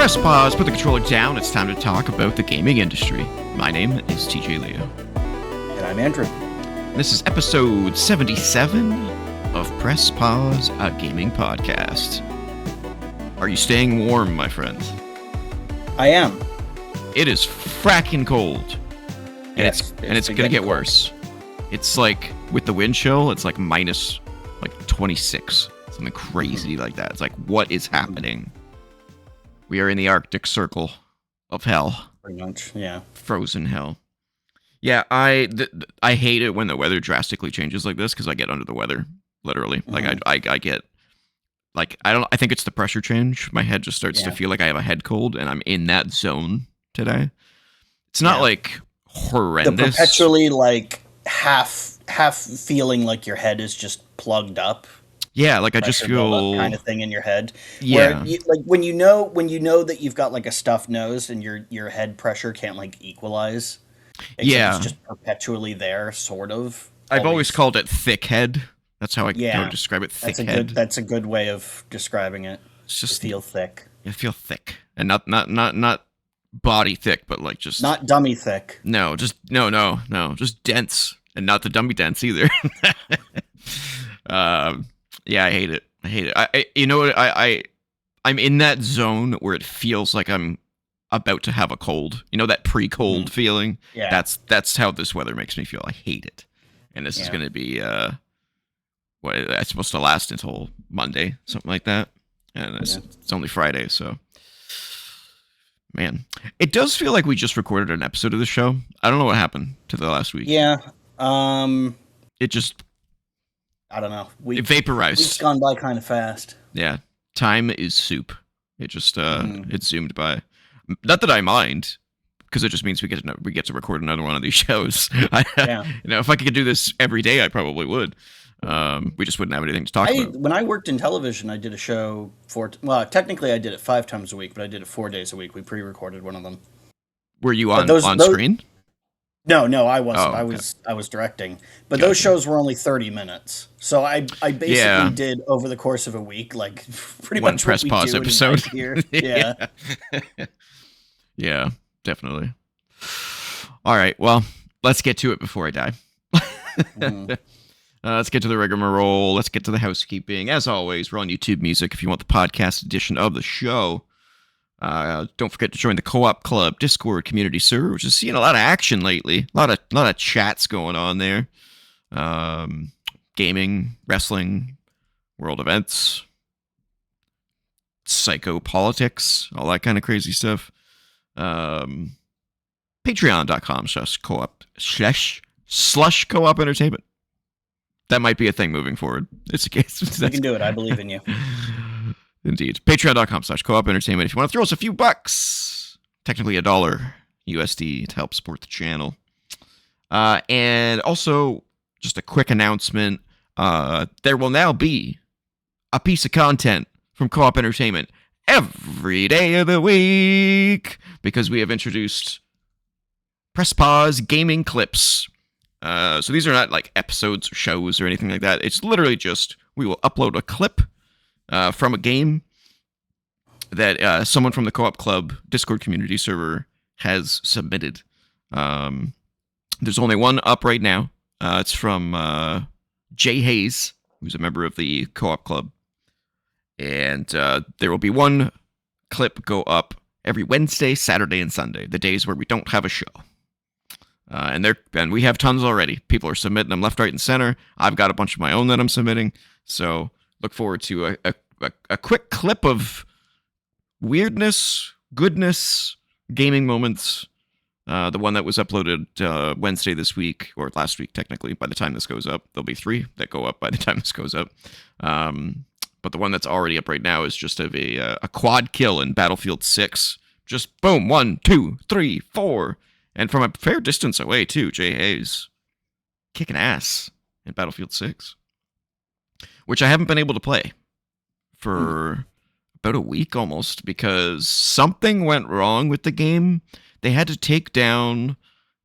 Press pause, put the controller down. It's time to talk about the gaming industry. My name is TJ Leo. And I'm Andrew. This is episode 77 of Press Pause, a gaming podcast. Are you staying warm, my friends? I am. It is fracking cold. And Yes, it's gonna get worse. It's like, with the wind chill, it's like minus 26. Something crazy like that. It's like, what is happening? We are in the Arctic Circle of hell. Pretty much, yeah. Frozen hell. Yeah, I hate it when the weather drastically changes like this because I get under the weather, literally. Like I get, like I think it's the pressure change. My head just starts to feel like I have a head cold, and I'm in that zone today. It's not like horrendous. The perpetually like half feeling like your head is just plugged up. Yeah, like I just feel kind of thing in your head. Yeah, where like when you know that you've got like a stuffed nose and your head pressure can't like equalize. It's just perpetually there, sort of. I've always called it thick head. That's how I would describe it. Thick head. That's a good way of describing it. It's just feel thick. You feel thick, and not body thick, but like just not dummy thick. No, just no, just dense, and not the dummy dense either. Yeah, I hate it. You know what? I'm in that zone where it feels like I'm about to have a cold. You know, that pre-cold feeling? Yeah. That's how this weather makes me feel. I hate it. And this is going to be, it's supposed to last until Monday, something like that. And it's only Friday, so. Man. It does feel like we just recorded an episode of the show. I don't know what happened to the last week. Yeah. It just... I don't know. It vaporized. We've gone by kind of fast. Yeah. Time is soup. It just, it zoomed by. Not that I mind, because it just means we get to record another one of these shows. Yeah. You know, if I could do this every day, I probably would. We just wouldn't have anything to talk about. When I worked in television, I did a show technically I did it 5 times a week, but I did it 4 days a week. We pre-recorded one of them. Were you on screen? No, I wasn't. Oh, okay. I was directing. But those shows were only 30 minutes. So I basically did over the course of a week, like pretty one much press pause episode here. Yeah. Yeah, definitely. All right, well, let's get to it before I die. Let's get to the rigmarole. Let's get to the housekeeping. As always, we're on YouTube Music if you want the podcast edition of the show. Don't forget to join the Co-op Club Discord community server, which is seeing a lot of action lately. A lot of chats going on there. Gaming, wrestling, world events, psychopolitics, all that kind of crazy stuff. Patreon.com/co-op entertainment. That might be a thing moving forward. It's a case. You can do it. I believe in you. Indeed. Patreon.com/co-op entertainment. If you want to throw us a few bucks, technically $1 USD to help support the channel. And also, just a quick announcement. There will now be a piece of content from Co-op Entertainment every day of the week because we have introduced Press Pause gaming clips. So these are not like episodes or shows or anything like that. It's literally just we will upload a clip from a game that someone from the Co-op Club Discord community server has submitted. There's only one up right now. It's from Jay Hayes, who's a member of the Co-op Club. And there will be one clip go up every Wednesday, Saturday, and Sunday, the days where we don't have a show. And we have tons already. People are submitting them left, right, and center. I've got a bunch of my own that I'm submitting. So look forward to a quick clip of weirdness, goodness, gaming moments. The one that was uploaded Wednesday this week, or last week technically, by the time this goes up. There'll be 3 that go up by the time this goes up. But the one that's already up right now is just of a quad kill in Battlefield 6. Just boom, 1, 2, 3, 4. And from a fair distance away, too, Jay Hayes kicking ass in Battlefield 6. Which I haven't been able to play for about a week almost, because something went wrong with the game. They had to take down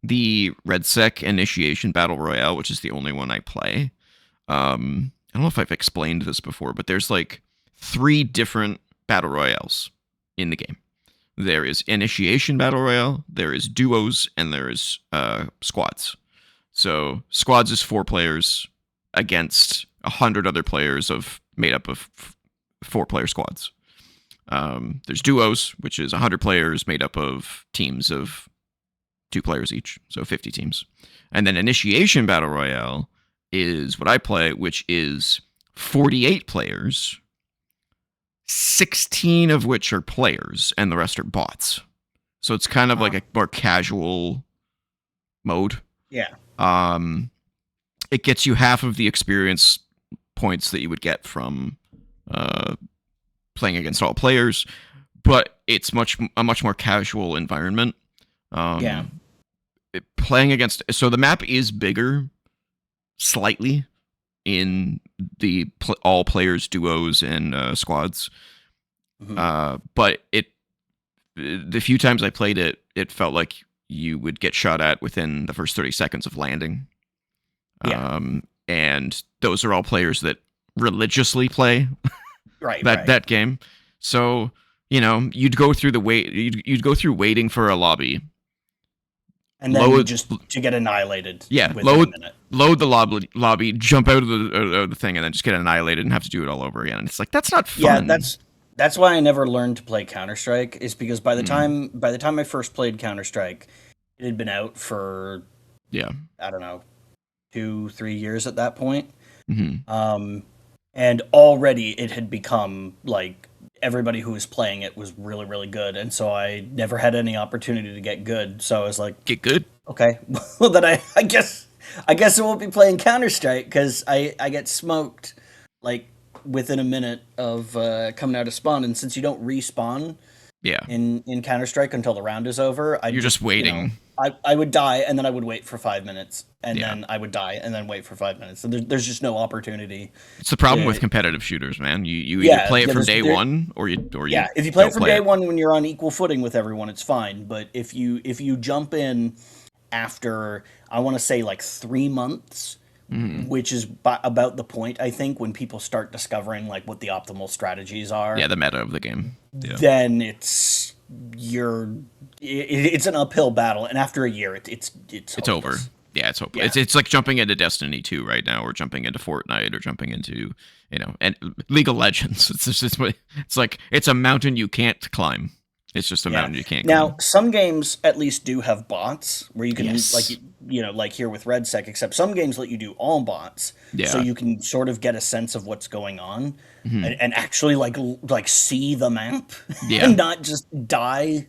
the RedSec Initiation Battle Royale, which is the only one I play. I don't know if I've explained this before, but there's like 3 different Battle Royales in the game. there is initiation battle royale, there is duos, and there is squads. So squads is 4 players against 100 other players made up of 4-player squads. There's duos, which is 100 players made up of teams of 2 players each, so 50 teams. And then initiation battle royale is what I play, which is 48 players, 16 of which are players, and the rest are bots. So it's kind of like a more casual mode. Yeah. It gets you half of the experience points that you would get from playing against all players, but it's a much more casual environment. Playing against, so the map is bigger slightly in the all players duos and squads, but the few times I played it, it felt like you would get shot at within the first 30 seconds of landing. And those are all players that religiously play that game. So, you'd go through you'd go through waiting for a lobby. And then just to get annihilated. Yeah, load the lobby, jump out of the thing, and then just get annihilated and have to do it all over again. And it's like, that's not fun. Yeah, that's why I never learned to play Counter-Strike, is because by the time I first played Counter-Strike, it had been out for I don't know, 2-3 years at that point. And already it had become like everybody who was playing it was really, really good, and so I never had any opportunity to get good. So I was like, get good? Okay, well then I guess I won't be playing Counter-Strike, because I get smoked like within a minute of coming out of spawn, and since you don't respawn in Counter-Strike until the round is over, you're just waiting. I would die, and then I would wait for 5 minutes, and then I would die, and then wait for 5 minutes. So there's just no opportunity. It's the problem with competitive shooters, man. You either play it from day one, or you if you play it from day one when you're on equal footing with everyone, it's fine. But if you jump in after, I want to say, like 3 months, which is about the point, I think, when people start discovering like what the optimal strategies are. Yeah, the meta of the game. Yeah. Then it's an uphill battle, and after a year, it's over. Yeah, it's hopeless. It's like jumping into Destiny 2 right now, or jumping into Fortnite, or jumping into and League of Legends. It's like it's a mountain you can't climb. It's just a mountain you can't climb. Now, some games at least do have bots where you can like here with RedSec, except some games let you do all bots, so you can sort of get a sense of what's going on and actually like see the map and not just die.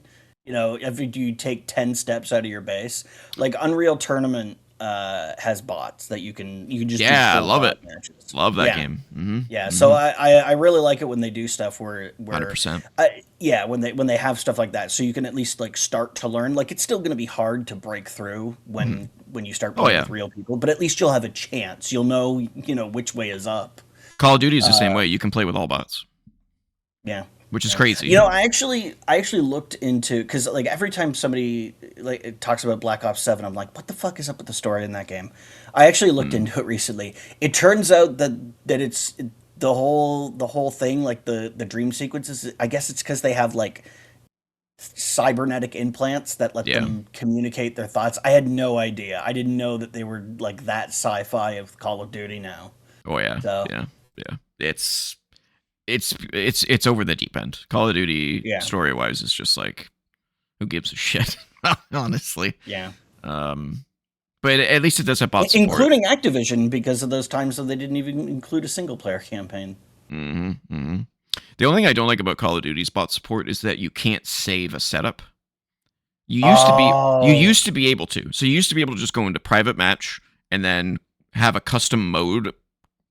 After you take 10 steps out of your base. Like Unreal Tournament has bots that you can just I love it. Matches. Love that game. So I really like it when they do stuff where 100%. When they have stuff like that, so you can at least like start to learn. Like, it's still going to be hard to break through when you start playing with real people, but at least you'll have a chance. You'll know which way is up. Call of Duty is the same way. You can play with all bots. Yeah. Which is crazy. I actually looked into, because like every time somebody like talks about Black Ops 7, I'm like, what the fuck is up with the story in that game? I actually looked into it recently. It turns out that it's the whole thing, like the dream sequences. I guess it's because they have like cybernetic implants that let them communicate their thoughts. I had no idea. I didn't know that they were like that sci-fi of Call of Duty now. Oh yeah, It's over the deep end. Call of Duty, story wise, is just like, who gives a shit? Honestly. Yeah. But at least it does have bot support, including Activision, because of those times that they didn't even include a single player campaign. The only thing I don't like about Call of Duty's bot support is that you can't save a setup. You used to be able to. So you used to be able to just go into private match and then have a custom mode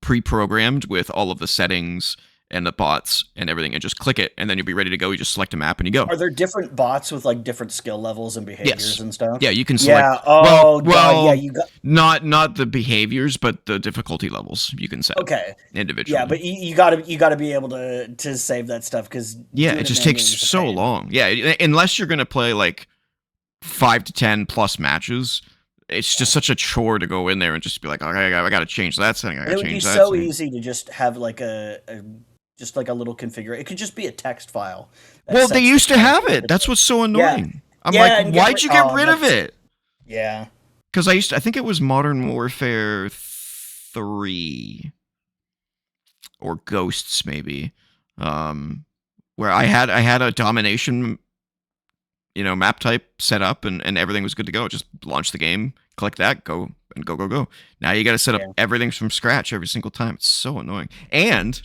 pre-programmed with all of the settings and the bots and everything, and just click it, and then you'll be ready to go. You just select a map and you go. Are there different bots with like different skill levels and behaviors and stuff? Yeah, you can select. Yeah. Oh, God. Yeah, you got not the behaviors, but the difficulty levels you can set. Okay. Individually. Yeah, but you gotta be able to save that stuff, because it just takes so long. Yeah, unless you're gonna play like 5 to 10 plus matches. It's just such a chore to go in there and just be like, okay, I got to change that setting. I got to change that. It would be so easy to just have like a just like a little configure. It could just be a text file. Well, they used to have it. That's what's so annoying. I'm like, why'd you get rid of it? Yeah. Because I think it was Modern Warfare 3 or Ghosts maybe, where I had a domination, map type set up and everything was good to go. Just launch the game, click that, go. Now you got to set up everything from scratch every single time. It's so annoying. And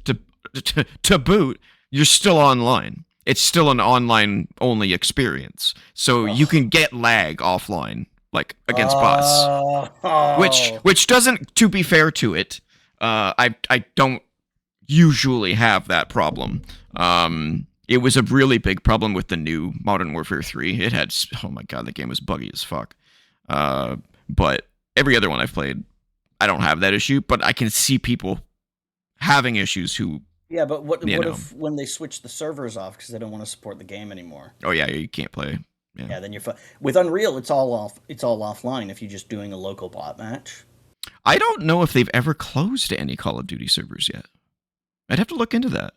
to boot, you're still online. It's still an online only experience, so you can get lag offline, like against bots, which doesn't. To be fair to it, I don't usually have that problem. It was a really big problem with the new Modern Warfare 3. It had, oh my god, the game was buggy as fuck. But every other one I've played, I don't have that issue, but I can see people having issues who... Yeah, but what if when they switch the servers off because they don't want to support the game anymore? Oh yeah, you can't play. Yeah, then you're fine. With Unreal, it's all offline if you're just doing a local bot match. I don't know if they've ever closed any Call of Duty servers yet. I'd have to look into that.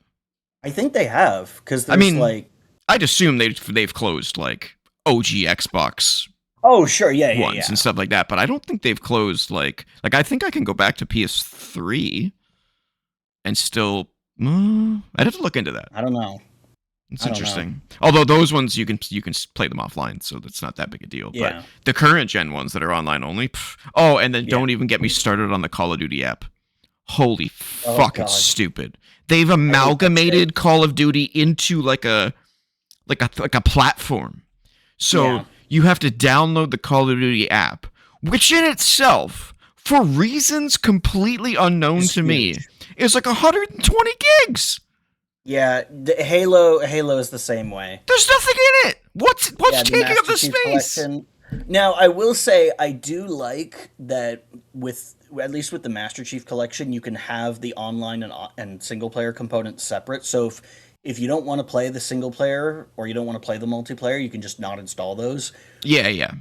I think they have, because I'd assume they've closed like OG Xbox. Oh sure, yeah, ones and stuff like that, but I don't think they've closed like I think I can go back to PS3 and still. I'd have to look into that. I don't know. It's interesting. Although those ones you can play them offline, so that's not that big a deal. Yeah. But the current gen ones that are online only. Oh, and then don't even get me started on the Call of Duty app. Holy fuck, it's stupid. They've amalgamated Call of Duty into like a platform. So you have to download the Call of Duty app, which in itself, for reasons completely unknown to me, is like 120 gigs. Yeah, Halo is the same way. There's nothing in it. What's taking up the space? Collection. Now, I will say I do like that at least with the Master Chief Collection, you can have the online and single player components separate. So if you don't want to play the single player or you don't want to play the multiplayer, you can just not install those. Yeah.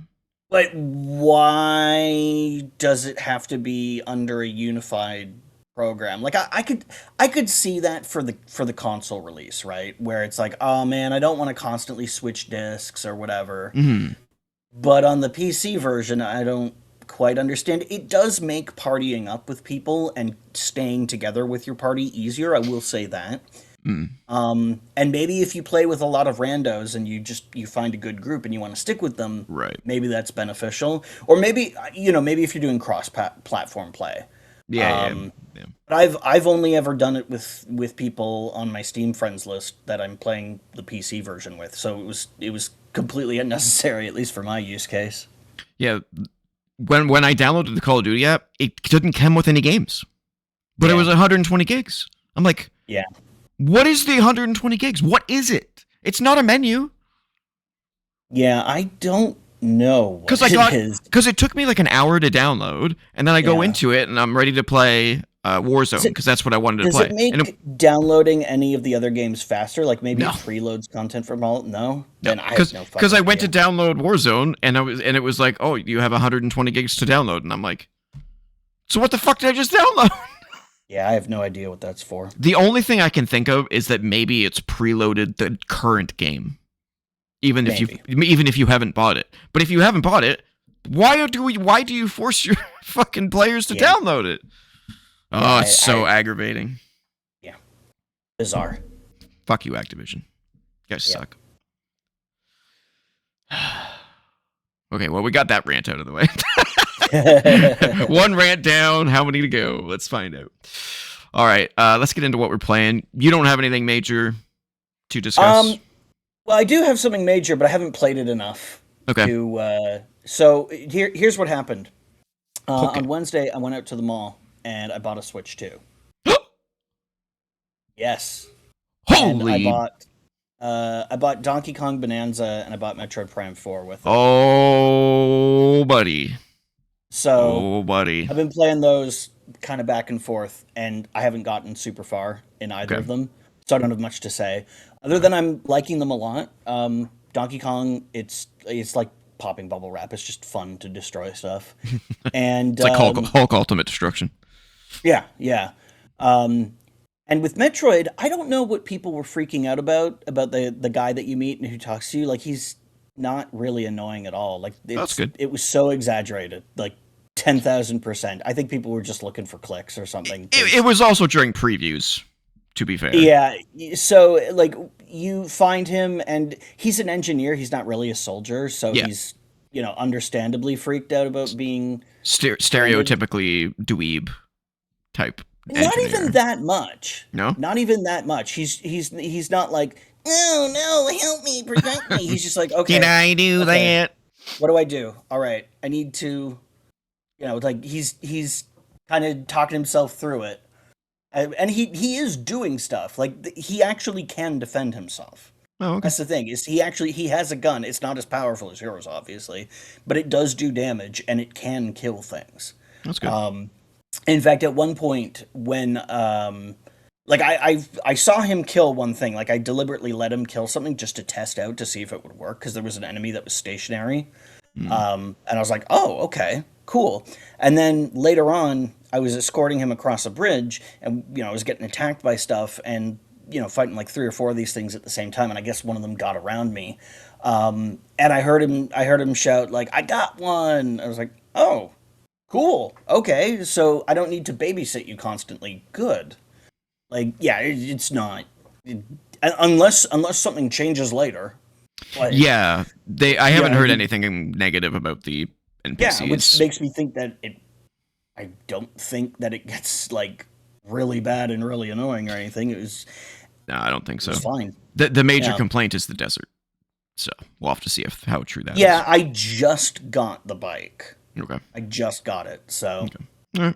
But why does it have to be under a unified program? Like I could see that for the console release, right? Where it's like, oh man, I don't want to constantly switch discs or whatever. Mm-hmm. But on the PC version, I don't quite understand. It does make partying up with people and staying together with your party easier, I will say that. And maybe if you play with a lot of randos and you find a good group and you want to stick with them, right? Maybe that's beneficial. Or maybe if you're doing cross-platform play. Yeah. But I've only ever done it with people on my Steam friends list that I'm playing the PC version with. So it was completely unnecessary, at least for my use case. Yeah. When I downloaded the Call of Duty app, it didn't come with any games. But it was 120 gigs. I'm like, yeah. What is the 120 gigs? What is it? It's not a menu. Yeah, I don't know. Because it took me like an hour to download, and then I go into it and I'm ready to play Warzone because that's what I wanted to play. Does it make downloading any of the other games faster? Like maybe it preloads content from all? No. Then I have no fucking because I went to download Warzone and it was like, oh, you have 120 gigs to download, and I'm like, so what the fuck did I just download? Yeah, I have no idea what that's for. The only thing I can think of is that maybe it's preloaded the current game, even if you haven't bought it. But if you haven't bought it, why do you force your fucking players to download it? Oh, it's so aggravating. Yeah, bizarre. Fuck you, Activision. You guys suck. Okay, well, we got that rant out of the way. One rant down. How many to go? Let's find out. All right, let's get into what we're playing. You don't have anything major to discuss? Well, I do have something major, but I haven't played it enough. Okay. So here's what happened. On Wednesday, I went out to the mall and I bought a Switch 2. Yes. Holy! And I bought Donkey Kong Bonanza and I bought Metroid Prime 4 with it. Oh, buddy. So, I've been playing those kind of back and forth, and I haven't gotten super far in either of them, so I don't have much to say. Other than I'm liking them a lot. Donkey Kong, it's like popping bubble wrap. It's just fun to destroy stuff. And it's like Hulk Ultimate Destruction. Yeah. And with Metroid, I don't know what people were freaking out about the guy that you meet and who talks to you. Like he's not really annoying at all. Like That's good. it was so exaggerated, like 10,000%. I think people were just looking for clicks or something. It was also during previews, to be fair. Yeah, so like you find him and he's an engineer. He's not really a soldier, so he's understandably freaked out about being stereotypically dweeb type. Not even that much. No, not even that much. He's not like, no, help me, protect me. He's just like, okay, can I do that? What do I do? All right, I need to, like he's kind of talking himself through it, and he is doing stuff. Like he actually can defend himself. Oh, okay. That's the thing, is he has a gun. It's not as powerful as yours, obviously, but it does do damage and it can kill things. That's good. In fact, at one point when like I saw him kill one thing, like I deliberately let him kill something just to test out to see if it would work, because there was an enemy that was stationary. And I was like, oh, okay, cool. And then later on, I was escorting him across a bridge, and I was getting attacked by stuff, and fighting like 3 or 4 of these things at the same time, and I guess one of them got around me. And I heard him shout like, "I got one!" I was like, oh, cool. Okay, so I don't need to babysit you constantly. Good. Like, yeah, it's not unless something changes later. Like, yeah, I haven't heard anything negative about the NPCs. Yeah, which makes me think that I don't think that it gets like really bad and really annoying or anything. No, I don't think so. It's fine. The major complaint is the desert. So we'll have to see how true that is. Yeah, I just got the bike. Okay. I just got it, so okay.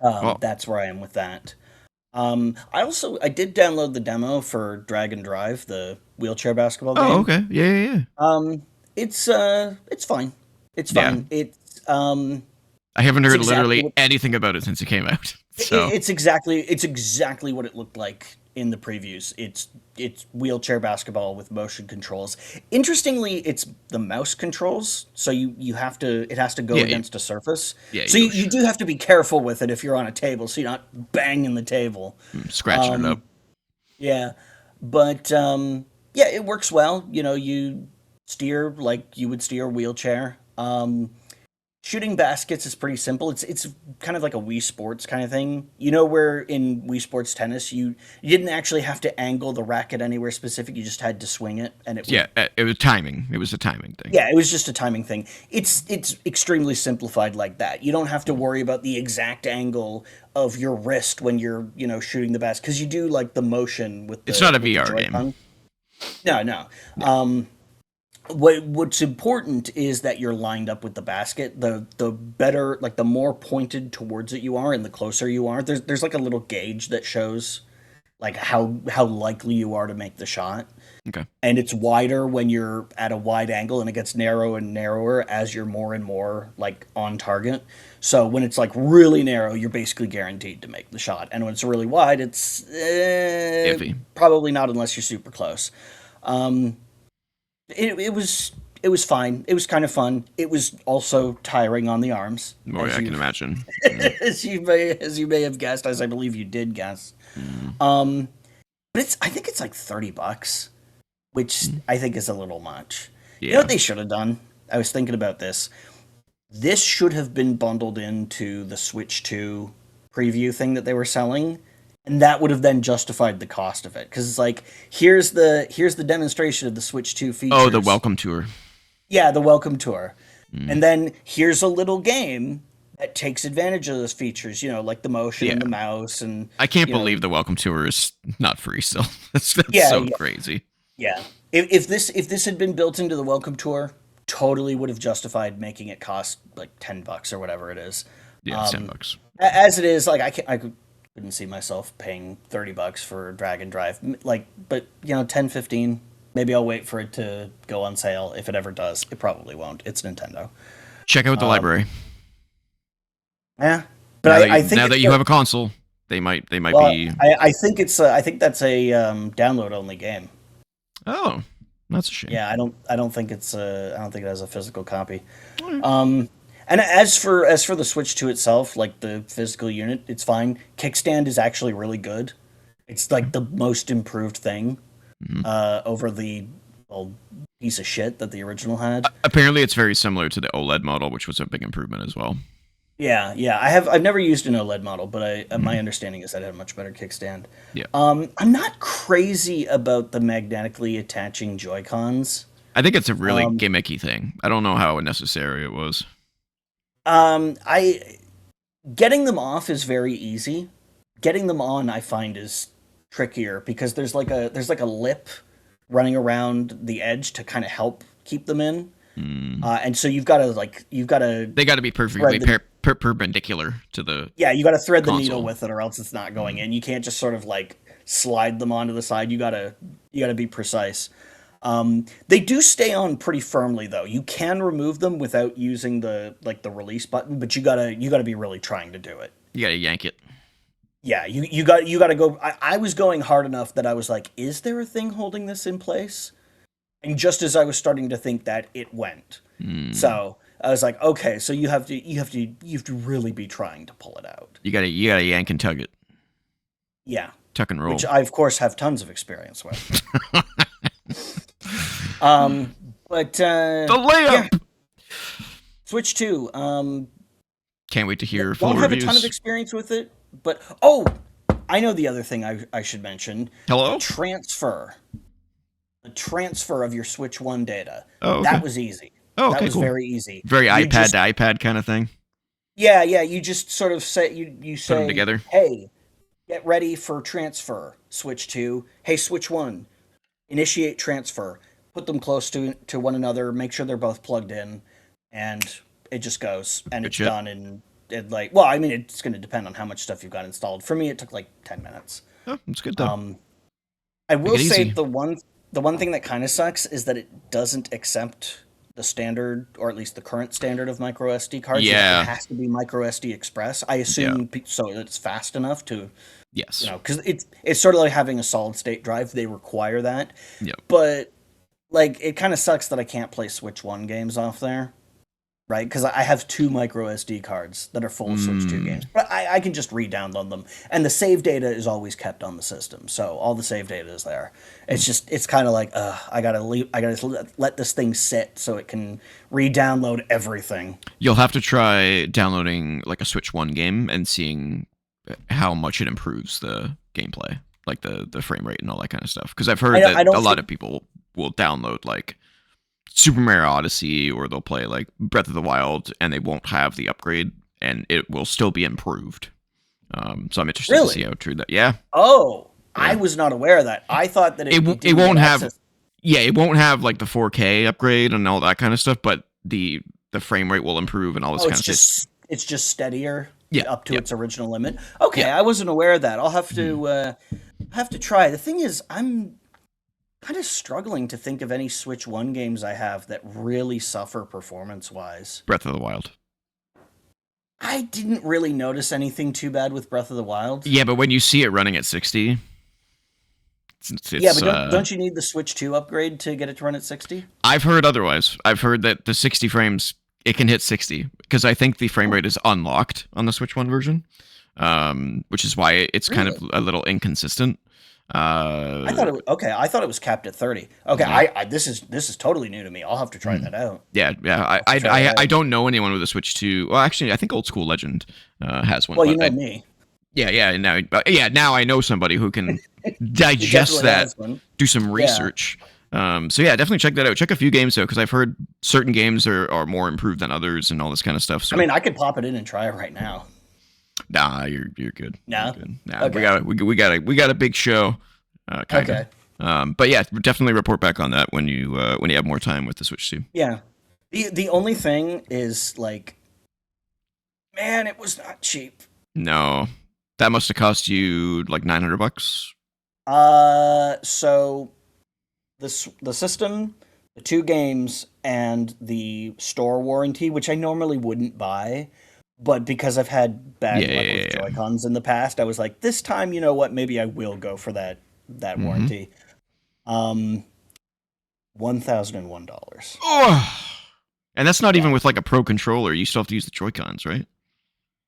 Well, that's where I am with that. I did download the demo for Drag and Drive, the wheelchair basketball game. Oh, okay. Yeah. It's fine. It's fine. Yeah. It's I haven't heard literally anything about it since it came out. So it's exactly what it looked like in the previews. It's wheelchair basketball with motion controls. Interestingly, it's the mouse controls, so it has to go against a surface. Yeah. So you do have to be careful with it if you're on a table, so you're not banging the table, scratching it up. Yeah, but it works well. You steer like you would steer a wheelchair. Shooting baskets is pretty simple. It's kind of like a Wii Sports kind of thing. Where in Wii Sports Tennis you didn't actually have to angle the racket anywhere specific. You just had to swing it, and it was timing. It was a timing thing. Yeah, it was just a timing thing. It's extremely simplified like that. You don't have to worry about the exact angle of your wrist when you're shooting the basket, because you do like the motion with. It's not a VR game. No. What's important is that you're lined up with the basket. The better, like the more pointed towards it you are, and the closer you are, there's like a little gauge that shows like how likely you are to make the shot. Okay. And it's wider when you're at a wide angle, and it gets narrow and narrower as you're more and more like on target. So when it's like really narrow, you're basically guaranteed to make the shot. And when it's really wide, it's iffy. Probably not unless you're super close. It was fine. It was kind of fun. It was also tiring on the arms. Oh, yeah, I can imagine. as you may have guessed, as I believe you did guess. But I think it's like $30, which I think is a little much. Yeah. You know what they should have done? I was thinking about this. This should have been bundled into the Switch 2 preview thing that they were selling. And that would have then justified the cost of it, because it's like, here's the demonstration of the Switch 2 features. Oh, the welcome tour. Yeah, the welcome tour. And then here's a little game that takes advantage of those features, like the motion and the mouse. And I can't believe the welcome tour is not free still. That's crazy. Yeah. If this had been built into the welcome tour, totally would have justified making it cost like $10 or whatever it is. Yeah, it's $10. As it is, like I couldn't see myself paying $30 for Drag and Drive. Like, but 10, 15. Maybe I'll wait for it to go on sale if it ever does. It probably won't. It's Nintendo. Check out the library. Yeah, but I think now that you have a console, they might be. I think that's a download only game. Oh, that's a shame. Yeah, I don't think it has a physical copy. And as for the Switch 2 itself, like the physical unit, it's fine. Kickstand is actually really good. It's like the most improved thing Mhm. over the well, piece of shit that the original had. Apparently, it's very similar to the OLED model, which was a big improvement as well. Yeah, yeah. I've never used an OLED model, but my Mhm. understanding is that it had a much better kickstand. Yeah, I'm not crazy about the magnetically attaching Joy Cons. I think it's a really Um, gimmicky thing. I don't know how necessary it was. I getting them off is very easy. Getting them on, I find, is trickier because there's like a lip running around the edge to kind of help keep them in. Mm. And so you've got to They got to be perfectly thread the perpendicular to the yeah, you got to thread the needle console. with it, or else it's not going Mm. in. You can't just sort of like slide them onto the side. You gotta be precise. They do stay on pretty firmly though. You can remove them without using the release button, but you gotta be really trying to do it. You got to yank it. Yeah, you gotta go. I was going hard enough that I was like, is there a thing holding this in place? And just as I was starting to think that, it went. Mm. So I was like, okay, so you have to really be trying to pull it out. You got to yank and tug it, Yeah, tuck and roll. which I of course have tons of experience with. Um, but The yeah, layup. Switch 2. Can't wait to hear full Don't have a ton of reviews. experience with it, but oh, I know the other thing I should mention: the Hello? transfer, the transfer of your Switch 1 data. Oh, okay. That was easy. Oh, That okay, was cool. very easy. Very You iPad just to iPad kind of thing. yeah, yeah, you just sort of say you Put them say, together. "Hey, get ready for transfer." Switch 2. Hey, Switch 1, initiate transfer. Put them close to one another, make sure they're both plugged in, and it just goes and Good it's shit. done in like well, I mean it's going to depend on how much stuff you've got installed. For me it took like 10 minutes. Oh, it's good though. Um I Make will it say easy. the one thing that kind of sucks is that it doesn't accept the standard, or at least the current standard of micro SD cards. It Yeah. has to be micro SD Express. I Yeah. assume so it's fast enough to, Yes. because it's sort of like having a solid state drive. They require that, Yep. but like it kind of sucks that I can't play Switch 1 games off there, right? Because I have two micro SD cards that are full of Switch 2 Mm. games, but I can just re-download them, and the save data is always kept on the system, so all the save data is there. It's kind of like I gotta let this thing sit so it can re-download everything. You'll have to try downloading like a Switch 1 game and seeing how much it improves the gameplay, like the frame rate and all that kind of stuff. Because I've heard that I a don't lot think of people will download like Super Mario Odyssey or they'll play like Breath of the Wild and they won't have the upgrade and it will still be improved. So I'm interested to see really. how true that. Yeah, Oh, I yeah. was not aware of that. I thought that it It didn't get won't have. access. Yeah, it won't have like the 4K upgrade and all that kind of stuff, but the frame rate will improve and all this Oh, kind of stuff. it's just steadier Yeah, up to yeah, its original limit. Okay, yeah. I wasn't aware of that. I'll Mhm. have to try. The thing is, I'm kind of struggling to think of any Switch 1 games I have that really suffer performance wise. Breath of the Wild. I didn't really notice anything too bad with Breath of the Wild. Yeah, but when you see it running at 60, Yeah, it's but don't you need the Switch 2 upgrade to get it to run at 60? I've heard otherwise. I've heard that the 60 frames it can hit 60 because I think the frame Oh, rate is unlocked on the Switch 1 version, which is why it's kind of really? a little inconsistent. I thought okay, I thought it was capped at 30. Okay, No. this is totally new to me. I'll have to try Mhm. that out. Yeah, yeah. I'll have to try that I out. don't know anyone with a Switch 2. Well, actually, I think Old School Legend has one, Well, you but know me. now I know somebody who can He digest definitely that, has one. do some Yeah. research. So yeah, definitely check that out. Check a few games though, because I've heard certain games are more improved than others and all this kind of stuff. I So mean, I could pop it in and try it right now. nah, you're good. You're No? good. Nah, Okay. we got a big show, kind of. Okay. But yeah, definitely report back on that when you have more time with the Switch 2. Yeah. The only thing is like, man, it was not cheap. No, that must have cost you like $900. So the system, the two games, and the store warranty, which I normally wouldn't buy, but because I've had bad Yeah, luck yeah, with yeah. Joy-Cons in the past, I was like, this time, you know what? Maybe I will go for that Mm-hmm. warranty. Um, $1,001. Oh, and that's not Yeah. even with like a pro controller. You still have to use the Joy Cons, right?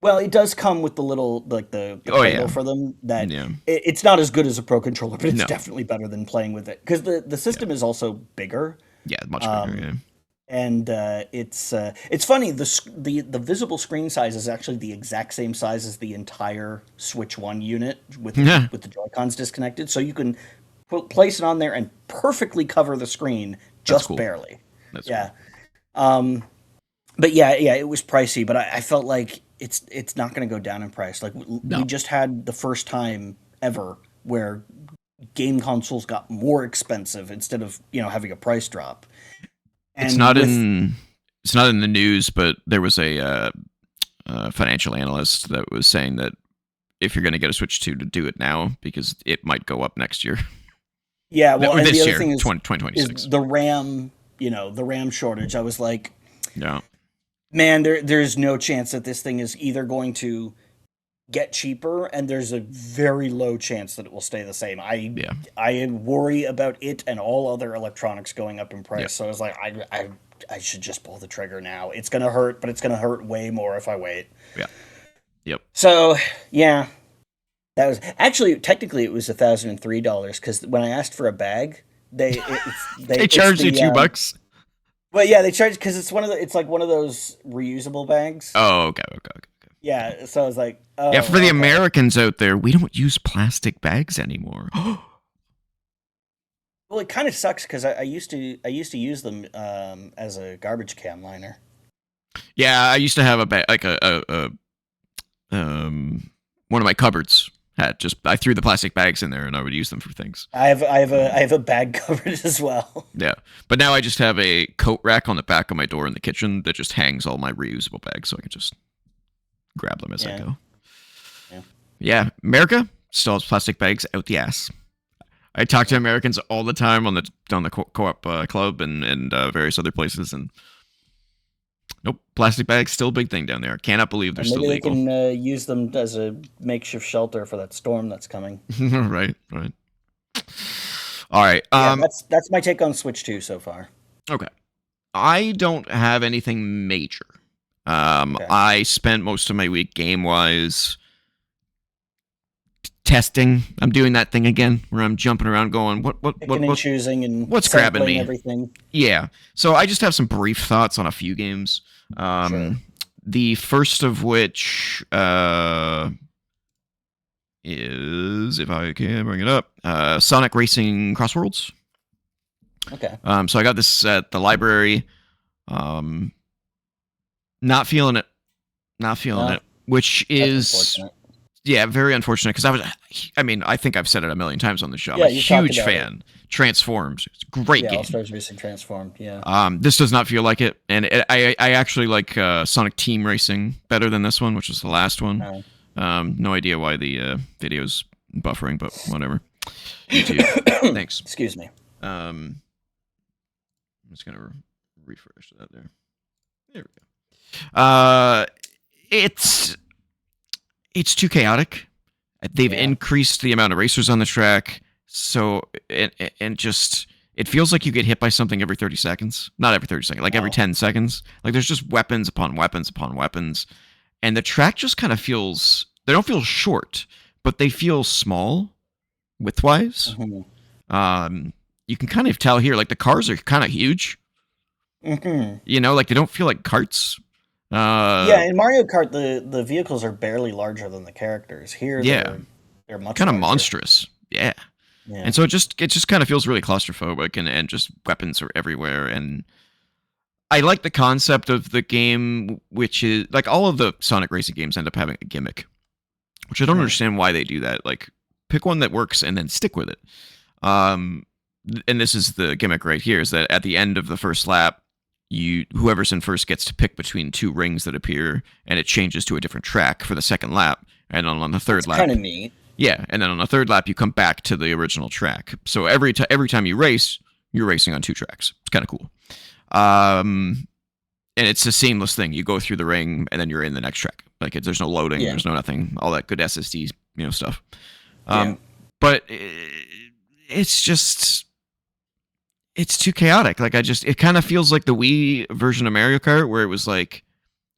Well, it does come with the little like the Oh yeah, cradle for them. That yeah, it's not as good as a Pro controller, but it's no, definitely better than playing with it because the yeah, system is also bigger. yeah, much bigger. Um, Yeah, and it's funny the visible screen size is actually the exact same size as the entire Switch One unit yeah, with the Joy Cons disconnected, so you can place it on there and perfectly cover the screen that's just cool. barely. That's cool. Yeah. Um, but yeah, it was pricey, but I felt like it's not going to go down in price. Like we No, just had the first time ever where game consoles got more expensive instead of having a price drop. it's And not with in it's not in the news, but there was a financial analyst that was saying that if you're going to get a Switch 2 to do it now because it might go up next year Yeah, well, or and the this other year, thing is 2026. the RAM, the RAM shortage. I was like, Yeah, man, there's no chance that this thing is either going to get cheaper, and there's a very low chance that it will stay the same. yeah, I worry about it and all other electronics going up in yeah, price. So I was like, I should just pull the trigger now. It's gonna hurt, but it's gonna hurt way more if I wait. yeah, yep. So yeah, that was actually technically it was $1,003 because when I asked for a bag, They it's charged you the $2. well, yeah, they charge because it's like one of those reusable bags. Oh, okay, okay, okay. Yeah, so I was like, Yeah, for the oh, okay. Americans out there, we don't use plastic bags anymore. Well, it kind of sucks because I used to use them as a garbage can liner. Yeah, I used to have a bag, like one of my cupboards had just I threw the plastic bags in there and I would use them for things. I have a bag covered as well. Yeah, but now I just have a coat rack on the back of my door in the kitchen that just hangs all my reusable bags, so I can just grab them as I Yeah, go. yeah. Yeah, America still has plastic bags out the ass. I talk to Americans all the time on the co-op club and various other places, and nope, plastic bags still a big thing down there. I cannot believe they're And still maybe they legal. can use them as a makeshift shelter for that storm that's coming. Right, right. All right. Yeah, that's my take on Switch 2 so far. Okay. I don't have anything major. Okay. I spent most of my week game wise testing. I'm doing that thing again where I'm jumping around going, Picking and choosing and what's grabbing sampling me? everything. Yeah. So I just have some brief thoughts on a few games. Sure. The first of which is, if I can bring it up, Sonic Racing Crossworlds. Okay. So I got this at the library. Not feeling it. Not feeling No, it. Which that's is, unfortunate. yeah, very unfortunate because I think I've said it a million times on the show. I'm Yeah, a you talked huge about it. fan. Transforms. It's a great Yeah, All game. Stars Racing Transformed. Yeah. This does not feel like it, and I actually like Sonic Team Racing better than this one, which was the last one. No. No idea why the video's buffering, but whatever. YouTube, thanks. Excuse me. I'm just gonna refresh that there. There we go. It's too chaotic. They've Yeah. increased the amount of racers on the track, so and just it feels like you get hit by something every 30 seconds. Not every 30 seconds, like every Wow. 10 seconds. Like there's just weapons upon weapons upon weapons, and the track just kind of feels. They don't feel short, but they feel small widthwise. Mhm. You can kind of tell here, like the cars are kind of huge. Mhm. You know, like they don't feel like carts. Yeah, in Mario Kart, the vehicles are barely larger than the characters. Here, Yeah, they're much kind of larger. monstrous. Yeah. Yeah. And so it just kind of feels really claustrophobic and just weapons are everywhere. And I like the concept of the game, which is like all of the Sonic racing games end up having a gimmick, which I don't Hmm. understand why they do that. Like pick one that works and then stick with it. And this is the gimmick right here is that at the end of the first lap, whoever's in first gets to pick between two rings that appear and it changes to a different track for the second lap. And on the third lap, Kind of neat. yeah, and then on the third lap, you come back to the original track. So every time you race, you're racing on two tracks. It's kind of cool. And it's a seamless thing. You go through the ring, and then you're in the next track. Like there's no loading, Yeah. there's no nothing, all that good SSD, stuff. Yeah. But it's just it's too chaotic. Like it kind of feels like the Wii version of Mario Kart, where it was like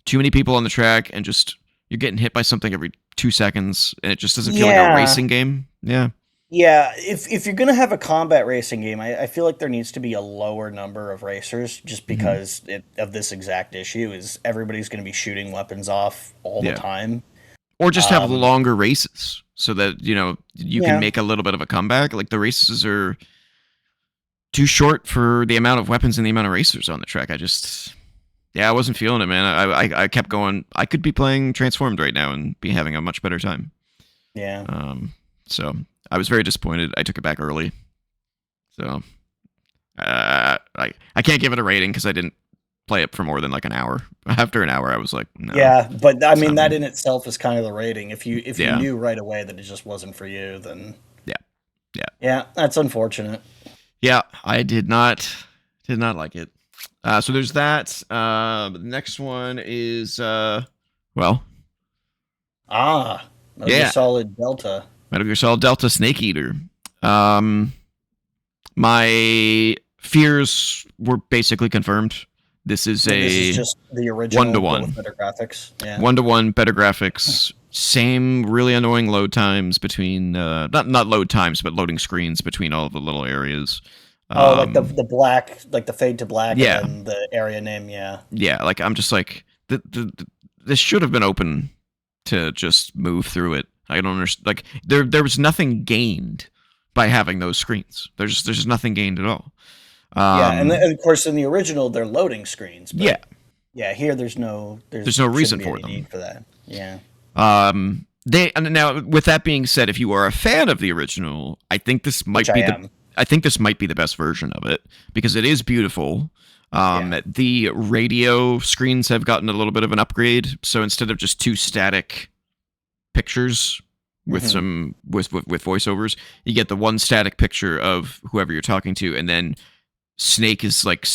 too many people on the track and just you're getting hit by something every 2 seconds, and it just doesn't feel like a Yeah. racing game. Yeah. Yeah, if you're gonna have a combat racing game, I feel like there needs to be a lower number of racers, just Hmm. because of this exact issue. Is everybody's gonna be shooting weapons off all the Yeah. time? Or just have Um, longer races so that you can yeah, make a little bit of a comeback. Like the races are too short for the amount of weapons and the amount of racers on the track. Yeah, I wasn't feeling it, man. I kept going. I could be playing Transformed right now and be having a much better time. yeah. Um, so I was very disappointed. I took it back early. So I can't give it a rating because I didn't play it for more than like an hour. After an hour, I was like, no, Yeah, but I it's mean not that me. in itself is kind of the rating. If you Yeah, knew right away that it just wasn't for you, then yeah, yeah, yeah, that's unfortunate. yeah. I did not like it. So there's that. The next one is well, Ah, Metal Gear yeah, Solid Delta. Metal Gear Solid Delta Snake Eater. Um, my fears were basically confirmed. This is That this is a just the one to original, but with one, better graphics. Yeah. 1-to-1 better graphics. Same really annoying load times between not load times, but loading screens between all of the little areas. Oh, like the Um, the black, like the fade to black, and yeah, then the area name. Yeah. yeah. Like I'm just like this should have been open to just move through it. I don't understand. Like there was nothing gained by having those screens. There's nothing gained at all. Yeah, and, Um, of course in the original they're loading screens, yeah, but yeah, here there there's no shouldn't reason be for any them. need for that. Yeah, They and now with that being said, if you are a fan of the original, which I am. I think this might be the best version of it because it is beautiful. Yeah. The radio screens have gotten a little bit of an upgrade, so instead of just two static pictures with Hmm. some with voiceovers, you get the one static picture of whoever you're talking to, and then Snake is like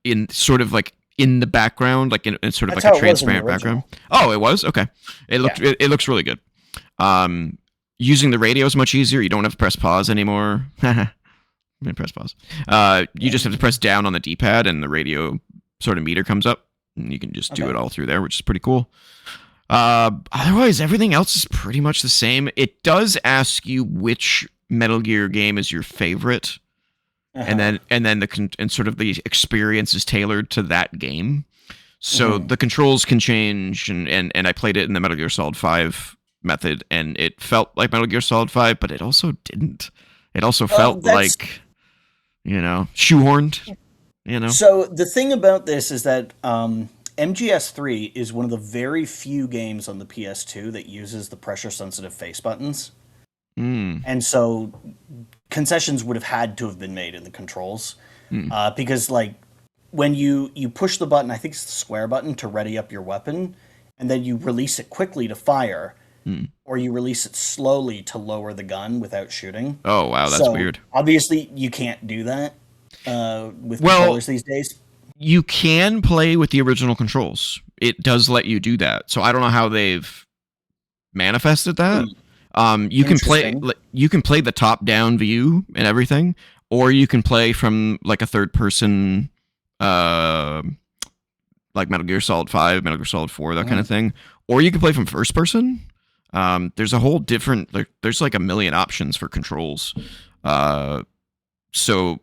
in sort of like in the background, like in sort of That's like a how it was in the transparent background. original. Oh, it was okay. Yeah. It looks really good. Um, Using the radio is much easier. You don't have to press pause anymore. Press pause. You just have to press down on the D-pad, and the radio sort of meter comes up, and you can just do Okay. it all through there, which is pretty cool. Otherwise, everything else is pretty much the same. It does ask you which Metal Gear game is your favorite, and Uh-huh. then and sort of the experience is tailored to that game. So Hmm. the controls can change, and I played it in the Metal Gear Solid 5 method, and it felt like Metal Gear Solid 5, but it also didn't. It also Well, felt that's like, shoehorned, you know? so. The thing about this is that MGS3 is one of the very few games on the PS2 that uses the pressure sensitive face buttons, Mm, and so concessions would have had to have been made in the controls, mm, because like when you push the button, I think it's the square button to ready up your weapon, and then you release it quickly to fire, mm. or you release it slowly to lower the gun without shooting. Oh, wow, that's So weird. obviously you can't do that with Well, controllers these days. you can play with the original controls. It does let you do that. So I don't know how they've manifested that. Hmm, You can play interesting. the top down view and everything, or you can play from like a third person, uh, like Metal Gear Solid 5, Metal Gear Solid 4, that kind Mhm. of thing, or you can play from first person. There's a whole different there's like a million options for controls. Uh, so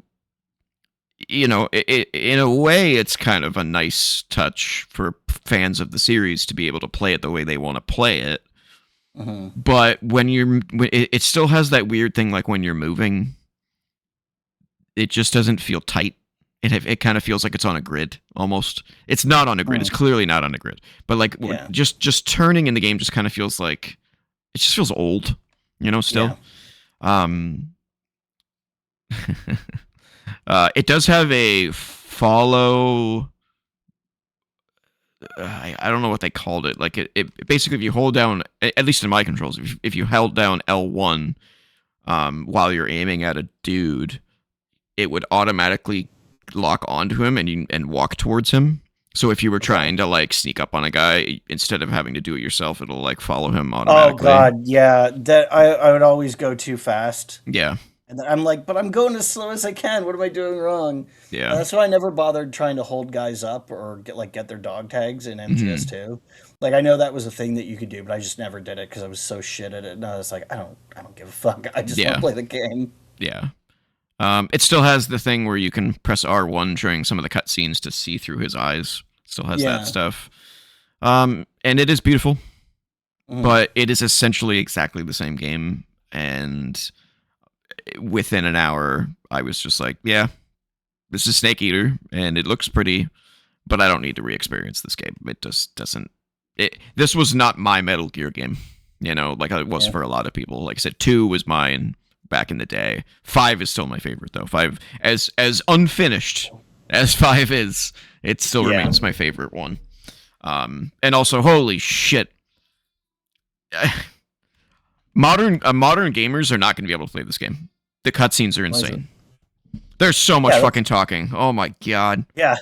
in a way, it's kind of a nice touch for fans of the series to be able to play it the way they want to play it. Mhm. But it still has that weird thing, like when you're moving, it just doesn't feel tight. It kind of feels like it's on a grid almost. It's not on a grid. It's Mm, clearly not on a grid. But like yeah, just turning in the game just kind of feels like it just feels old, yeah. still. Um, it does have a follow. I don't know what they called it. Like it basically, if you hold down, at least in my controls, if you held down L1 while you're aiming at a dude, it would automatically lock onto him and walk towards him. So if you were Okay. trying to like sneak up on a guy, instead of having to do it yourself, it'll like follow him Oh automatically. God, yeah. That I would always go too fast, Yeah, and then I'm like, but I'm going as slow as I can. What am I doing wrong? yeah. That's why I never bothered trying to hold guys up or get their dog tags in Hmm. MGS2. Like I know that was a thing that you could do, but I just never did it because I was so shit at it. And I was like, I don't give a fuck. I just want Yeah, to play the game. yeah. It still has the thing where you can press R1 during some of the cutscenes to see through his eyes. Still has that Yeah. stuff. And it is beautiful, Mhm. but it is essentially exactly the same game. And within an hour, I was just like, yeah, this is Snake Eater, and it looks pretty, but I don't need to re-experience this game. It just doesn't. This was not my Metal Gear game, like it was Yeah. for a lot of people. Like I said, 2 was mine back in the day. 5 is still my favorite though. 5, as unfinished as 5 is, it still Yeah. remains my favorite one. And also, holy shit, modern gamers are not going to be able to play this game. The cutscenes are Why is it? insane. There's so much Yeah. fucking talking. Oh my god. Yeah.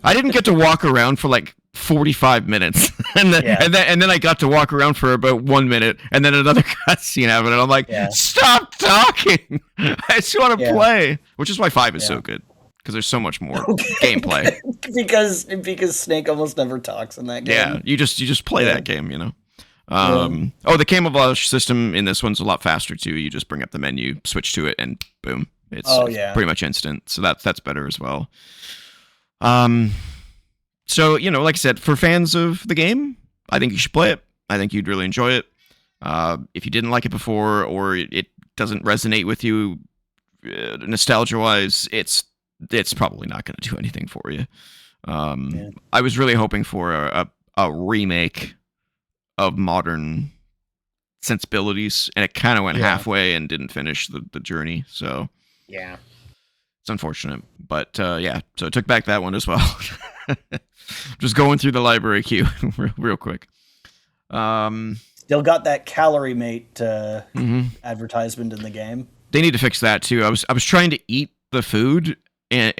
I didn't get to walk around for like 45 minutes, and then Yeah. and then I got to walk around for about 1 minute, and then another cutscene happened, and I'm like, Yeah. stop talking! I just want to Yeah. play. Which is why 5 is Yeah. so good, because there's so much more gameplay. because Snake almost never talks in that game. Yeah, you just play Yeah. that game, Oh, the camouflage system in this one's a lot faster too. You just bring up the menu, switch to it, and boom, it's pretty much instant. So that's better as well. So like I said, for fans of the game, I think you should play it. I think you'd really enjoy it. If you didn't like it before, or it doesn't resonate with you nostalgia-wise, it's probably not going to do anything for you. I was really hoping for a remake of modern sensibilities, and it kind of went halfway and didn't finish the journey. So Yeah. it's unfortunate, but so it took back that one as well. Just going through the library queue real quick. Still got that Calorie Mate Mhm. advertisement in the game. They need to fix that too. I was trying to eat the food, and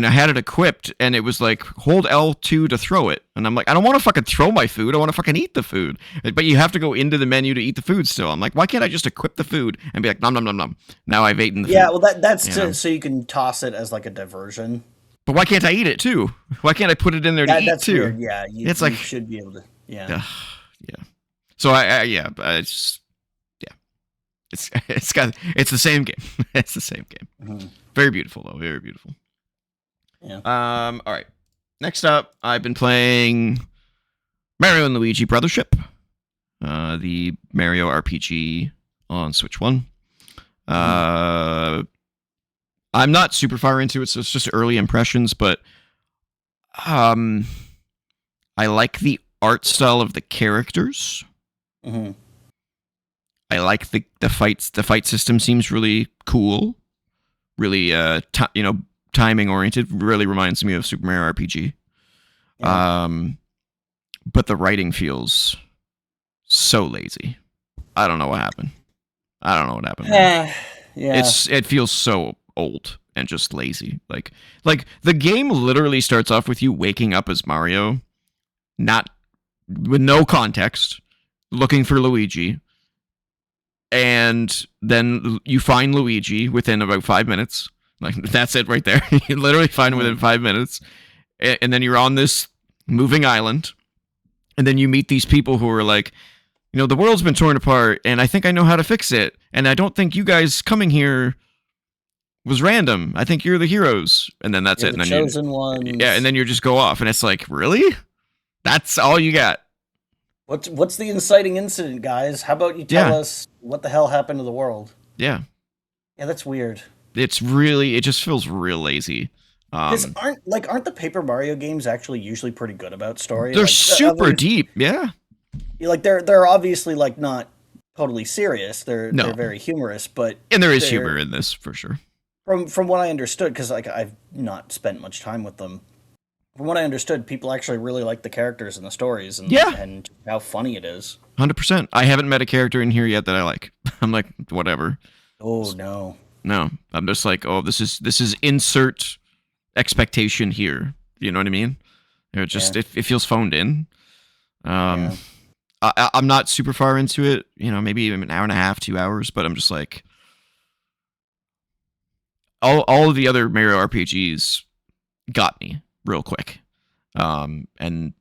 I had it equipped, and it was like hold L2 to throw it, and I'm like, I don't want to fucking throw my food. I want to fucking eat the food. But you have to go into the menu to eat the food still. I'm like, why can't I just equip the food and be like nom nom nom nom? Now I've eaten the food. Yeah, well that's so you can toss it as like a diversion. But why can't I eat it too? Why can't I put it in there to eat That's too? weird. Yeah, you like should be able to. Yeah. Yeah. So it's just it's the same game. It's the same game. Mhm. Very beautiful though. Very beautiful. Yeah. All right. Next up, I've been playing Mario and Luigi Brothership, the Mario RPG on Switch 1. I'm not super far into it, so it's just early impressions, but I like the art style of the characters. Mm-hmm. I like the fights. The fight system seems really cool, really timing oriented. Really reminds me of Super Mario RPG. Yeah. But the writing feels so lazy. I don't know what happened. Yeah. It feels so old and just lazy. Like the game literally starts off with you waking up as Mario, not with no context, looking for Luigi, and then you find Luigi within about 5 minutes. Like that's it right there. You literally find him within 5 minutes, and then you're on this moving island, and then you meet these people who are like, the world's been torn apart, and I think I know how to fix it, and I don't think you guys coming here was random. I think you're the heroes, and then that's You're it. the And then chosen ones. yeah, and then you just go off, and it's like, really? That's all you got? What's the inciting incident, guys? How about you tell us what the hell happened to the world? Yeah. Yeah, that's weird. It just feels real lazy. Aren't the Paper Mario games actually usually pretty good about story? They're super deep, yeah. Like they're obviously like not totally serious. They're very humorous, but and there is humor in this for sure. From what I understood, because like I've not spent much time with them. From what I understood, people actually really like the characters and the stories, and how funny it is. 100%. I haven't met a character in here yet that I like. I'm like, whatever. Oh no. No, I'm just like, oh, this is insert expectation here. You know what I mean? It just it feels phoned in. I'm not super far into it. Maybe an hour and a half, 2 hours, but I'm just like, all of the other Mario RPGs got me real quick, and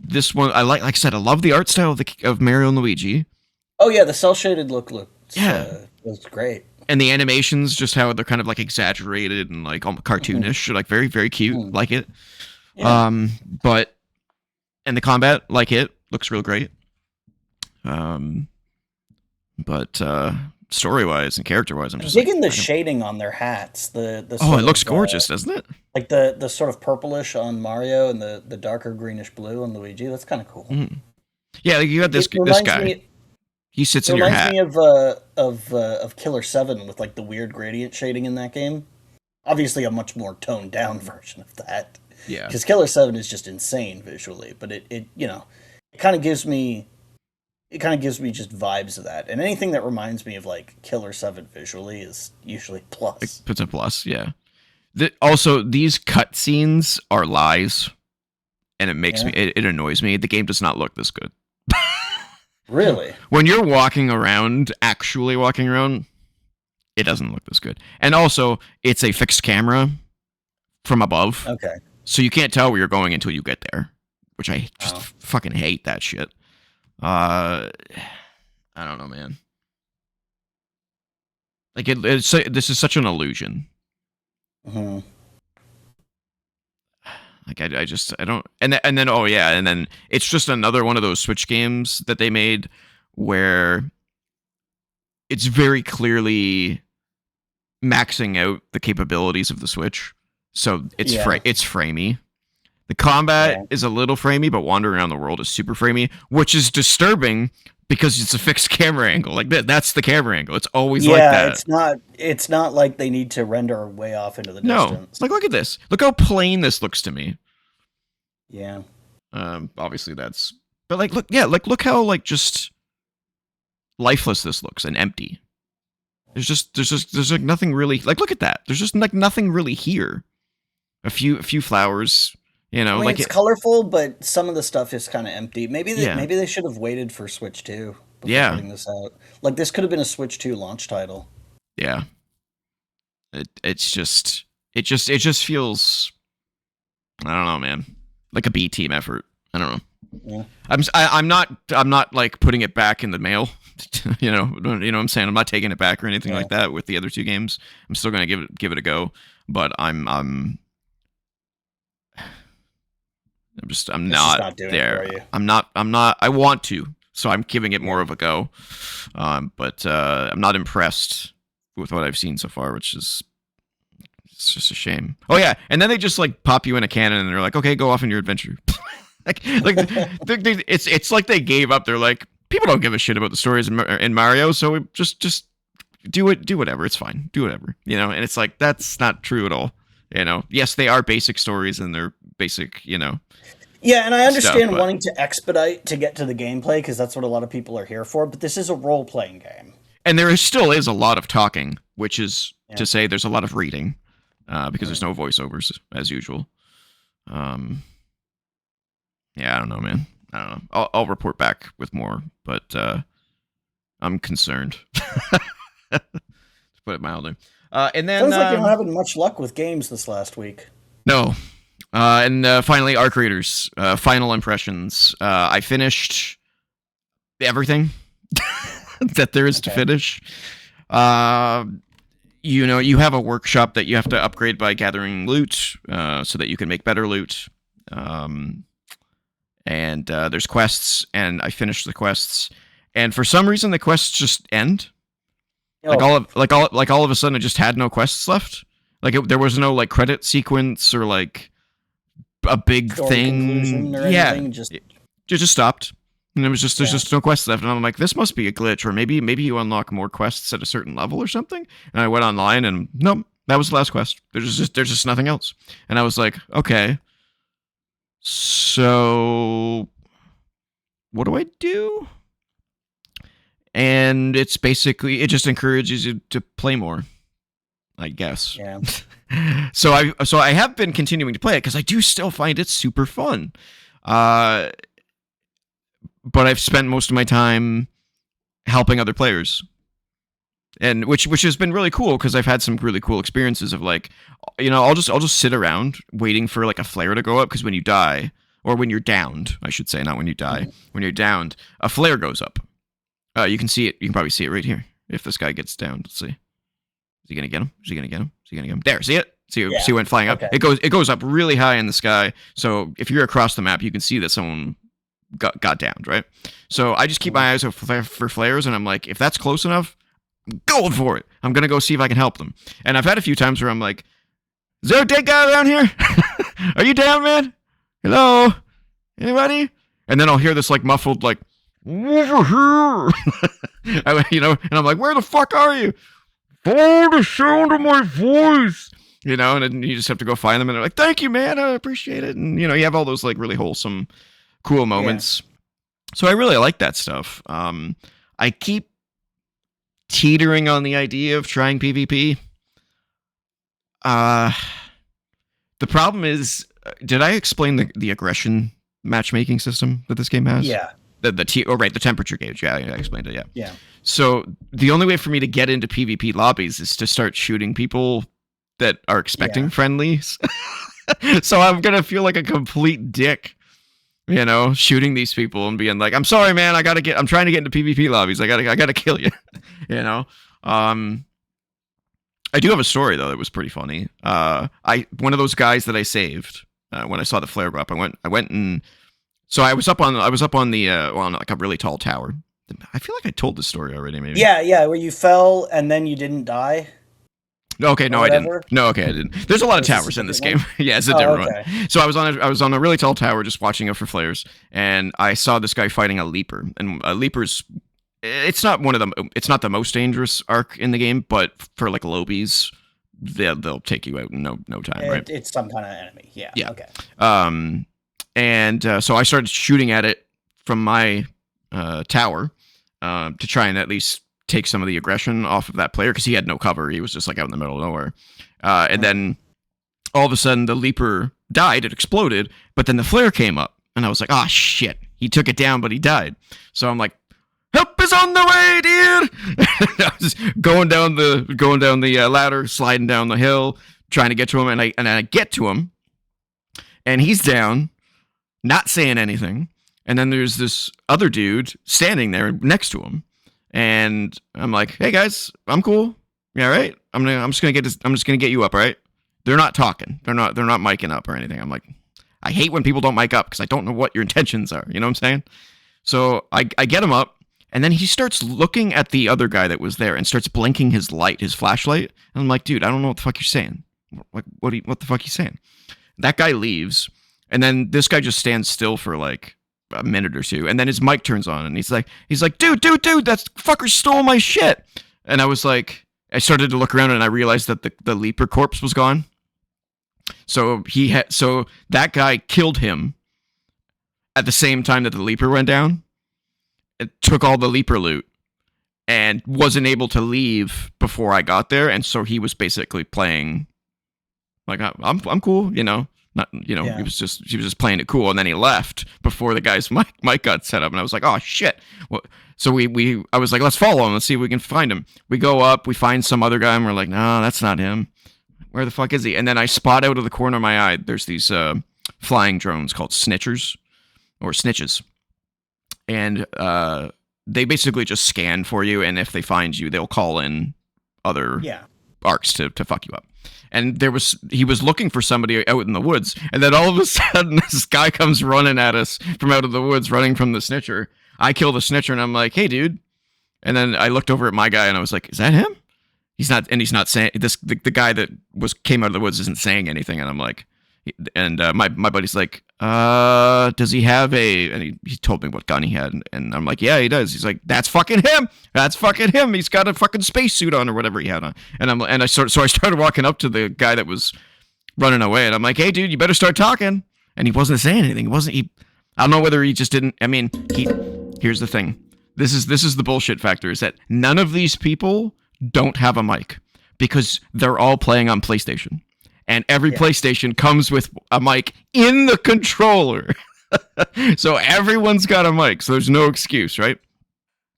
this one, like I said, I love the art style of Mario and Luigi. Oh yeah, the cell shaded look looks great. And the animations, just how they're kind of like exaggerated and like almost cartoonish, like very, very cute, like it. Yeah. But and the combat, like it, looks real great. But story wise and character wise, I'm just digging the shading on their hats. The it looks gorgeous, doesn't it? Like the sort of purplish on Mario and the darker greenish blue on Luigi. That's kind of cool. Yeah, like you got this guy. He sits in your hat. It reminds me of Killer 7 with like the weird gradient shading in that game. Obviously, a much more toned down version of that. Yeah, because Killer 7 is just insane visually, but it kind of gives me just vibes of that. And anything that reminds me of like Killer 7 visually is usually plus. It's a plus, yeah. Also, these cutscenes are lies, and it makes me it annoys me. The game does not look this good. Really? When you're actually walking around, it doesn't look this good. And also, it's a fixed camera from above. Okay. So you can't tell where you're going until you get there, which I just fucking hate that shit. I don't know, man. Like this is such an illusion. Mm-hmm. Like I don't, and then it's just another one of those Switch games that they made where it's very clearly maxing out the capabilities of the Switch, so it's it's framey. The combat is a little framey, but wandering around the world is super framey, which is disturbing because it's a fixed camera angle. Like that's the camera angle. It's always like that. It's not like they need to render way off into the distance. Like look at this. Look how plain this looks to me. Yeah. Obviously that's, but like look how like just lifeless this looks and empty. There's like nothing really, like look at that. There's just like nothing really here. A few flowers. You know, like it's colorful, but some of the stuff is kind of empty. Maybe they should have waited for Switch 2 before putting this out. Like this could have been a Switch 2 launch title. Yeah. It just feels, I don't know, man, like a B team effort. I don't know. Yeah. I'm not like putting it back in the mail. you know what I'm saying? I'm not taking it back or anything like that with the other two games. I'm still gonna give it a go, but I'm not there. I'm not. I want to, so I'm giving it more of a go. But I'm not impressed with what I've seen so far, which is it's just a shame. Oh yeah, and then they just like pop you in a cannon and they're like, okay, go off on your adventure. It's like they gave up. They're like, people don't give a shit about the stories in Mario, so just do whatever. It's fine. Do whatever. And it's like that's not true at all. Yes, they are basic stories and they're basic. Yeah, and I understand wanting to expedite to get to the gameplay because that's what a lot of people are here for, but this is a role-playing game. And there still is a lot of talking, which is to say there's a lot of reading because there's no voiceovers, as usual. Yeah, I don't know, man. I don't know. I'll report back with more, but I'm concerned. To put it mildly. And then... Sounds like you're not having much luck with games this last week. No. And finally, Arc Raiders. Final impressions. I finished everything that there is to finish. You have a workshop that you have to upgrade by gathering loot so that you can make better loot. And there's quests, and I finished the quests. And for some reason, the quests just end. Like all of a sudden, it just had no quests left. There was no like credit sequence or like a big thing. Anything, it just stopped, and it was just there's just no quests left. And I'm like, this must be a glitch, or maybe you unlock more quests at a certain level or something. And I went online, and nope, that was the last quest. There's just nothing else. And I was like, okay, so what do I do? And it's basically, it just encourages you to play more, I guess. Yeah. So I have been continuing to play it because I do still find it super fun. But I've spent most of my time helping other players. And which has been really cool because I've had some really cool experiences of like, I'll just sit around waiting for like a flare to go up because when you die, or when you're downed, I should say, not when you die. When you're downed, a flare goes up. You can see it. You can probably see it right here. If this guy gets downed, let's see. Is he gonna get him? Is he gonna get him? Is he gonna get him? There, see it? See it went flying up. Okay. It goes up really high in the sky. So if you're across the map, you can see that someone got downed, right? So I just keep my eyes out for flares, and I'm like, if that's close enough, I'm going for it. I'm gonna go see if I can help them. And I've had a few times where I'm like, is there a dead guy around here? Are you down, man? Hello? Anybody? And then I'll hear this like muffled like, over here. And I'm like, where the fuck are you? Follow the sound of my voice. And then you just have to go find them, and they're like, thank you, man, I appreciate it. And you have all those like really wholesome, cool moments. Yeah. So I really like that stuff. I keep teetering on the idea of trying PvP. The problem is, did I explain the aggression matchmaking system that this game has? Yeah. The temperature gauge. Yeah, I explained it. Yeah. Yeah. So the only way for me to get into PvP lobbies is to start shooting people that are expecting friendlies. So I'm gonna feel like a complete dick, shooting these people and being like, "I'm sorry, man. I'm trying to get into PvP lobbies. I gotta kill you." I do have a story though that was pretty funny. One of those guys that I saved when I saw the flare go up. I went and so I was up on the like a really tall tower. I feel like I told this story already. Maybe. Yeah, where you fell and then you didn't die. Okay, no, I didn't. No, okay, I didn't. There's a lot of towers in this game. Yeah, it's a different one. So I was on a really tall tower just watching out for flares, and I saw this guy fighting a leaper. And a leaper's it's not the most dangerous arc in the game, but for like lobies, they'll take you out in no time, right? It's some kind of enemy. Yeah. Yeah. Okay. So I started shooting at it from my tower to try and at least take some of the aggression off of that player, because he had no cover. He was just like out in the middle of nowhere. And then all of a sudden the leaper died. It exploded, but then the flare came up, and I was like, "Ah, shit! He took it down, but he died." So I'm like, "Help is on the way, dude!" I was going down the ladder, sliding down the hill, trying to get to him, and I get to him, and he's down, not saying anything. And then there's this other dude standing there next to him, and I'm like, "Hey guys, I'm cool. Yeah, right. I'm just gonna get you up, all right?" They're not talking. They're not micing up or anything. I'm like, I hate when people don't mic up because I don't know what your intentions are. You know what I'm saying? So I get him up, and then he starts looking at the other guy that was there and starts blinking his flashlight. And I'm like, dude, I don't know what the fuck you're saying. What the fuck are you saying? That guy leaves, and then this guy just stands still for like a minute or two, and then his mic turns on, and he's like, dude, that fucker stole my shit. And I was like, I started to look around, and I realized that the leaper corpse was gone. So that guy killed him at the same time that the leaper went down. It took all the leaper loot and wasn't able to leave before I got there, and so he was basically playing like, I'm cool, not yeah. He was just playing it cool, and then he left before the guy's mic got set up, and I was like, oh shit. Well, so I was like, let's follow him, let's see if we can find him. We go up, we find some other guy, and we're like, no, that's not him. Where the fuck is he? And then I spot out of the corner of my eye, there's these flying drones called snitches. And they basically just scan for you, and if they find you, they'll call in other arcs to fuck you up. And he was looking for somebody out in the woods, and then all of a sudden this guy comes running at us from out of the woods, running from the snitcher. I kill the snitcher, and I'm like, hey dude. And then I looked over at my guy, and I was like, is that him? He's not saying this. The guy that came out of the woods isn't saying anything, and I'm like, and my buddy's like, does he have and he told me what gun he had, and I'm like, yeah, he does. He's like, that's fucking him. He's got a fucking spacesuit on or whatever he had on. And I started walking up to the guy that was running away, and I'm like, hey dude, you better start talking. And he wasn't saying anything. I don't know whether he just didn't. I mean, here's the thing. This is the bullshit factor, is that none of these people don't have a mic because they're all playing on PlayStation. And every PlayStation comes with a mic in the controller. So everyone's got a mic, so there's no excuse, right?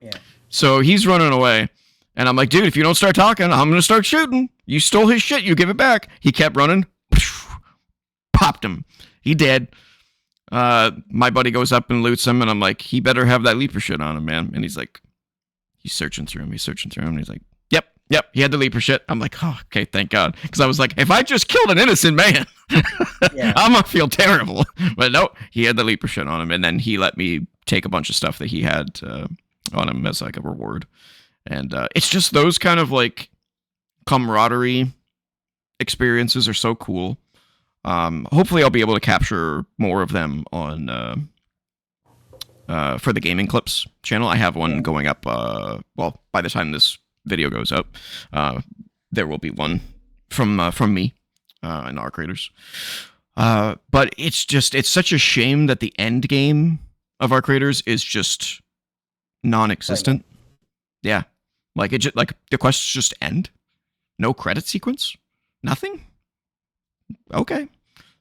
Yeah. So he's running away, and I'm like, dude, if you don't start talking, I'm going to start shooting. You stole his shit, you give it back. He kept running. Popped him. He dead. My buddy goes up and loots him, and I'm like, he better have that leaper shit on him, man. And he's like, he's searching through him. And he's like, yep, he had the leaper shit. I'm like, oh, okay, thank God. Because I was like, if I just killed an innocent man, I'm going to feel terrible. But no, he had the leaper shit on him. And then he let me take a bunch of stuff that he had on him as like a reward. And it's just those kind of like camaraderie experiences are so cool. Hopefully I'll be able to capture more of them on for the Gaming Clips channel. I have one going up, well, by the time this video goes up, there will be one from me and our creators. But it's such a shame that the end game of our creators is just non-existent. Right. Yeah. Like the quests just end. No credit sequence. Nothing. Okay.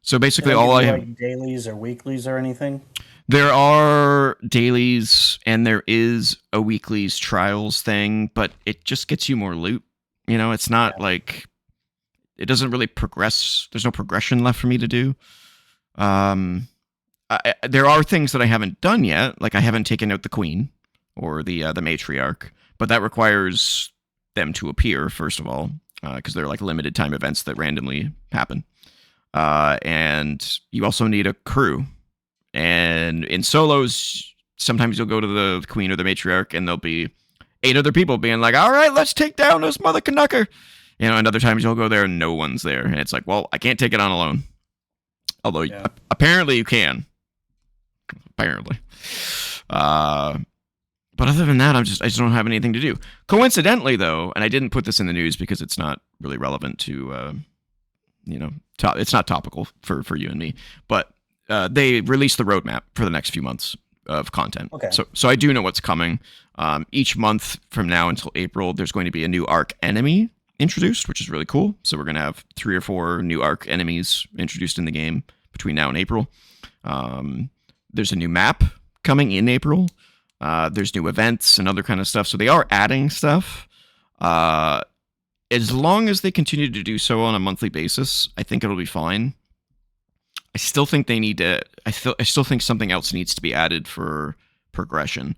So basically all I have, like dailies or weeklies or anything. There are dailies and there is a weeklies trials thing, but it just gets you more loot. You know, it's not like it doesn't really progress. There's no progression left for me to do. There are things that I haven't done yet, like I haven't taken out the queen or the matriarch, but that requires them to appear first of all, because they're like limited time events that randomly happen. And you also need a crew. And in solos, sometimes you'll go to the queen or the matriarch, and there'll be 8 other people being like, "All right, let's take down this mother conductor." You know, and other times you'll go there and no one's there, and it's like, well, I can't take it on alone. Although apparently you can. Apparently. But other than that, I just don't have anything to do. Coincidentally, though, and I didn't put this in the news because it's not really relevant to, it's not topical for you and me, but they released the roadmap for the next few months of content. Okay. So I do know what's coming. Each month from now until April, there's going to be a new arc enemy introduced, which is really cool. So we're going to have 3 or 4 new arc enemies introduced in the game between now and April. There's a new map coming in April. There's new events and other kind of stuff. So they are adding stuff. As long as they continue to do so on a monthly basis, I think it'll be fine. I still think they need to. I still think something else needs to be added for progression.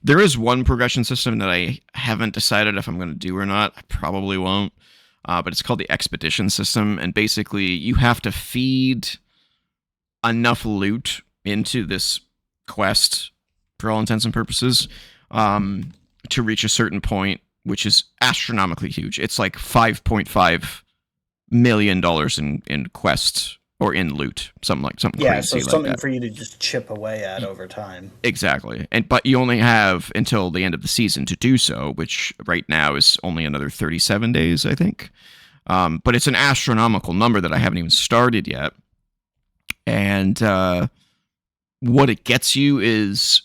There is one progression system that I haven't decided if I'm going to do or not. I probably won't. But it's called the expedition system, and basically you have to feed enough loot into this quest, for all intents and purposes, to reach a certain point, which is astronomically huge. It's like $5.5 million in quests or in loot, something yeah, crazy so something like that. For you to just chip away at over time. Exactly, but you only have until the end of the season to do so, which right now is only another 37 days, I think. But it's an astronomical number that I haven't even started yet. And what it gets you is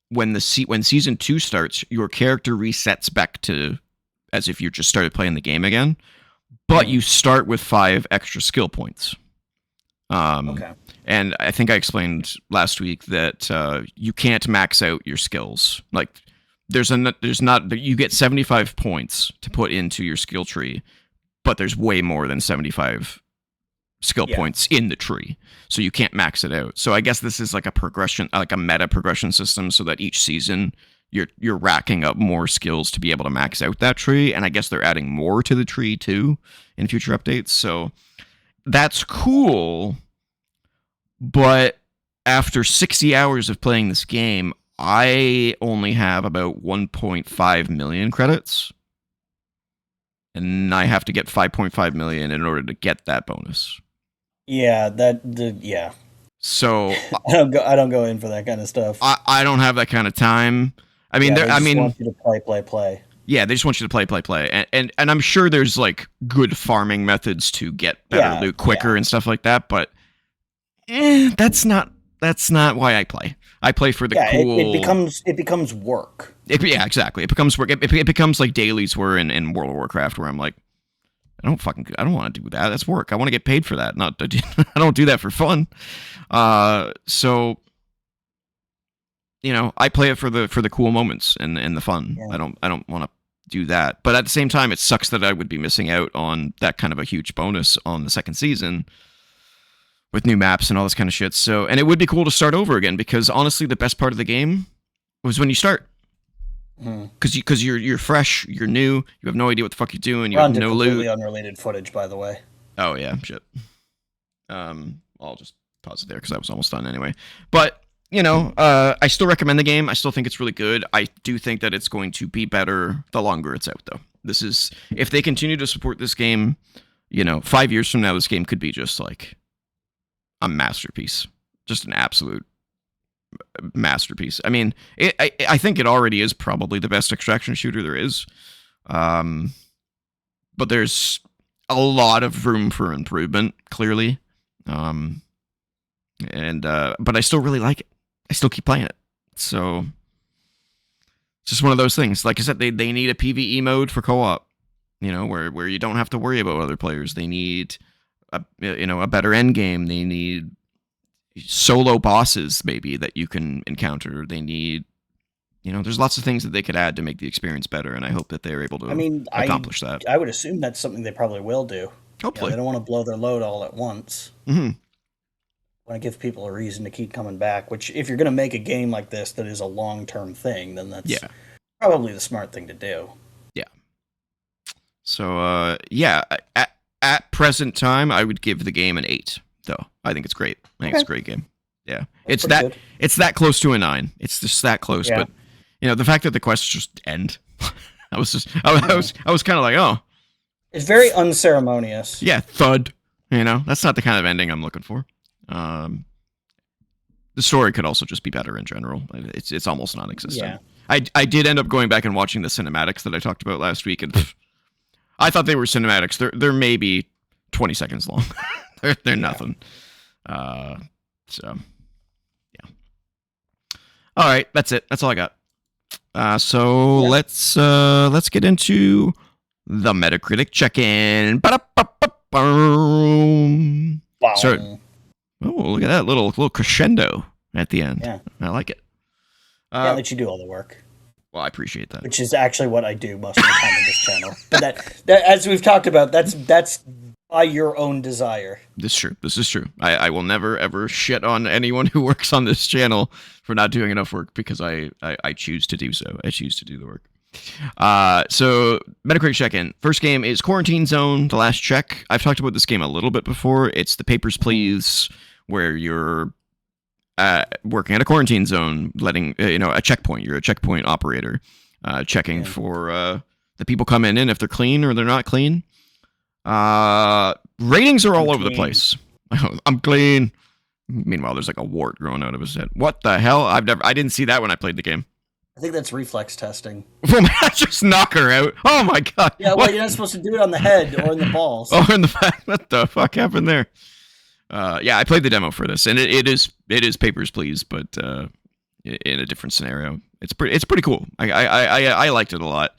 when season 2 starts, your character resets back to as if you just started playing the game again, but you start with 5 extra skill points. Okay. And I think I explained last week that you can't max out your skills. Like you get 75 points to put into your skill tree, but there's way more than 75 skill points in the tree, so you can't max it out. So I guess this is like a progression, like a meta progression system, so that each season you're racking up more skills to be able to max out that tree. And I guess they're adding more to the tree too in future updates. So that's cool. But after 60 hours of playing this game, I only have about 1.5 million credits. And I have to get 5.5 million in order to get that bonus. Yeah, So I don't go in for that kind of stuff. I don't have that kind of time. I mean, they just want you to play. Yeah, they just want you to play, and I'm sure there's like good farming methods to get better loot quicker and stuff like that. But that's not why I play. I play for the cool. It becomes work. Exactly. It becomes work. It becomes like dailies were in World of Warcraft, where I'm like, I don't want to do that. That's work. I want to get paid for that. I don't do that for fun. So, I play it for the cool moments and the fun. Yeah. I don't want to do that. But at the same time, it sucks that I would be missing out on that kind of a huge bonus on the second season with new maps and all this kind of shit. So, and it would be cool to start over again because honestly, the best part of the game was when you start. Because you're fresh, you're new, you have no idea what the fuck you're doing, you have no loot. Completely unrelated footage, by the way. Oh yeah, shit. I'll just pause it there because I was almost done anyway. But I still recommend the game. I still think it's really good. I do think that it's going to be better the longer it's out, though. This is if they continue to support this game, 5 years from now, this game could be just like a masterpiece, just an absolute masterpiece. I mean, I think it already is probably the best extraction shooter there is, but there's a lot of room for improvement, clearly. But I still really like it. I still keep playing it. So it's just one of those things. Like I said, they need a PvE mode for co-op, where you don't have to worry about other players. They need a better end game. They need solo bosses maybe that you can encounter. They need, there's lots of things that they could add to make the experience better. And I hope that they're able to accomplish that. I would assume that's something they probably will do. Hopefully. They don't want to blow their load all at once. Mm-hmm. Want to give people a reason to keep coming back, which if you're going to make a game like this that is a long-term thing, then that's probably the smart thing to do. Yeah. So, at present time, I would give the game an 8, though. I think it's great. I think it's a great game. Yeah. It's that close to a 9. It's just that close, but the fact that the quests just end, I was kind of like, oh. It's very unceremonious. Yeah, thud. That's not the kind of ending I'm looking for. The story could also just be better in general. It's almost non-existent. Yeah. I did end up going back and watching the cinematics that I talked about last week, and I thought they were cinematics. They're maybe 20 seconds long. they're nothing. So yeah. All right, that's it. That's all I got. So let's get into the Metacritic check-in. Wow. So, oh, look at that little little at the end. Yeah. I like it. Can't let you do all the work. Well, I appreciate that. Which is actually what I do most of the time on this channel. But that, as we've talked about, that's by your own desire. This is true. I will never, ever shit on anyone who works on this channel for not doing enough work because I choose to do so. I choose to do the work. So Metacritic check-in. First game is Quarantine Zone, The Last Check. I've talked about this game a little bit before. It's the Papers, Please, where you're working at a quarantine zone, letting a checkpoint. You're a checkpoint operator, checking for the people coming in if they're clean or they're not clean. Ratings are all over the place. I'm clean. Meanwhile, there's like a wart growing out of his head. What the hell? I didn't see that when I played the game. I think that's reflex testing. Just knock her out. Oh my god. Yeah, well, you're not supposed to do it on the head or in the balls. Oh, in the back. What the fuck happened there? I played the demo for this, and it is Papers, Please, but in a different scenario. It's pretty cool. I liked it a lot.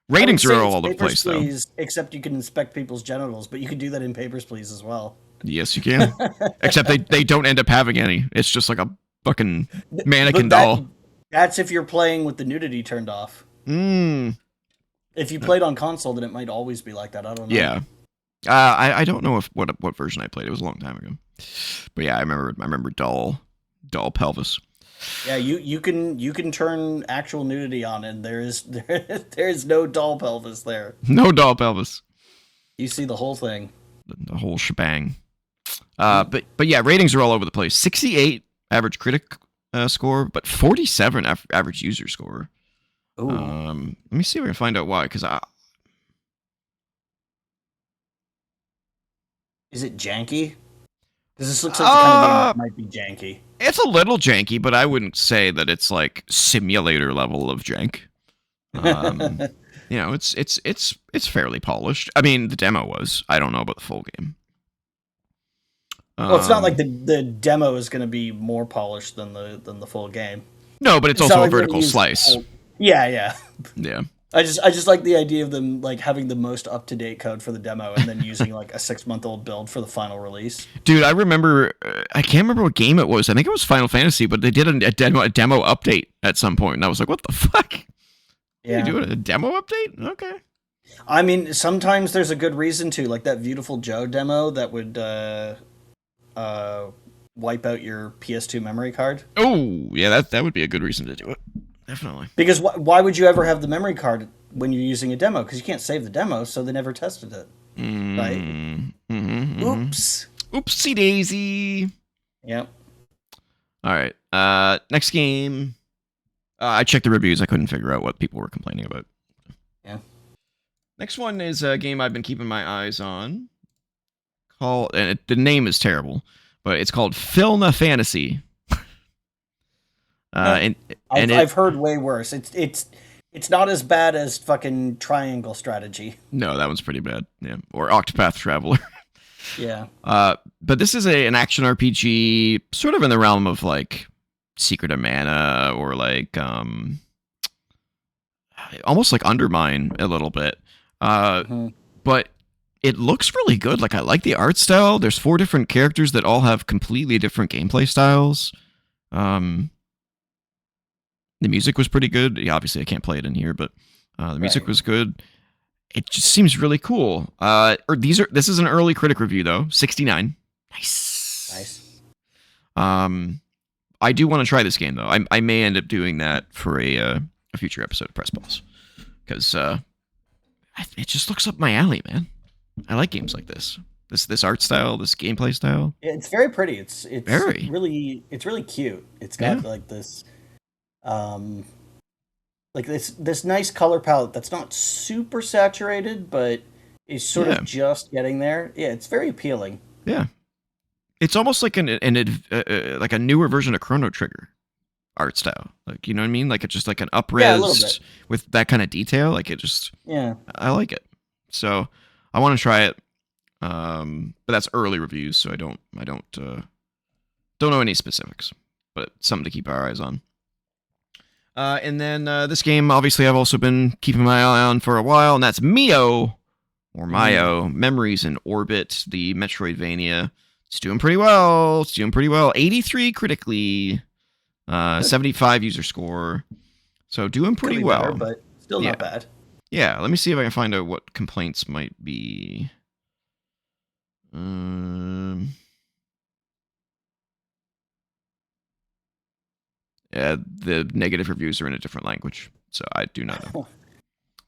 Ratings are all over the place, Please, though. Except you can inspect people's genitals, but you can do that in Papers, Please as well. Yes, you can. Except they don't end up having any. It's just like a fucking mannequin doll. That's if you're playing with the nudity turned off. If you played on console, then it might always be like that. I don't know. Yeah. I don't know what version I played. It was a long time ago. But yeah, I remember doll pelvis. Yeah, you can turn actual nudity on, and there is no doll pelvis there. No doll pelvis. You see the whole thing. The whole shebang. But yeah, ratings are all over the place. 68 average critic score, but 47 average user score. Ooh. Let me see if I can find out why. Because is it janky? Because this looks like the kind of game that might be janky. It's a little janky, but I wouldn't say that it's like simulator level of jank. It's fairly polished. I mean, the demo was. I don't know about the full game. Well, it's not like the demo is going to be more polished than the full game. No, but it's also a vertical slice. Yeah. I just like the idea of them like having the most up to date code for the demo and then using like a 6-month-old build for the final release. Dude, I remember. I can't remember what game it was. I think it was Final Fantasy, but they did a demo update at some point, and I was like, "What the fuck? Yeah, you doing a demo update? Okay." I mean, sometimes there's a good reason to, like that Beautiful Joe demo that would wipe out your PS2 memory card. Oh, yeah, that would be a good reason to do it. Definitely. Because why would you ever have the memory card when you're using a demo? Because you can't save the demo, so they never tested it. Right? Oops. Oopsie daisy. Yep. All right. Next game. I checked the reviews. I couldn't figure out what people were complaining about. Yeah. Next one is a game I've been keeping my eyes on. The name is terrible, but it's called Filna Fantasy. I've heard way worse. It's not as bad as fucking Triangle Strategy. No, that one's pretty bad. Yeah, or Octopath Traveler. Yeah. But this is an action RPG, sort of in the realm of like Secret of Mana or like almost like Undermine a little bit. But it looks really good. Like I like the art style. There's 4 different characters that all have completely different gameplay styles. The music was pretty good. Yeah, obviously, I can't play it in here, but the music was good. It just seems really cool. This is an early critic review though. 69. Nice. I do want to try this game though. I may end up doing that for a future episode of Press Pause because it just looks up my alley, man. I like games like this. This art style, this gameplay style. Yeah, it's very pretty. It's very really cute. It's got like this this nice color palette that's not super saturated, but is sort of just getting there. Yeah, it's very appealing. Yeah, it's almost like like a newer version of Chrono Trigger art style. Like, you know what I mean? Like it's just like an up-res with that kind of detail. Like it just I like it. So I want to try it. But that's early reviews, so I don't know any specifics, but something to keep our eyes on. And then this game, obviously, I've also been keeping my eye on for a while, and that's Mio, or Mayo, Memories in Orbit, the Metroidvania. It's doing pretty well. 83 critically, 75 user score. So doing pretty well. Better, but still not bad. Yeah, let me see if I can find out what complaints might be. Yeah, the negative reviews are in a different language, so I do not know.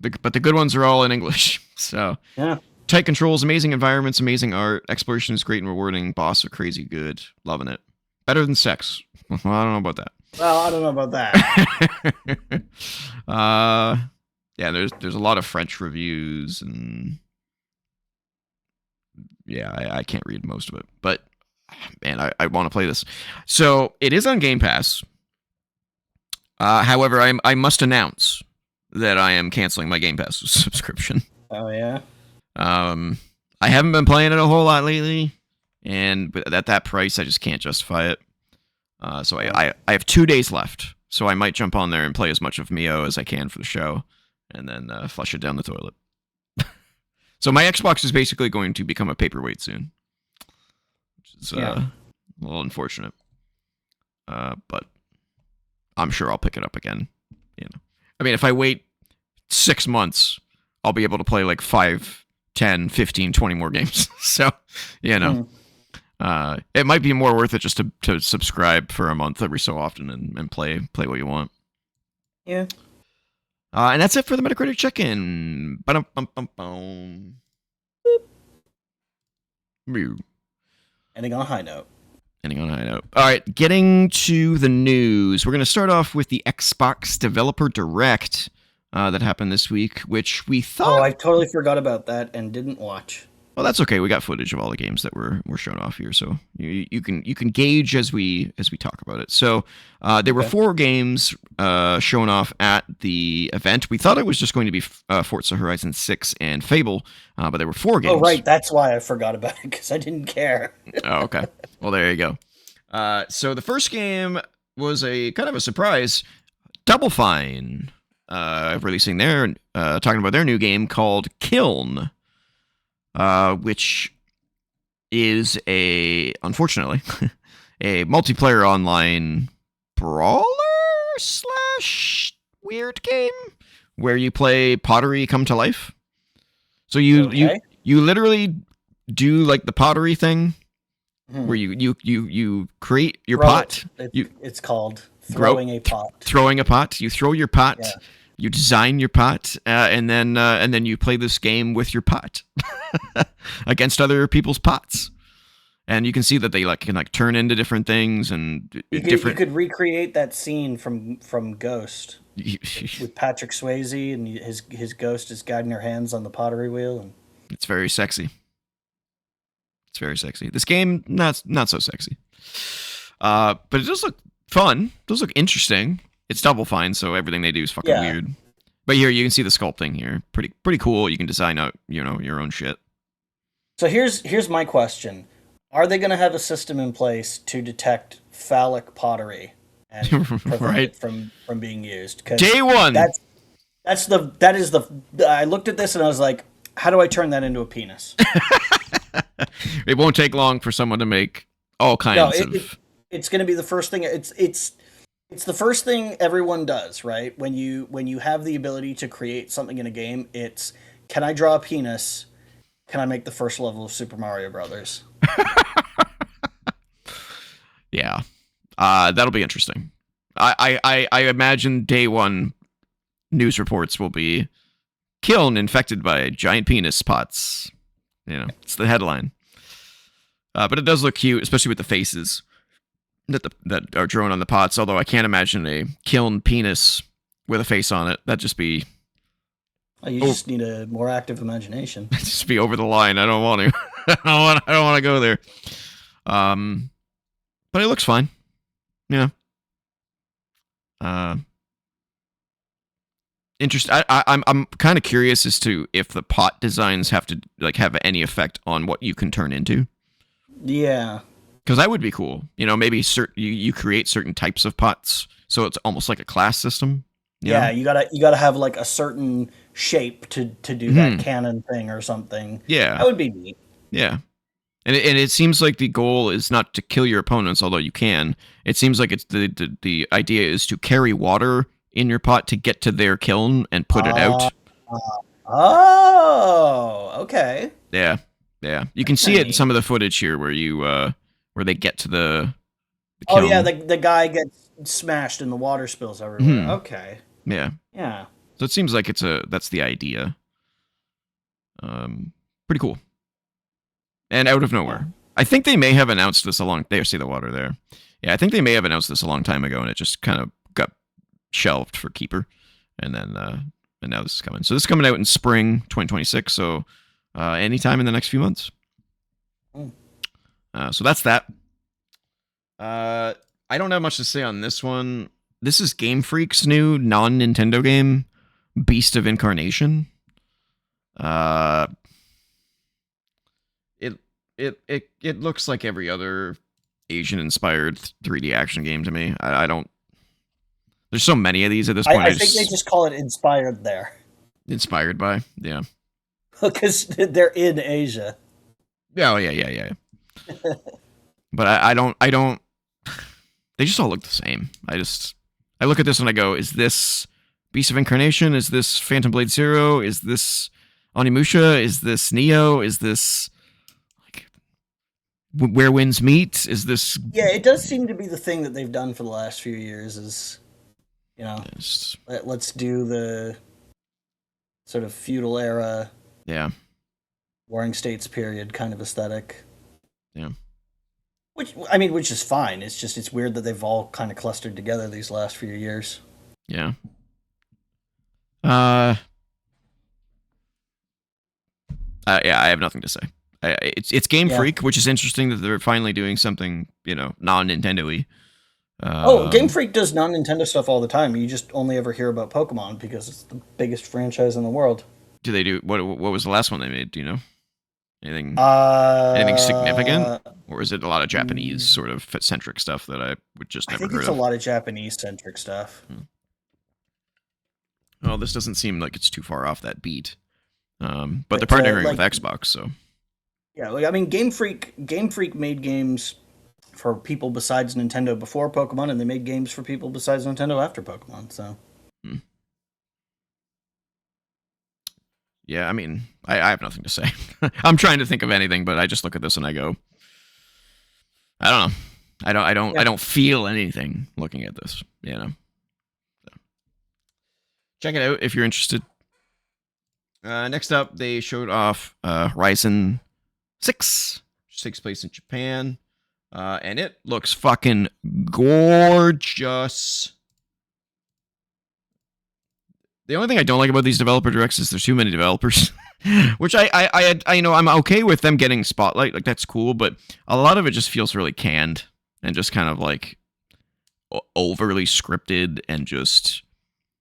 But the good ones are all in English. So tight controls, amazing environments, amazing art, exploration is great and rewarding, boss are crazy good, loving it. Better than sex. Well, I don't know about that. Well, I don't know about that. Yeah, there's a lot of French reviews, and I can't read most of it. But man, I want to play this. So it is on Game Pass. However, I must announce that I am canceling my Game Pass subscription. Oh yeah. I haven't been playing it a whole lot lately, and at that price, I just can't justify it. So I have 2 days left, so I might jump on there and play as much of Mio as I can for the show, and then flush it down the toilet. So my Xbox is basically going to become a paperweight soon, which is a little unfortunate. But I'm sure I'll pick it up again. You know, I mean, if I wait 6 months, I'll be able to play like 5, 10, 15, 20 more games. So, you know, it might be more worth it just to subscribe for a month every so often and play what you want. Yeah. And that's it for the Metacritic check-in. Ba-dum-bum-bum-bum. Ending on a high note. All right, getting to the news. We're going to start off with the Xbox Developer Direct that happened this week, which we thought... Oh, I totally forgot about that and didn't watch. Well, that's okay. We got footage of all the games that were shown off here, so you can gauge as we talk about it. So there were 4 games shown off at the event. We thought it was just going to be Forza Horizon 6 and Fable, but there were 4 games. Oh, right. That's why I forgot about it, because I didn't care. Oh, okay. Well, there you go. So the first game was a kind of a surprise. Double Fine releasing talking about their new game called Kiln. Which is unfortunately, a multiplayer online brawler / weird game where you play pottery come to life. So you literally do like the pottery thing, Hmm. where you create your Throw it. pot. You It's called grow throwing a pot. throwing a pot. You throw your pot. Yeah. You design your pot, and then you play this game with your pot against other people's pots. And you can see that they can turn into different things and You different. could recreate that scene from Ghost with Patrick Swayze, and his ghost is guiding her hands on the pottery wheel. And It's very sexy. It's very sexy. This game not so sexy, but it does look fun. It does look interesting. It's Double Fine, so everything they do is fucking yeah. weird. But here you can see the sculpting here. Pretty cool. You can design out your own shit. So here's my question: are they going to have a system in place to detect phallic pottery and prevent Right. it from being used? 'Cause Day one. that is the. I looked at this and I was like, how do I turn that into a penis? It won't take long for someone to make all kinds of. It's going to be the first thing. It's the first thing everyone does, right? When you have the ability to create something in a game, it's, can I draw a penis? Can I make the first level of Super Mario Brothers? Yeah, that'll be interesting. I imagine day one news reports will be kiln infected by giant penis pots. It's the headline. But it does look cute, especially with the faces that are drawn on the pots. Although I can't imagine a kiln penis with a face on it. That'd just be You just need a more active imagination. just be over the line. I don't want to. I don't want to go there. But it looks fine. Yeah. I'm kind of curious as to if the pot designs have to have any effect on what you can turn into. Yeah. Because that would be cool. Maybe you create certain types of pots, so it's almost like a class system. Yeah, you gotta have like a certain shape to do that cannon thing or something. Yeah, that would be neat. Yeah, and it seems like the goal is not to kill your opponents, although you can. It seems like it's the idea is to carry water in your pot to get to their kiln and put it out. Oh, okay. Yeah. You can see it in some of the footage here where they get to the kiln. Oh yeah, the guy gets smashed and the water spills everywhere. Okay. Yeah. So it seems like that's the idea. Pretty cool. And out of nowhere. I think they may have announced this there, see the water there. Yeah, I think they may have announced this a long time ago and it just kind of got shelved for keeper. And now this is coming. So this is coming out in spring 2026, so anytime in the next few months. So that's that. I don't have much to say on this one. This is Game Freak's new non-Nintendo game, Beast of Incarnation. It looks like every other Asian-inspired 3D action game to me. I don't. There's so many of these at this point. I think they just call it inspired there. Inspired by, yeah. Because they're in Asia. Oh yeah. But I don't. They just all look the same. I look at this and I go, is this Beast of Incarnation? Is this Phantom Blade Zero? Is this Onimusha? Is this Neo? Is this Where Winds Meet? Is this? Yeah, it does seem to be the thing that they've done for the last few years. Is let's do the sort of feudal era, Warring States period kind of aesthetic. Yeah. Which is fine. It's weird that they've all kind of clustered together these last few years. Yeah. Yeah, I have nothing to say. It's Game Freak, which is interesting that they're finally doing something, non-Nintendo-y. Game Freak does non-Nintendo stuff all the time. You just only ever hear about Pokemon because it's the biggest franchise in the world. Do they do what was the last one they made? Do you know? Anything significant? Or is it a lot of Japanese sort of centric stuff that I would just never heard of? I think it's a lot of Japanese centric stuff. Well, this doesn't seem like it's too far off that beat. But they're partnering with Xbox, so. Yeah, Game Freak made games for people besides Nintendo before Pokemon, and they made games for people besides Nintendo after Pokemon, so. Yeah, I have nothing to say. I'm trying to think of anything, but I just look at this and I go, I don't know. Yeah. I don't feel anything looking at this. You know. So, check it out if you're interested. Next up, they showed off Horizon 6, which takes place in Japan. And it looks fucking gorgeous. The only thing I don't like about these developer directs is there's too many developers, which I know I'm okay with them getting spotlight. Like, that's cool, but a lot of it just feels really canned and just kind of like overly scripted and just.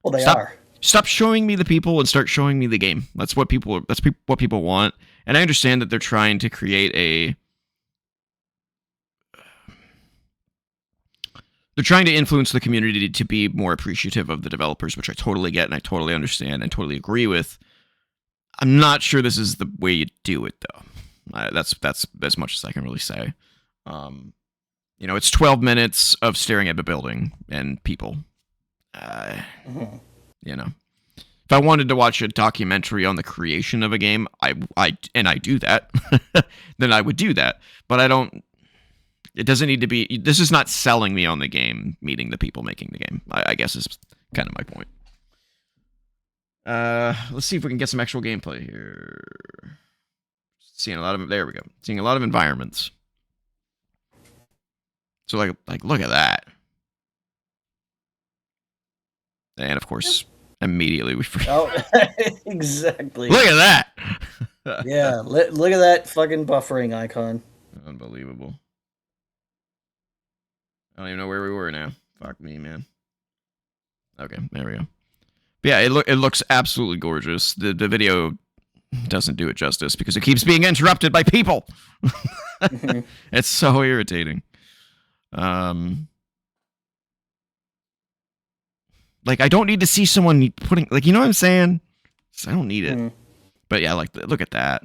Well, they are. Stop showing me the people and start showing me the game. That's what people want. And I understand that they're trying to create a. They're trying to influence the community to be more appreciative of the developers, which I totally get and I totally understand and totally agree with. I'm not sure this is the way you do it, though. That's as much as I can really say. It's 12 minutes of staring at a building and people. If I wanted to watch a documentary on the creation of a game, I do that, then I would do that. But I don't. It doesn't need to be. This is not selling me on the game, meeting the people making the game. I guess is kind of my point. Let's see if we can get some actual gameplay here. Seeing a lot of. There we go. Seeing a lot of environments. So like look at that. And of course, immediately we forget. Oh, exactly. Look at that. Yeah, look at that fucking buffering icon. Unbelievable. I don't even know where we were now. Fuck me, man. Okay, there we go. But yeah, it looks absolutely gorgeous. The video doesn't do it justice because it keeps being interrupted by people. It's so irritating. Like, I don't need to see someone putting, like, you know what I'm saying? I don't need it. But yeah, like, look at that.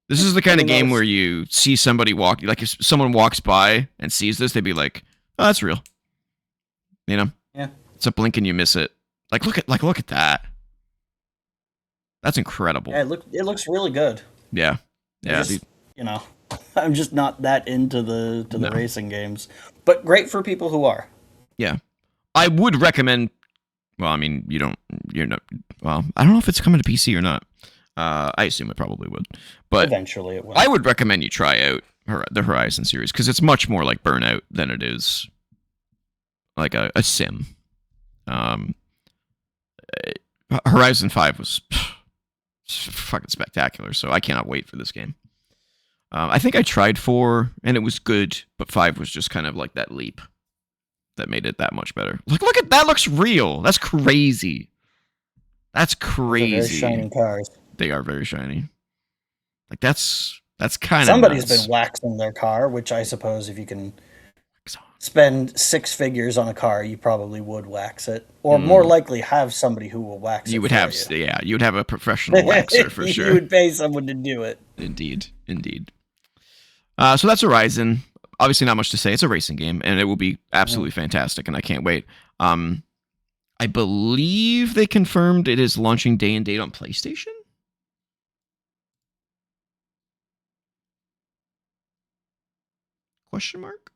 This is the kind of game where you see somebody walk, like if someone walks by and sees this, they'd be like, "Oh, that's real." You know? Yeah. It's a blink and you miss it. Like look at that. That's incredible. Yeah, it looks really good. Yeah. Yeah. I'm just not that into the racing games, but great for people who are. Yeah. I would recommend. Well, I mean, well, I don't know if it's coming to PC or not. I assume it probably would, but eventually it will. I would recommend you try out the Horizon series because it's much more like Burnout than it is like a sim. Horizon 5 was fucking spectacular, so I cannot wait for this game. I think I tried 4 and it was good, but 5 was just kind of like that leap that made it that much better. Look at that, looks real. That's crazy. That's crazy. They're very shiny cars. They are very shiny. Like that's kind of somebody's been waxing their car, which I suppose if you can spend 6 figures on a car, you probably would wax it, or more likely have somebody who will wax it. You would have, yeah, you would have a professional waxer for sure. You would pay someone to do it. Indeed. So that's Horizon. Obviously, not much to say. It's a racing game, and it will be absolutely fantastic, and I can't wait. I believe they confirmed it is launching day and date on PlayStation. Question mark?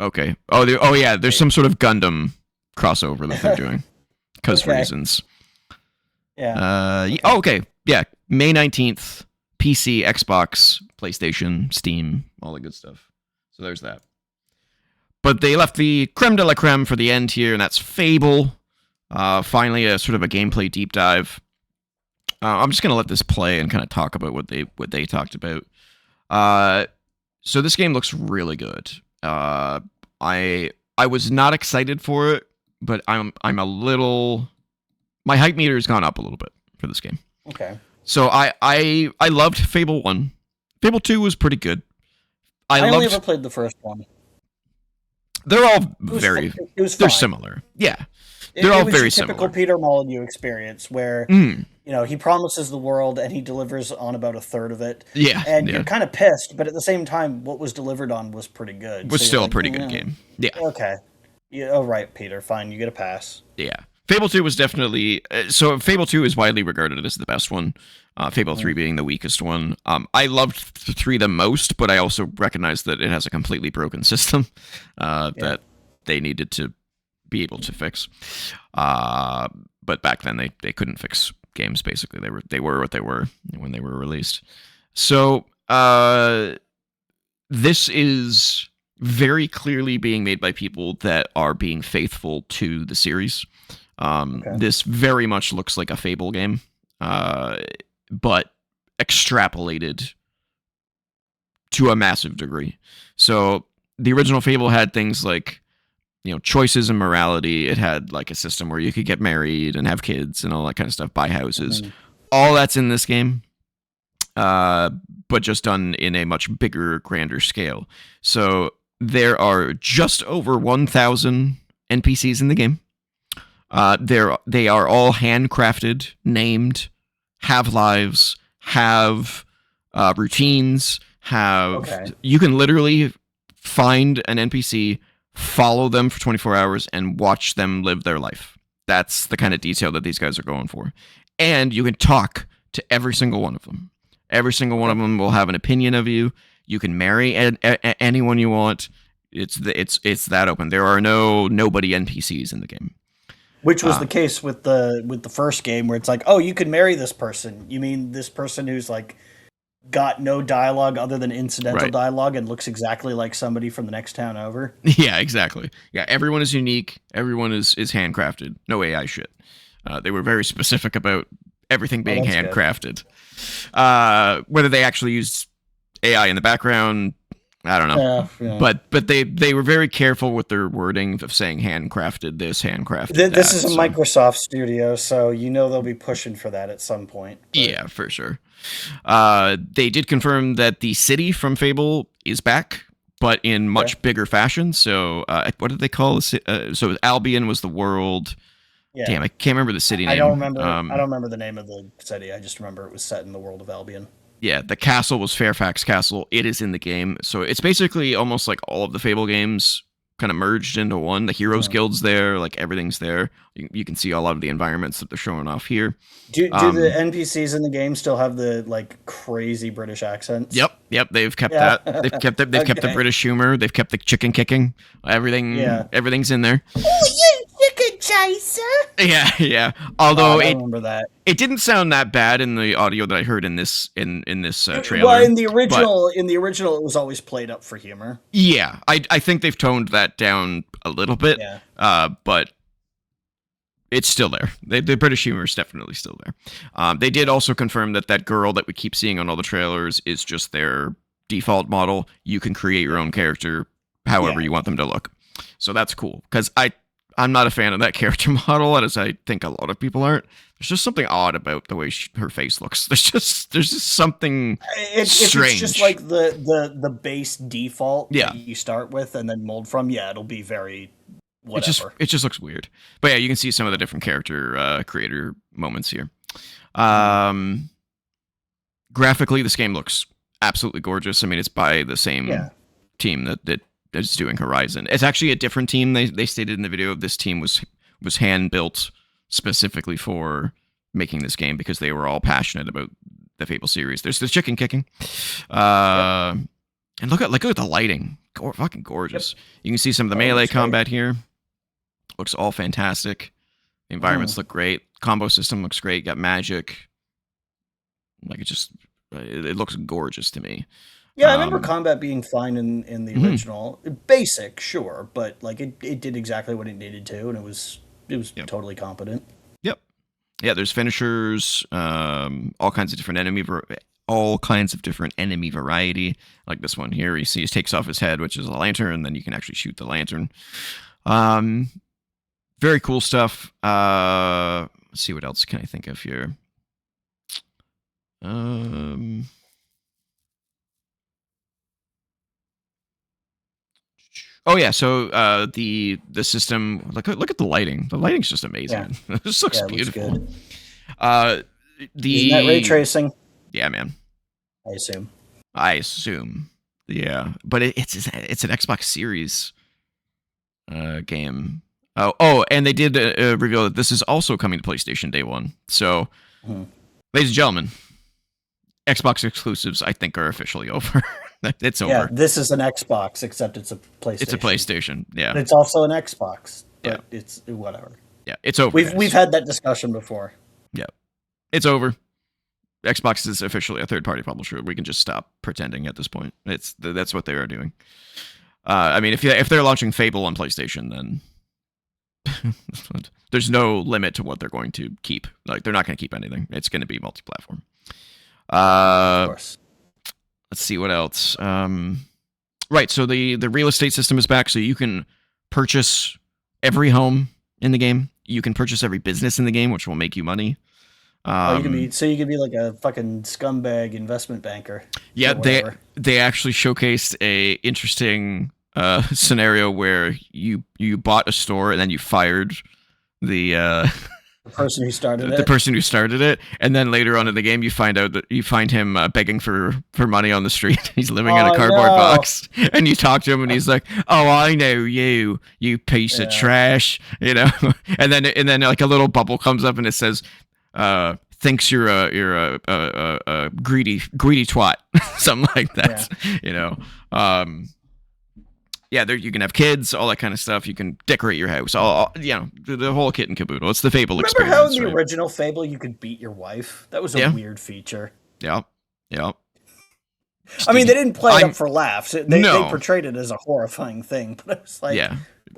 Okay. Oh yeah. There's some sort of Gundam crossover that they're doing because reasons. Yeah. Okay. Yeah. May 19th. PC, Xbox, PlayStation, Steam, all the good stuff. So there's that. But they left the creme de la creme for the end here, and that's Fable. Finally, a sort of a gameplay deep dive. I'm just gonna let this play and kind of talk about what they talked about. So this game looks really good. I was not excited for it, but I'm a little. My hype meter has gone up a little bit for this game. Okay. So I loved Fable 1. Fable 2 was pretty good. I only ever played the first one. They're all they're similar. Yeah. They're all very similar. Typical Peter Molyneux experience where he promises the world and he delivers on about a third of it. Yeah. And you're kind of pissed, but at the same time what was delivered on was pretty good. Was still a pretty good game. Yeah. Okay. Yeah, all right, Peter, fine, you get a pass. Yeah. Fable 2 was definitely so. Fable 2 is widely regarded as the best one. Fable 3 being the weakest one. I loved 3 the most, but I also recognize that it has a completely broken system that they needed to be able to fix. But back then they couldn't fix games. Basically, they were what they were when they were released. So this is very clearly being made by people that are being faithful to the series. This very much looks like a Fable game, but extrapolated to a massive degree. So the original Fable had things like, choices and morality. It had like a system where you could get married and have kids and all that kind of stuff, buy houses. All that's in this game, but just done in a much bigger, grander scale. So there are just over 1,000 NPCs in the game. They are all handcrafted, named, have lives, have routines, you can literally find an NPC, follow them for 24 hours, and watch them live their life. That's the kind of detail that these guys are going for. And you can talk to every single one of them. Every single one of them will have an opinion of you. You can marry anyone you want. It's that open. There are nobody NPCs in the game. Which was the case with the first game, where it's like, oh, you could marry this person. You mean this person who's like got no dialogue other than incidental dialogue and looks exactly like somebody from the next town over? Yeah, exactly. Yeah, everyone is unique. Everyone is handcrafted. No AI shit. They were very specific about everything being handcrafted. Whether they actually used AI in the background, I don't know. Yeah. But they were very careful with their wording of saying handcrafted this, handcrafted that. This is a Microsoft studio, so they'll be pushing for that at some point. But. Yeah, for sure. They did confirm that the city from Fable is back, but in much bigger fashion. So what did they call it? So Albion was the world. Yeah. Damn, I can't remember the city name. I don't remember the name of the city. I just remember it was set in the world of Albion. Yeah, the castle was Fairfax Castle. It is in the game. So it's basically almost like all of the Fable games kind of merged into one. The Heroes Guild's there, like everything's there. You can see a lot of the environments that they're showing off here. Do the NPCs in the game still have the like crazy British accents? Yep. They've kept that. They've kept it. They've kept the British humor. They've kept the chicken kicking. Everything's in there. Chicken chaser. Yeah. Although I remember that. It didn't sound that bad in the audio that I heard in this trailer. Well, in the original, it was always played up for humor. Yeah, I think they've toned that down a little bit. Yeah. But it's still there. The British humor is definitely still there. They did also confirm that girl that we keep seeing on all the trailers is just their default model. You can create your own character however you want them to look. So that's cool, because I'm not a fan of that character model, as I think a lot of people aren't. There's just something odd about the way her face looks. There's just something strange. It's just like the base default that you start with and then mold from. Yeah, it'll be very whatever. It just looks weird. But yeah, you can see some of the different character creator moments here. Graphically, this game looks absolutely gorgeous. I mean, it's by the same team that is doing Horizon. It's actually a different team. They stated in the video this team was hand built specifically for making this game because they were all passionate about the Fable series. There's the chicken kicking, and look at the lighting, fucking gorgeous. You can see some of the melee combat here. Looks all fantastic. The environments look great. Combo system looks great. Got magic. Like it looks gorgeous to me. Yeah, I remember combat being fine in the original. Basic, sure, but like it did exactly what it needed to, and it was totally competent. Yep. Yeah, there's finishers, all kinds of different enemy variety. Like this one here, you see he takes off his head, which is a lantern, and then you can actually shoot the lantern. Very cool stuff. Let's see, what else can I think of here? Oh yeah, so the system, look at the lighting. The lighting's just amazing. Yeah. This looks beautiful. Looks good. Isn't that ray tracing? Yeah, man. I assume. Yeah, but it's an Xbox Series game. And they did reveal that this is also coming to PlayStation day one. So, ladies and gentlemen, Xbox exclusives, I think, are officially over. It's over. Yeah, this is an Xbox, except it's a PlayStation. It's a PlayStation, yeah. But it's also an Xbox, but it's whatever. Yeah, it's over. We've had that discussion before. Yeah, it's over. Xbox is officially a third-party publisher. We can just stop pretending at this point. That's what they are doing. I mean, if they're launching Fable on PlayStation, then there's no limit to what they're going to keep. Like, they're not going to keep anything. It's going to be multi-platform. Of course. Let's see what else. Right, so the real estate system is back, so you can purchase every home in the game. You can purchase every business in the game, which will make you money. You can be like a fucking scumbag investment banker. Yeah, they actually showcased a interesting scenario where you bought a store and then you fired the person who started it. The person who started it, and then later on in the game, you find him begging for money on the street. He's living in a cardboard box, and you talk to him, and he's like, "Oh, I know you piece of trash," and then like a little bubble comes up, and it says, "Thinks you're a greedy twat," something like that. Yeah, you can have kids, all that kind of stuff. You can decorate your house, the whole kit and caboodle. It's the Fable experience. Remember how in the original Fable you could beat your wife? That was a weird feature. Yeah. I mean, they didn't play it up for laughs. They portrayed it as a horrifying thing. But I was like,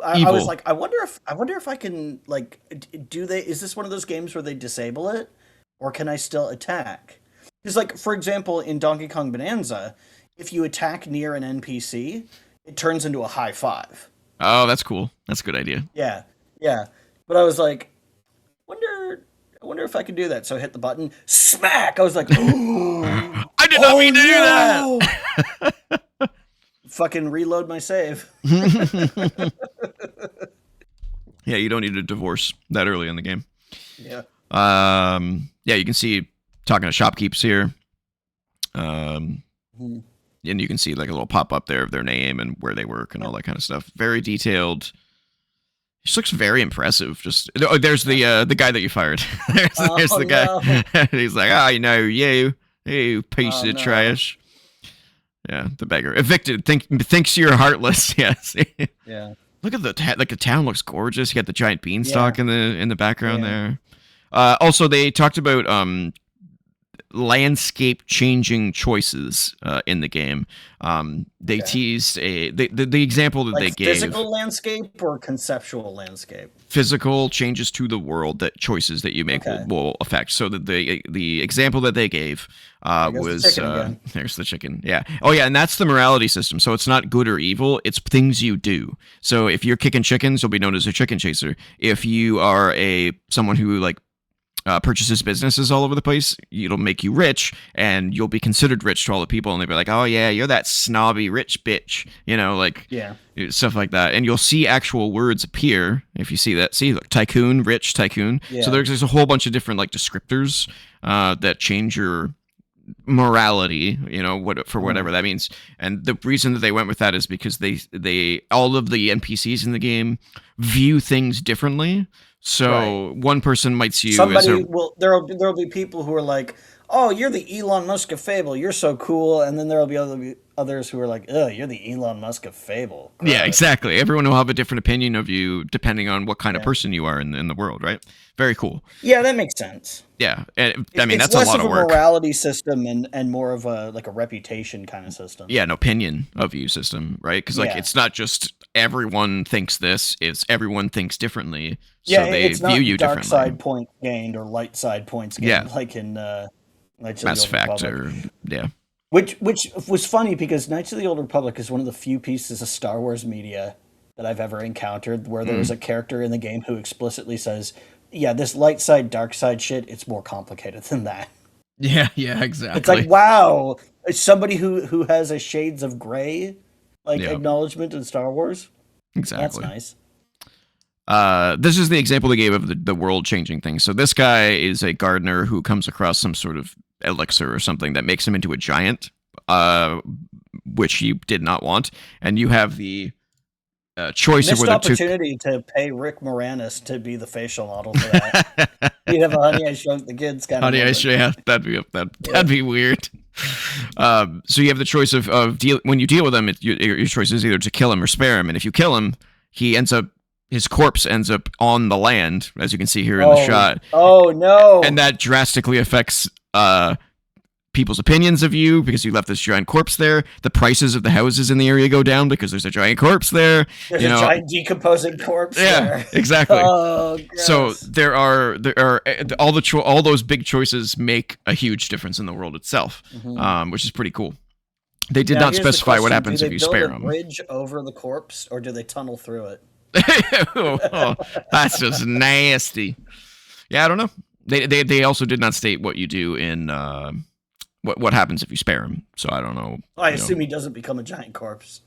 I was like, I wonder if I can like is this one of those games where they disable it, or can I still attack? Because like, for example, in Donkey Kong Bonanza, if you attack near an NPC, it turns into a high five. Oh, that's cool. That's a good idea. Yeah. But I was like, I wonder if I could do that. So I hit the button, smack. I was like, ooh, I did not mean to do that. Fucking reload my save. Yeah, you don't need a divorce that early in the game. Yeah. Yeah, you can see talking to shopkeepers here. And you can see like a little pop up there of their name and where they work and all that kind of stuff. Very detailed. Just looks very impressive. Just there's the guy that you fired. there's the guy. He's like, I know you piece of trash. Yeah, the beggar evicted. Thinks you're heartless. Yes. Yeah. Look at the town looks gorgeous. You got the giant beanstalk in the background there. Also, they talked about landscape changing choices in the game. They teased the example that they gave. Physical landscape or conceptual landscape? Physical changes to the world that choices that you make will affect. So that the example that they gave was there's the chicken. Yeah. Oh yeah, and that's the morality system. So it's not good or evil, it's things you do. So if you're kicking chickens, you'll be known as a chicken chaser. If you are someone who like purchases businesses all over the place, it'll make you rich, and you'll be considered rich to all the people, and they'll be like, oh yeah, you're that snobby rich bitch, stuff like that. And you'll see actual words appear if you see that. See, look, tycoon, rich, tycoon. So there's a whole bunch of different like descriptors that change your morality, whatever that means. And the reason that they went with that is because they all of the NPCs in the game view things differently. So one person might see you as there'll be people who are like, oh, you're the Elon Musk of Fable, you're so cool, and then there'll be others who are like, oh, you're the Elon Musk of Fable. Gross. Yeah, exactly. Everyone will have a different opinion of you depending on what kind of person you are in the world, right? Very cool. Yeah, that makes sense. Yeah, that's a lot of work. It's less of a morality system and more of a reputation kind of system. Yeah, an opinion of you system, right? Because it's not just everyone thinks this; it's everyone thinks differently. So they view you differently. Dark side point gained or light side points gained, like in Mass Effect, Which was funny because Knights of the Old Republic is one of the few pieces of Star Wars media that I've ever encountered where there is a character in the game who explicitly says, yeah, this light side, dark side shit, it's more complicated than that. Yeah, exactly. It's like, wow, it's somebody who has a shades of gray acknowledgement in Star Wars. Exactly. That's nice. This is the example they gave of the world-changing thing. So this guy is a gardener who comes across some sort of elixir or something that makes him into a giant, which he did not want. And you have the choice of Missed whether to. opportunity to pay Rick Moranis to be the facial model for that. You'd have a Honey I Shrunk the Kids kind Honey, of I moment. should. Yeah, that'd be weird. So you have the choice of when you deal with him, your choice is either to kill him or spare him. And if you kill him, his corpse ends up on the land, as you can see here in the shot. Oh no! And that drastically affects people's opinions of you because you left this giant corpse there. The prices of the houses in the area go down because there's a giant corpse there. There's a giant decomposing corpse there. Exactly. Oh, gross. So there are all those big choices make a huge difference in the world itself, which is pretty cool. They did not specify what happens if you spare them. Do they build a bridge over the corpse, or do they tunnel through it? Oh, that's just nasty. Yeah, I don't know. They also did not state what you do in what happens if you spare him. So I don't know. I assume he doesn't become a giant corpse.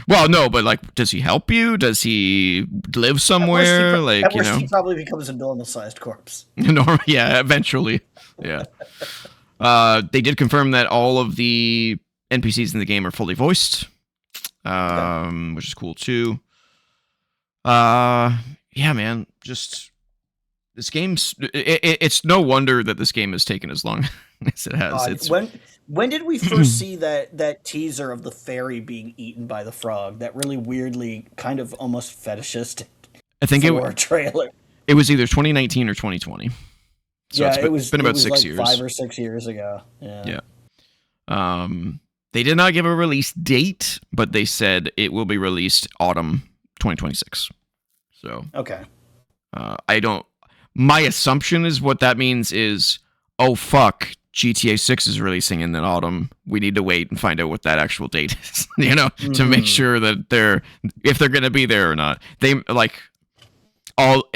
Well, no, but like, does he help you? Does he live somewhere? At worst, he probably becomes a normal-sized corpse. Yeah, eventually. Yeah. They did confirm that all of the NPCs in the game are fully voiced, which is cool too. Yeah, man, just this game's. It's no wonder that this game has taken as long as it has. When did we first see that teaser of the fairy being eaten by the frog? That really weirdly, kind of almost fetishistic. I think trailer. It was either 2019 or 2020. So yeah, it was been about like 6 years. 5 or 6 years ago. Yeah. They did not give a release date, but they said it will be released autumn 2026. So okay. My assumption is what that means is, oh fuck, GTA 6 is releasing in the autumn. We need to wait and find out what that actual date is, to make sure that if they're going to be there or not. They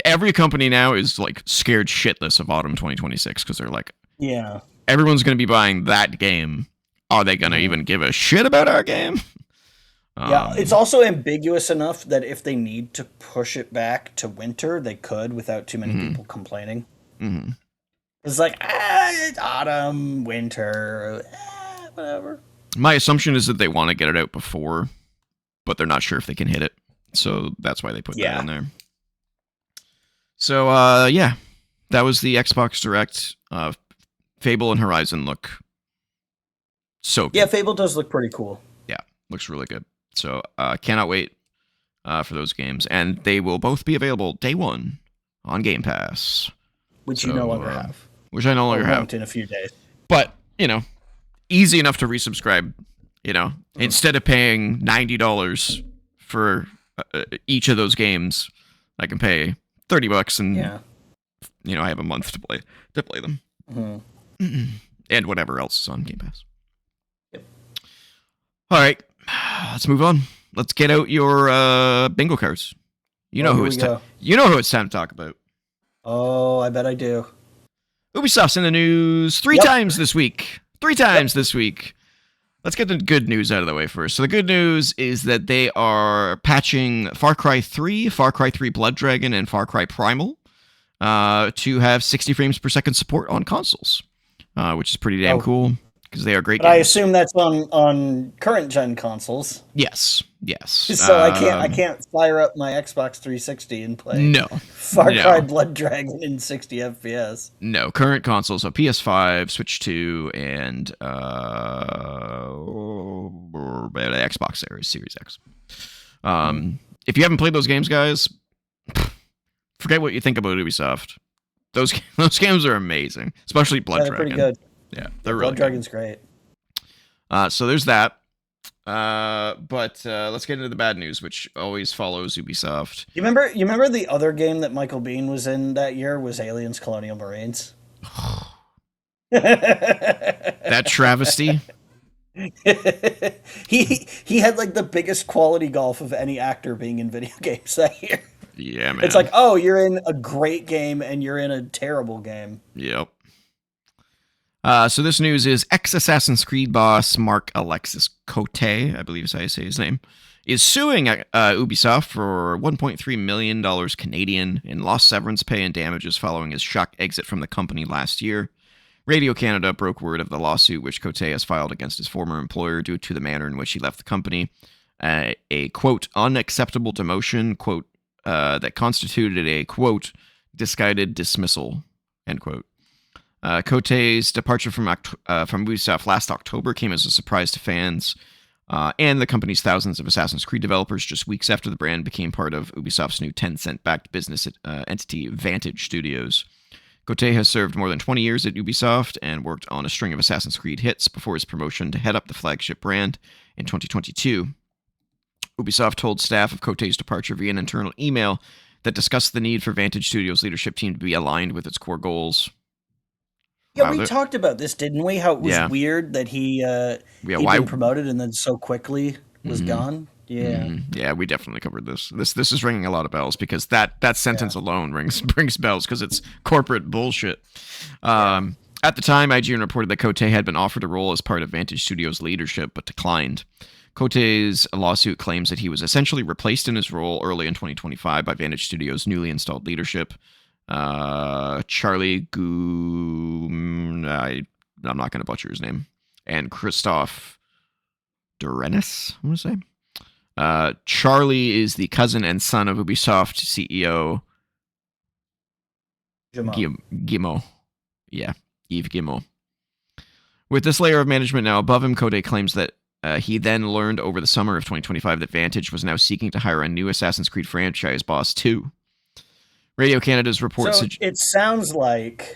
every company now is like scared shitless of autumn 2026 because they're like, yeah, everyone's going to be buying that game. Are they going to even give a shit about our game? Yeah, it's also ambiguous enough that if they need to push it back to winter, they could without too many people complaining. Mm-hmm. It's like, it's autumn, winter, whatever. My assumption is that they want to get it out before, but they're not sure if they can hit it. So that's why they put that in there. So, that was the Xbox Direct. Fable and Horizon look so good. Yeah, Fable does look pretty cool. Yeah, looks really good. So, cannot wait for those games. And they will both be available day one on Game Pass. Which you no longer have. Which I no longer have. In a few days. But, easy enough to resubscribe, Instead of paying $90 for each of those games, I can pay $30 and, I have a month to play them. Mm-hmm. And whatever else is on Game Pass. Yep. All right. Let's move on. Let's get out your bingo cards. You know who it's time to talk about. Oh, I bet I do. Ubisoft's in the news three times this week. This week. Let's get the good news out of the way first. So the good news is that they are patching Far Cry 3, Far Cry 3 Blood Dragon, and Far Cry Primal to have 60 frames per second support on consoles, which is pretty damn cool. Because they are great games. I assume that's on current gen consoles. Yes. So I can't fire up my Xbox 360 and play Far Cry Blood Dragon in 60 FPS. No, current consoles are PS5, Switch 2, and Xbox Series X. If you haven't played those games, guys, forget what you think about Ubisoft. Those games are amazing, especially Blood Dragon. They're pretty good. Yeah, they're really Blood Dragon's great. So there's that. But let's get into the bad news, which always follows Ubisoft. You remember the other game that Michael Biehn was in that year was Aliens Colonial Marines? That travesty. he had like the biggest quality golf of any actor being in video games that year. Yeah, man. It's like, oh, you're in a great game and you're in a terrible game. Yep. So this news is ex-Assassin's Creed boss Mark Alexis Cote, I believe is how you say his name, is suing Ubisoft for $1.3 million Canadian in lost severance pay and damages following his shock exit from the company last year. Radio Canada broke word of the lawsuit, which Cote has filed against his former employer due to the manner in which he left the company. a quote unacceptable demotion quote that constituted a quote disguised dismissal end quote. Kotei's departure from Ubisoft last October came as a surprise to fans and the company's thousands of Assassin's Creed developers just weeks after the brand became part of Ubisoft's new Tencent-backed business entity, Vantage Studios. Kotei has served more than 20 years at Ubisoft and worked on a string of Assassin's Creed hits before his promotion to head up the flagship brand in 2022. Ubisoft told staff of Kotei's departure via an internal email that discussed the need for Vantage Studios' leadership team to be aligned with its core goals. Yeah, we talked about this, didn't we? How it was weird that he'd been promoted and then so quickly was gone. Yeah, yeah, we definitely covered this. This is ringing a lot of bells because that sentence alone rings bells because it's corporate bullshit. At the time, IGN reported that Kotei had been offered a role as part of Vantage Studios' leadership, but declined. Kotei's lawsuit claims that he was essentially replaced in his role early in 2025 by Vantage Studios' newly installed leadership. Charlie I'm not going to butcher his name, and Christoph Durenis, I'm going to say. Charlie is the cousin and son of Ubisoft CEO Guillemot. Yeah, Yves Guillemot. With this layer of management now above him, Kotei claims that he then learned over the summer of 2025 that Vantage was now seeking to hire a new Assassin's Creed franchise boss too. Radio Canada's report. So it sounds like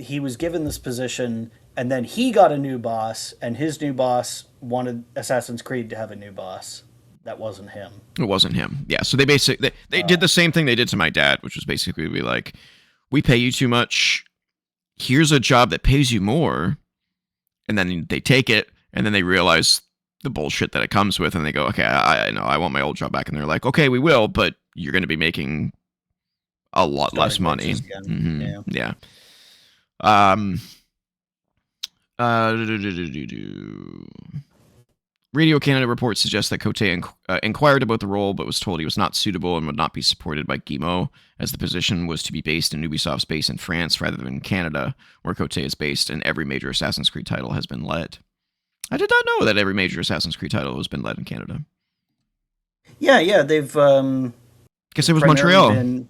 he was given this position, and then he got a new boss, and his new boss wanted Assassin's Creed to have a new boss. That wasn't him. It wasn't him. Yeah. So they basically they did the same thing they did to my dad, which was basically be like, we pay you too much. Here's a job that pays you more, and then they take it, and then they realize the bullshit that it comes with, and they go, okay, I know, I want my old job back, and they're like, okay, we will, but you're going to be making a lot less money. Yeah. Radio Canada reports suggest that Kotei inquired about the role, but was told he was not suitable and would not be supported by Guillemot, as the position was to be based in Ubisoft's base in France rather than Canada, where Kotei is based, and every major Assassin's Creed title has been led. I did not know that every major Assassin's Creed title has been led in Canada. Yeah, they've. Guess it was Montreal.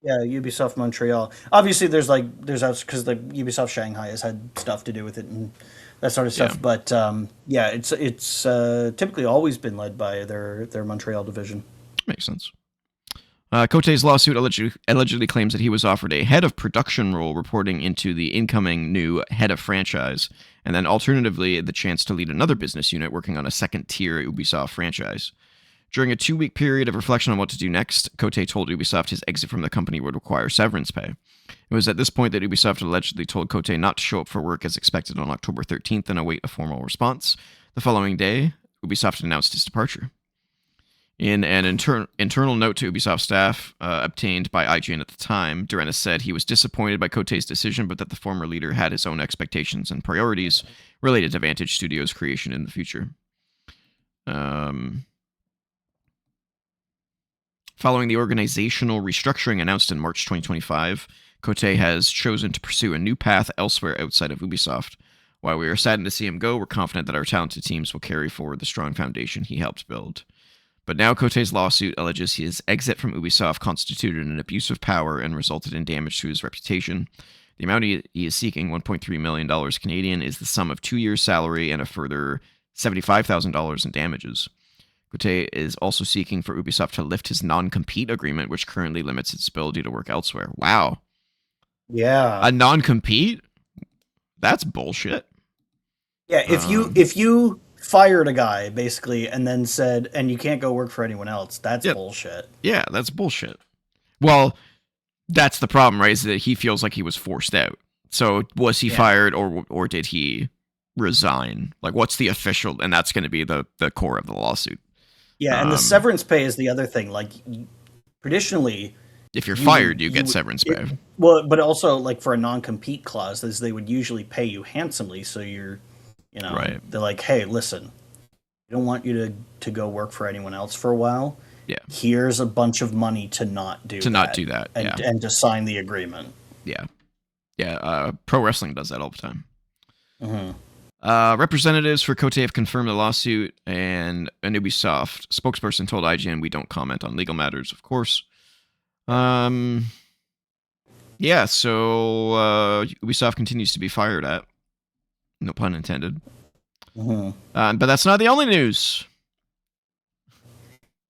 Yeah, Ubisoft Montreal. Obviously, there's because the Ubisoft Shanghai has had stuff to do with it and that sort of stuff. Yeah. But it's typically always been led by their Montreal division. Makes sense. Kotei's lawsuit allegedly claims that he was offered a head of production role reporting into the incoming new head of franchise, and then alternatively the chance to lead another business unit working on a second-tier Ubisoft franchise. During a 2-week period of reflection on what to do next, Kotei told Ubisoft his exit from the company would require severance pay. It was at this point that Ubisoft allegedly told Kotei not to show up for work as expected on October 13th and await a formal response. The following day, Ubisoft announced his departure. In an internal note to Ubisoft staff obtained by IGN at the time, Durenis said he was disappointed by Kotei's decision, but that the former leader had his own expectations and priorities related to Vantage Studios' creation in the future. Following the organizational restructuring announced in March 2025, Kotei has chosen to pursue a new path elsewhere outside of Ubisoft. While we are saddened to see him go, we're confident that our talented teams will carry forward the strong foundation he helped build. But now Kotei's lawsuit alleges his exit from Ubisoft constituted an abuse of power and resulted in damage to his reputation. The amount he is seeking, $1.3 million Canadian, is the sum of 2 years' salary and a further $75,000 in damages. Kotei is also seeking for Ubisoft to lift his non-compete agreement, which currently limits its ability to work elsewhere. Wow. Yeah. A non-compete? That's bullshit. Yeah, if you fired a guy, basically, and then said, and you can't go work for anyone else, that's bullshit. Yeah, that's bullshit. Well, that's the problem, right? Is that he feels like he was forced out. So was he fired or did he resign? Like, what's the official? And that's going to be the core of the lawsuit. Yeah, and the severance pay is the other thing. Like, traditionally, if you're fired, you get severance pay. Well, but also, like, for a non-compete clause, is they would usually pay you handsomely, so you're, right. They're like, hey, listen, we don't want you to go work for anyone else for a while. Yeah. Here's a bunch of money to not do that. And to sign the agreement. Yeah. Yeah, pro wrestling does that all the time. Mm-hmm. Representatives for Kote have confirmed the lawsuit, and an Ubisoft spokesperson told IGN, "We don't comment on legal matters, of course." Yeah, so Ubisoft continues to be fired at. No pun intended. But that's not the only news.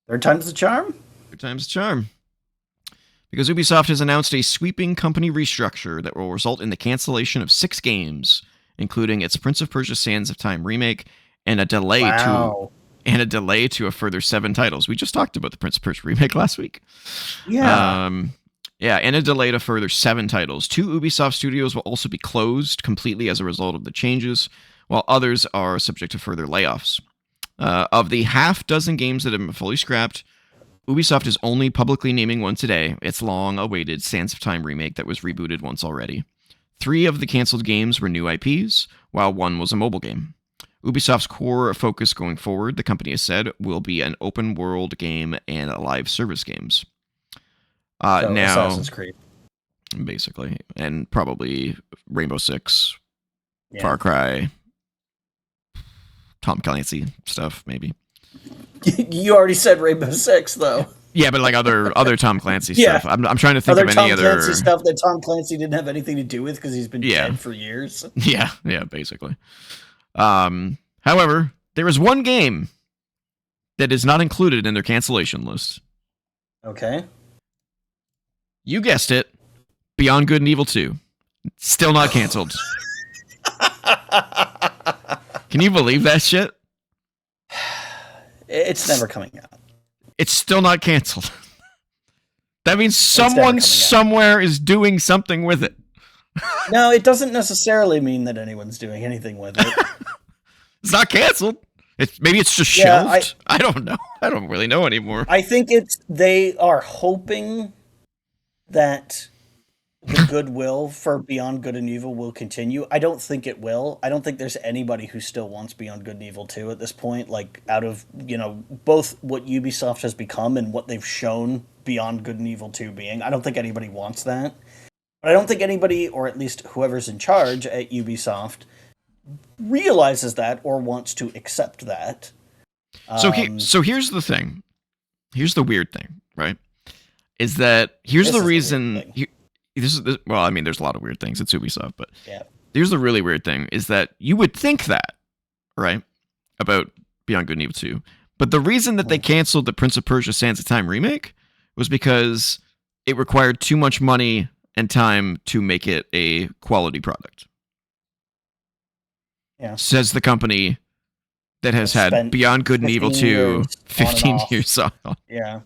Third time's the charm? Third time's the charm. Because Ubisoft has announced a sweeping company restructure that will result in the cancellation of 6 games, including its Prince of Persia: Sands of Time remake, and a delay to a further 7 titles. We just talked about the Prince of Persia remake last week. Yeah. And a delay to further 7 titles. 2 Ubisoft studios will also be closed completely as a result of the changes, while others are subject to further layoffs. Of the half dozen games that have been fully scrapped, Ubisoft is only publicly naming one today, its long-awaited Sands of Time remake that was rebooted once already. 3 of the canceled games were new IPs, while 1 was a mobile game. Ubisoft's core focus going forward, the company has said, will be an open-world game and live service games. So now, Assassin's Creed. Basically, and probably Rainbow Six, Far Cry, Tom Clancy stuff, maybe. You already said Rainbow Six, though. Yeah, but like other Tom Clancy stuff. I'm trying to think of any Tom Clancy stuff that Tom Clancy didn't have anything to do with because he's been dead for years. Yeah, basically. However, there is one game that is not included in their cancellation list. Okay. You guessed it. Beyond Good and Evil 2. Still not canceled. Can you believe that shit? It's never coming out. It's still not canceled. That means someone somewhere is doing something with it. No, it doesn't necessarily mean that anyone's doing anything with it. It's not canceled. Maybe it's just shelved. I don't know. I don't really know anymore. I think they are hoping that the goodwill for Beyond Good and Evil will continue. I don't think it will. I don't think there's anybody who still wants Beyond Good and Evil 2 at this point, like out of, both what Ubisoft has become and what they've shown Beyond Good and Evil 2 being. I don't think anybody wants that. But I don't think anybody, or at least whoever's in charge at Ubisoft, realizes that or wants to accept that. So here's the thing. Here's the weird thing, right? Is that here's the reason. There's a lot of weird things. It's Ubisoft, but here's the really weird thing: is that you would think that, right, about Beyond Good and Evil 2, but the reason that they canceled the Prince of Persia: Sands of Time remake was because it required too much money and time to make it a quality product. Yeah, says the company that has had Beyond Good and Evil 2 15 years on. Yeah.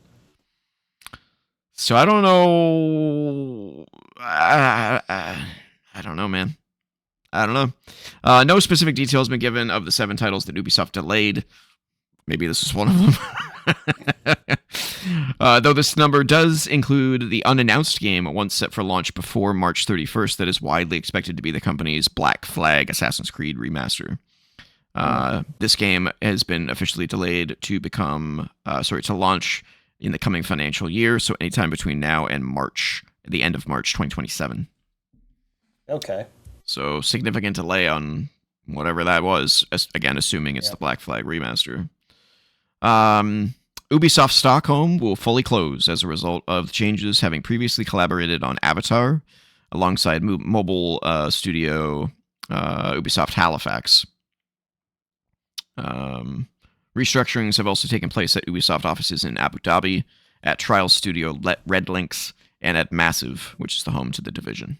So I don't know. I don't know, man. I don't know. No specific details have been given of the 7 titles that Ubisoft delayed. Maybe this is one of them. Though this number does include the unannounced game once set for launch before March 31st that is widely expected to be the company's Black Flag Assassin's Creed remaster. This game has been officially delayed to launch in the coming financial year, so anytime between now and the end of March 2027. Okay. So significant delay on whatever that was, again, assuming it's the Black Flag remaster. Ubisoft Stockholm will fully close as a result of the changes, having previously collaborated on Avatar alongside mobile studio Ubisoft Halifax. Restructurings have also taken place at Ubisoft offices in Abu Dhabi, at Trial Studio Red Links, and at Massive, which is the home to the Division.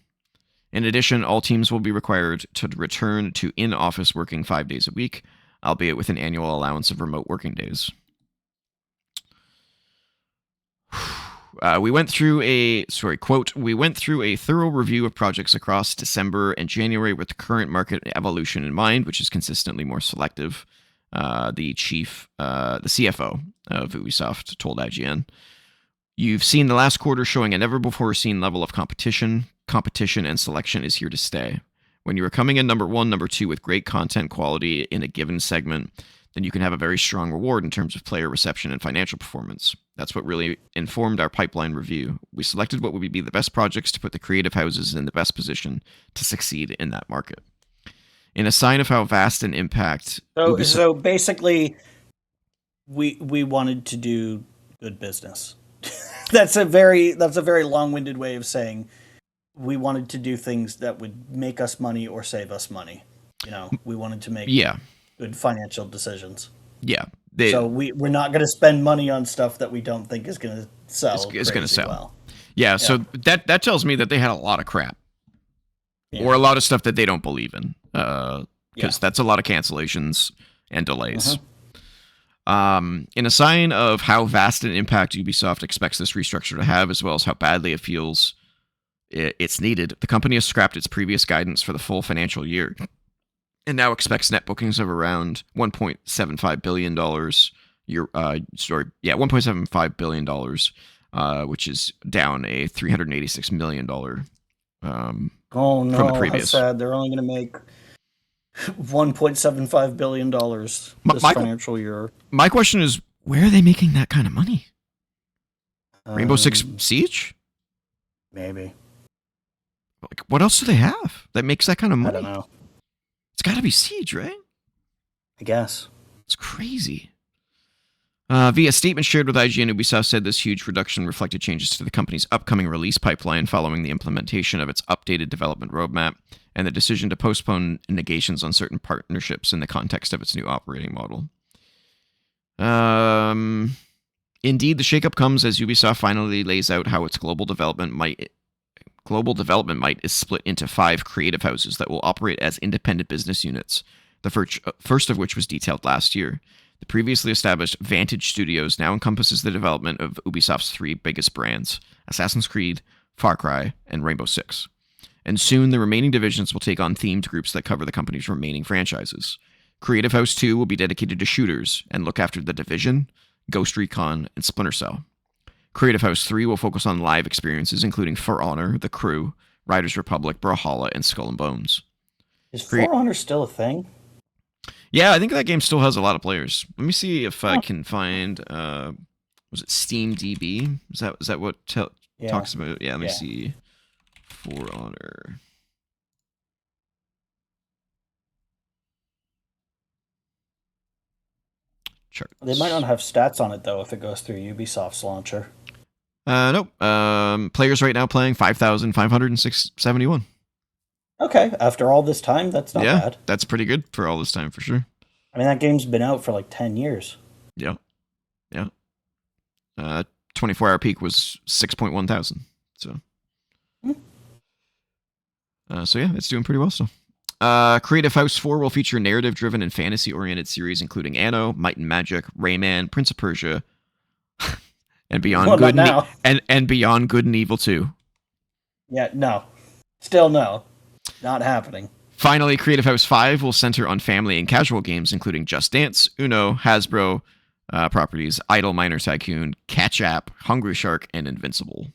In addition, all teams will be required to return to in-office working 5 days a week, albeit with an annual allowance of remote working days. We went through a thorough review of projects across December and January with the current market evolution in mind, which is consistently more selective. The CFO of Ubisoft told IGN. You've seen the last quarter showing a never-before-seen level of competition. Competition and selection is here to stay. When you are coming in number 1, number 2 with great content quality in a given segment, then you can have a very strong reward in terms of player reception and financial performance. That's what really informed our pipeline review. We selected what would be the best projects to put the creative houses in the best position to succeed in that market. In a sign of how vast an impact Ubisoft... So basically, we wanted to do good business. That's a very long-winded way of saying we wanted to do things that would make us money or save us money. We wanted to make good financial decisions. Yeah. So we're not going to spend money on stuff that we don't think is going to sell. It's going to sell. Well. Yeah, so that tells me that they had a lot of crap. Yeah. Or a lot of stuff that they don't believe in. Because that's a lot of cancellations and delays. In a sign of how vast an impact Ubisoft expects this restructure to have, as well as how badly it feels it's needed, the company has scrapped its previous guidance for the full financial year and now expects net bookings of around $1.75 billion. $1.75 billion, which is down a $386 million from the previous. How sad. They're only going to make $1.75 billion this financial year. My question is, where are they making that kind of money? Rainbow Six Siege? Maybe. Like, what else do they have that makes that kind of money? I don't know. It's got to be Siege, right? I guess. It's crazy. Via statement shared with IGN, Ubisoft said this huge reduction reflected changes to the company's upcoming release pipeline following the implementation of its updated development roadmap and the decision to postpone negations on certain partnerships in the context of its new operating model. Indeed, the shakeup comes as Ubisoft finally lays out how its global development might is split into 5 creative houses that will operate as independent business units, the first of which was detailed last year. The previously established Vantage Studios now encompasses the development of Ubisoft's 3 biggest brands, Assassin's Creed, Far Cry, and Rainbow Six. And soon the remaining divisions will take on themed groups that cover the company's remaining franchises. Creative House 2 will be dedicated to shooters and look after The Division, Ghost Recon, and Splinter Cell. Creative House 3 will focus on live experiences including For Honor, The Crew, Riders Republic, Brawlhalla, and Skull and Bones. Is For Honor still a thing? Yeah, I think that game still has a lot of players. Let me see if I can find. Was it SteamDB? Is that what talks about? Yeah, let me see. For Honor. Charts. They might not have stats on it though if it goes through Ubisoft's launcher. Nope. Players right now playing 5,571. Okay, after all this time, that's not bad. That's pretty good for all this time, for sure. I mean, that game's been out for like 10 years. Yeah. 24-hour peak was 6.1 thousand. So. So yeah, it's doing pretty well still. Creative House 4 will feature narrative-driven and fantasy-oriented series including Anno, Might and Magic, Rayman, Prince of Persia, and Beyond Good and Beyond Good and Evil 2. Yeah, no. Still no. Not happening. Finally, Creative House 5 will center on family and casual games including Just Dance, Uno, Hasbro properties, Idle Miner Tycoon, Catch App, Hungry Shark, and Invincible.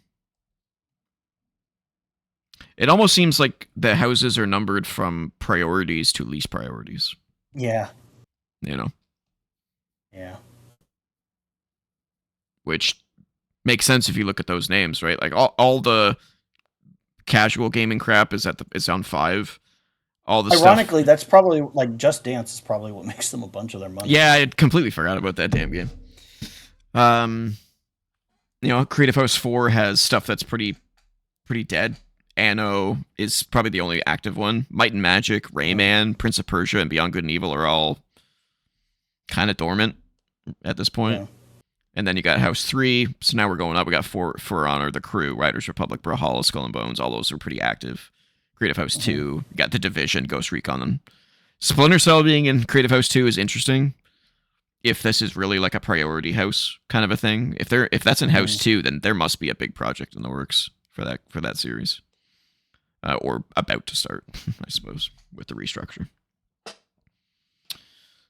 It almost seems like the houses are numbered from priorities to least priorities. Yeah. You know? Yeah. Which makes sense if you look at those names, right? Like all the casual gaming crap is on 5. All the Ironically, that's probably like Just Dance is probably what makes them a bunch of their money. Yeah, I completely forgot about that damn game. Creative House 4 has stuff that's pretty dead. Anno is probably the only active one. Might and Magic, Rayman, Prince of Persia, and Beyond Good and Evil are all kind of dormant at this point. Yeah. And then you got House 3, so now we're going up. We got For Honor, The Crew, Riders Republic, Brawlhalla, Skull and Bones. All those are pretty active. Creative House 2, you got The Division, Ghost Recon. And Splinter Cell being in Creative House 2 is interesting. If this is really like a priority house kind of a thing. If that's in House 2, then there must be a big project in the works for that series. Or about to start, I suppose, with the restructure.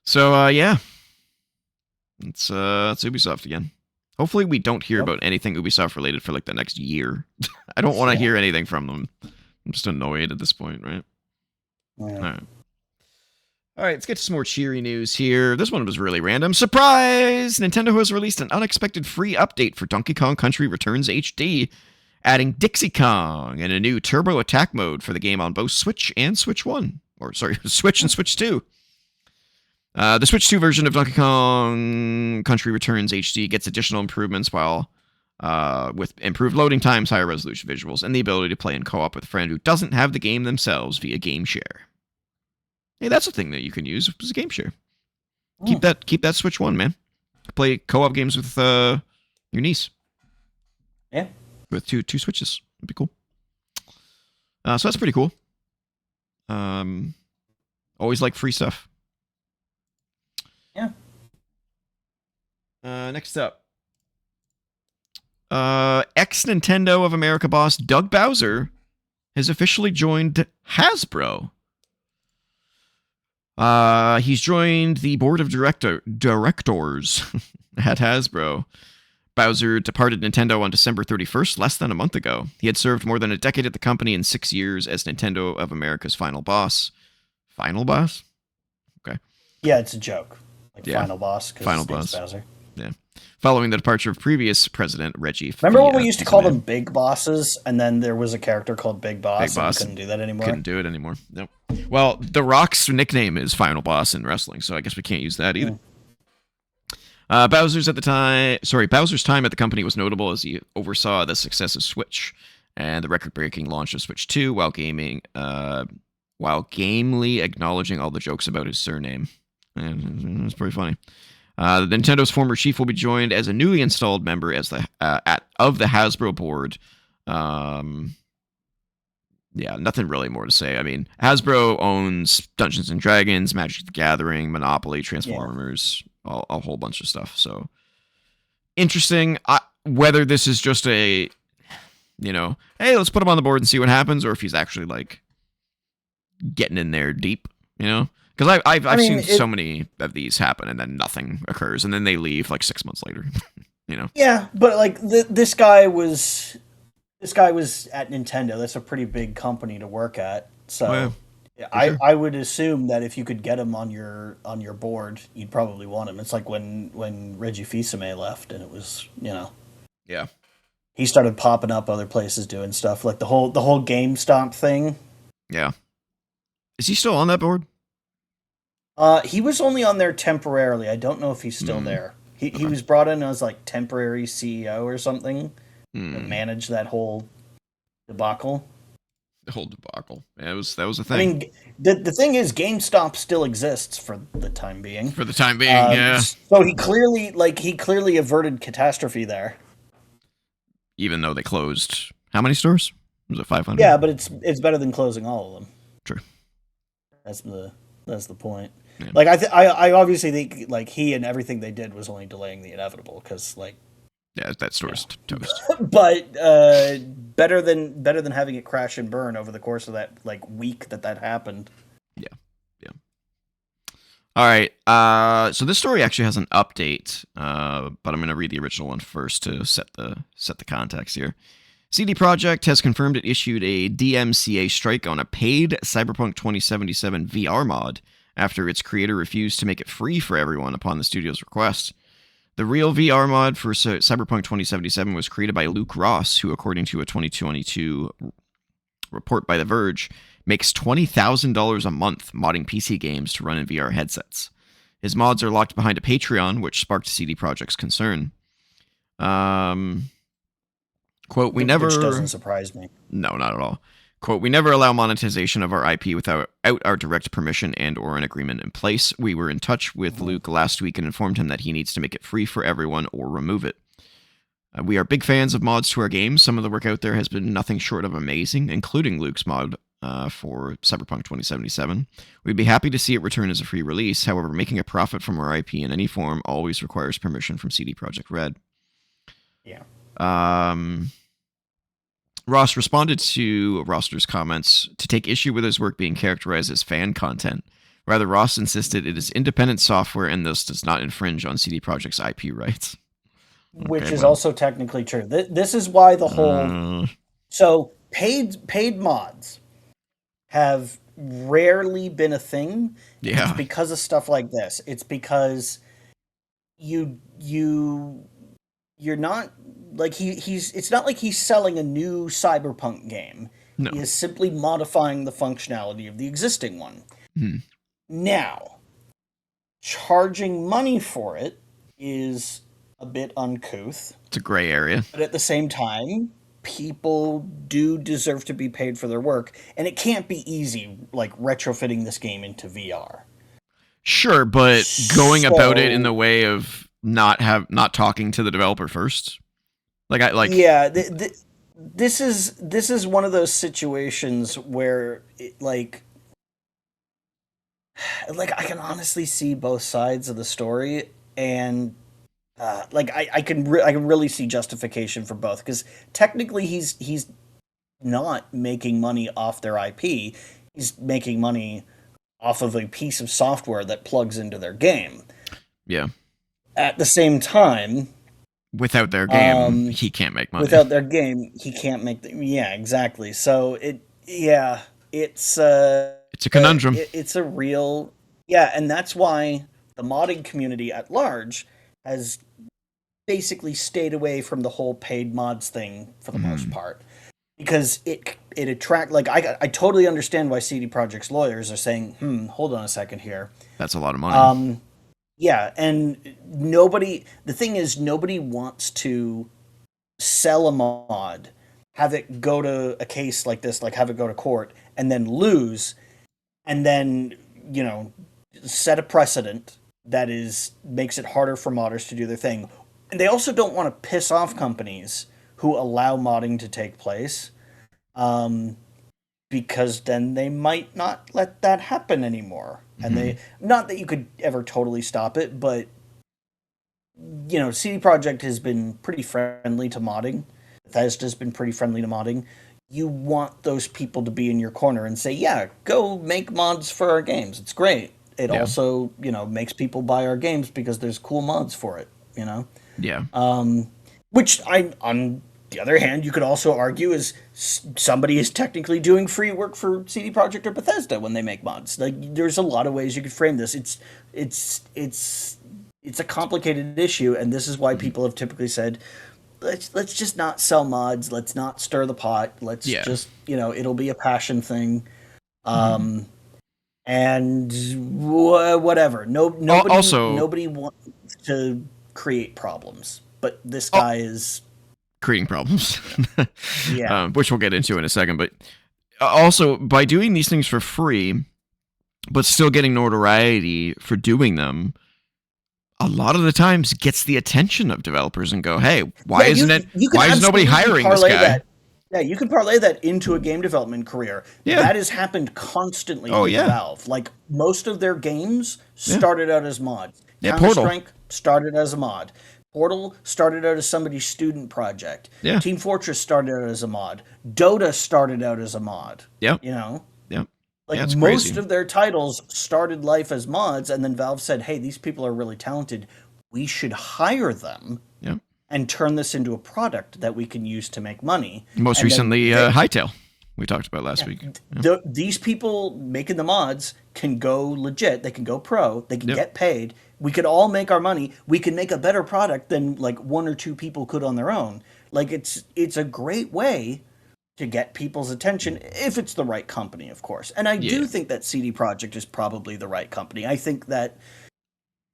So, yeah. It's Ubisoft again. Hopefully we don't hear about anything Ubisoft related for like the next year. I don't want to hear anything from them. I'm just annoyed at this point, right? Yeah. All right, let's get to some more cheery news here. This one was really random. Surprise! Nintendo has released an unexpected free update for Donkey Kong Country Returns HD, adding Dixie Kong and a new Turbo Attack mode for the game on both Switch and Switch 1. or sorry, Switch and Switch 2. The Switch 2 version of Donkey Kong Country Returns HD gets additional improvements while with improved loading times, higher resolution visuals, and the ability to play in co-op with a friend who doesn't have the game themselves via game share. Hey, that's a thing that you can use as a game share. Keep that Switch 1, man. Play co-op games with your niece. Yeah. With two Switches. It'd be cool. So that's pretty cool. Always like free stuff. Yeah. Next up. Ex-Nintendo of America boss Doug Bowser has officially joined Hasbro. He's joined the board of directors at Hasbro. Bowser departed Nintendo on December 31st, less than a month ago. He had served more than a decade at the company and 6 years as Nintendo of America's final boss. Final boss? Okay. Yeah, it's a joke. Like final boss. Final boss. Bowser. Yeah. Following the departure of previous president Reggie. Remember when we used to call them big bosses, and then there was a character called Big Boss, Big Boss. And we couldn't do that anymore? Couldn't do it anymore. Nope. Well, The Rock's nickname is Final Boss in wrestling, so I guess we can't use that either. Bowser's time at the company was notable as he oversaw the success of Switch and the record-breaking launch of Switch 2 while gamely acknowledging all the jokes about his surname. And it's pretty funny. Nintendo's former chief will be joined as a newly installed member as of the Hasbro board. Yeah, nothing really more to say. I mean, Hasbro owns Dungeons and Dragons, Magic the Gathering, Monopoly, Transformers, a whole bunch of stuff. So interesting. Whether this is just a, hey, let's put him on the board and see what happens, or if he's actually like getting in there deep, Because I've seen so many of these happen, and then nothing occurs, and then they leave like 6 months later. Yeah, but like this guy was at Nintendo. That's a pretty big company to work at. So I would assume that if you could get him on your board, you'd probably want him. It's like when Reggie Fils-Aimé left, and it was yeah, he started popping up other places doing stuff like the whole GameStop thing. Yeah, is he still on that board? He was only on there temporarily. I don't know if he's still there. He was brought in as like temporary CEO or something to manage that whole debacle. The whole debacle. Yeah, that was a thing. I mean, the thing is, GameStop still exists for the time being. For the time being, yeah. So he clearly averted catastrophe there. Even though they closed how many stores? Was it 500? Yeah, but it's better than closing all of them. True. That's the point. Yeah. Like I obviously think like he and everything they did was only delaying the inevitable because like that store's toast. But better than having it crash and burn over the course of that like week that happened. Yeah. All right. So this story actually has an update, but I'm going to read the original one first to set the context here. CD Projekt has confirmed it issued a DMCA strike on a paid Cyberpunk 2077 VR mod after its creator refused to make it free for everyone upon the studio's request. The real VR mod for Cyberpunk 2077 was created by Luke Ross, who, according to a 2022 report by The Verge, makes $20,000 a month modding PC games to run in VR headsets. His mods are locked behind a Patreon, which sparked CD Projekt's concern. Quote, which doesn't surprise me. No, not at all. Quote, we never allow monetization of our IP without our direct permission and or an agreement in place. We were in touch with Luke last week and informed him that he needs to make it free for everyone or remove it. We are big fans of mods to our games. Some of the work out there has been nothing short of amazing, including Luke's mod for Cyberpunk 2077. We'd be happy to see it return as a free release. However, making a profit from our IP in any form always requires permission from CD Projekt Red. Yeah. Ross responded to Roster's comments to take issue with his work being characterized as fan content. Rather, Ross insisted it is independent software and thus does not infringe on CD Projekt's IP rights. Which is also technically true. This is why the whole... So, paid mods have rarely been a thing. Yeah. It's because of stuff like this. It's because you're not... Like, it's not like he's selling a new Cyberpunk game. No. He is simply modifying the functionality of the existing one. Hmm. Now, charging money for it is a bit uncouth, It's a gray area. but at the same time, people do deserve to be paid for their work, and it can't be easy, like retrofitting this game into VR. Sure, but going about it in the So, way of not talking to the developer first. Like I like yeah, this is one of those situations where like I can honestly see both sides of the story, and like I can really see justification for both, because technically he's not making money off their IP. He's making money off of a piece of software that plugs into their game. yeah. At the same time, Without their game, he can't make money. without their game, he can't make the, yeah, exactly. So it's It's a conundrum. it's a real, yeah, and that's why the modding community at large has basically stayed away from the whole paid mods thing for the most part, because it attract, like I totally understand why CD Projekt's lawyers are saying, hold on a second here. That's a lot of money. Yeah, and the thing is, nobody wants to sell a mod, have it go to a case like this, like have it go to court, and then lose, and then, you know, set a precedent that makes it harder for modders to do their thing. And they also don't want to piss off companies who allow modding to take place, because then they might not let that happen anymore. And they, not that you could ever totally stop it, but you know, CD Projekt has been pretty friendly to modding. Bethesda's been pretty friendly to modding. You want those people to be in your corner and say, yeah, go make mods for our games. It's great. It also, you know, makes people buy our games because there's cool mods for it, you know? Yeah. Which on the other hand, you could also argue is somebody is technically doing free work for CD Projekt or Bethesda when they make mods. Like, there's a lot of ways you could frame this. It's a complicated issue, and this is why people have typically said, let's just not sell mods. Let's not stir the pot. Let's just, you know, it'll be a passion thing. And whatever. Nobody wants to create problems, but this guy is creating problems. Yeah. Which we'll get into in a second. But also, by doing these things for free, but still getting notoriety for doing them, a lot of the times gets the attention of developers and go, hey, why isn't nobody hiring this guy? Yeah, you can parlay that into a game development career. Yeah. That has happened constantly with Valve. Like, most of their games started out as mods. Counter-Strike started as a mod. Portal started out as somebody's student project. Yeah. Team Fortress started out as a mod. Dota started out as a mod. Yep. You know? Yep. Like, most crazy. Of their titles started life as mods, and then Valve said, hey, these people are really talented. We should hire them and turn this into a product that we can use to make money. Most recently, Hytale, we talked about last week. These people making the mods can go legit. They can go pro. They can get paid. We could all make our money. We can make a better product than like one or two people could on their own. Like, it's a great way to get people's attention, if it's the right company, of course. And I do think that CD Projekt is probably the right company. I think that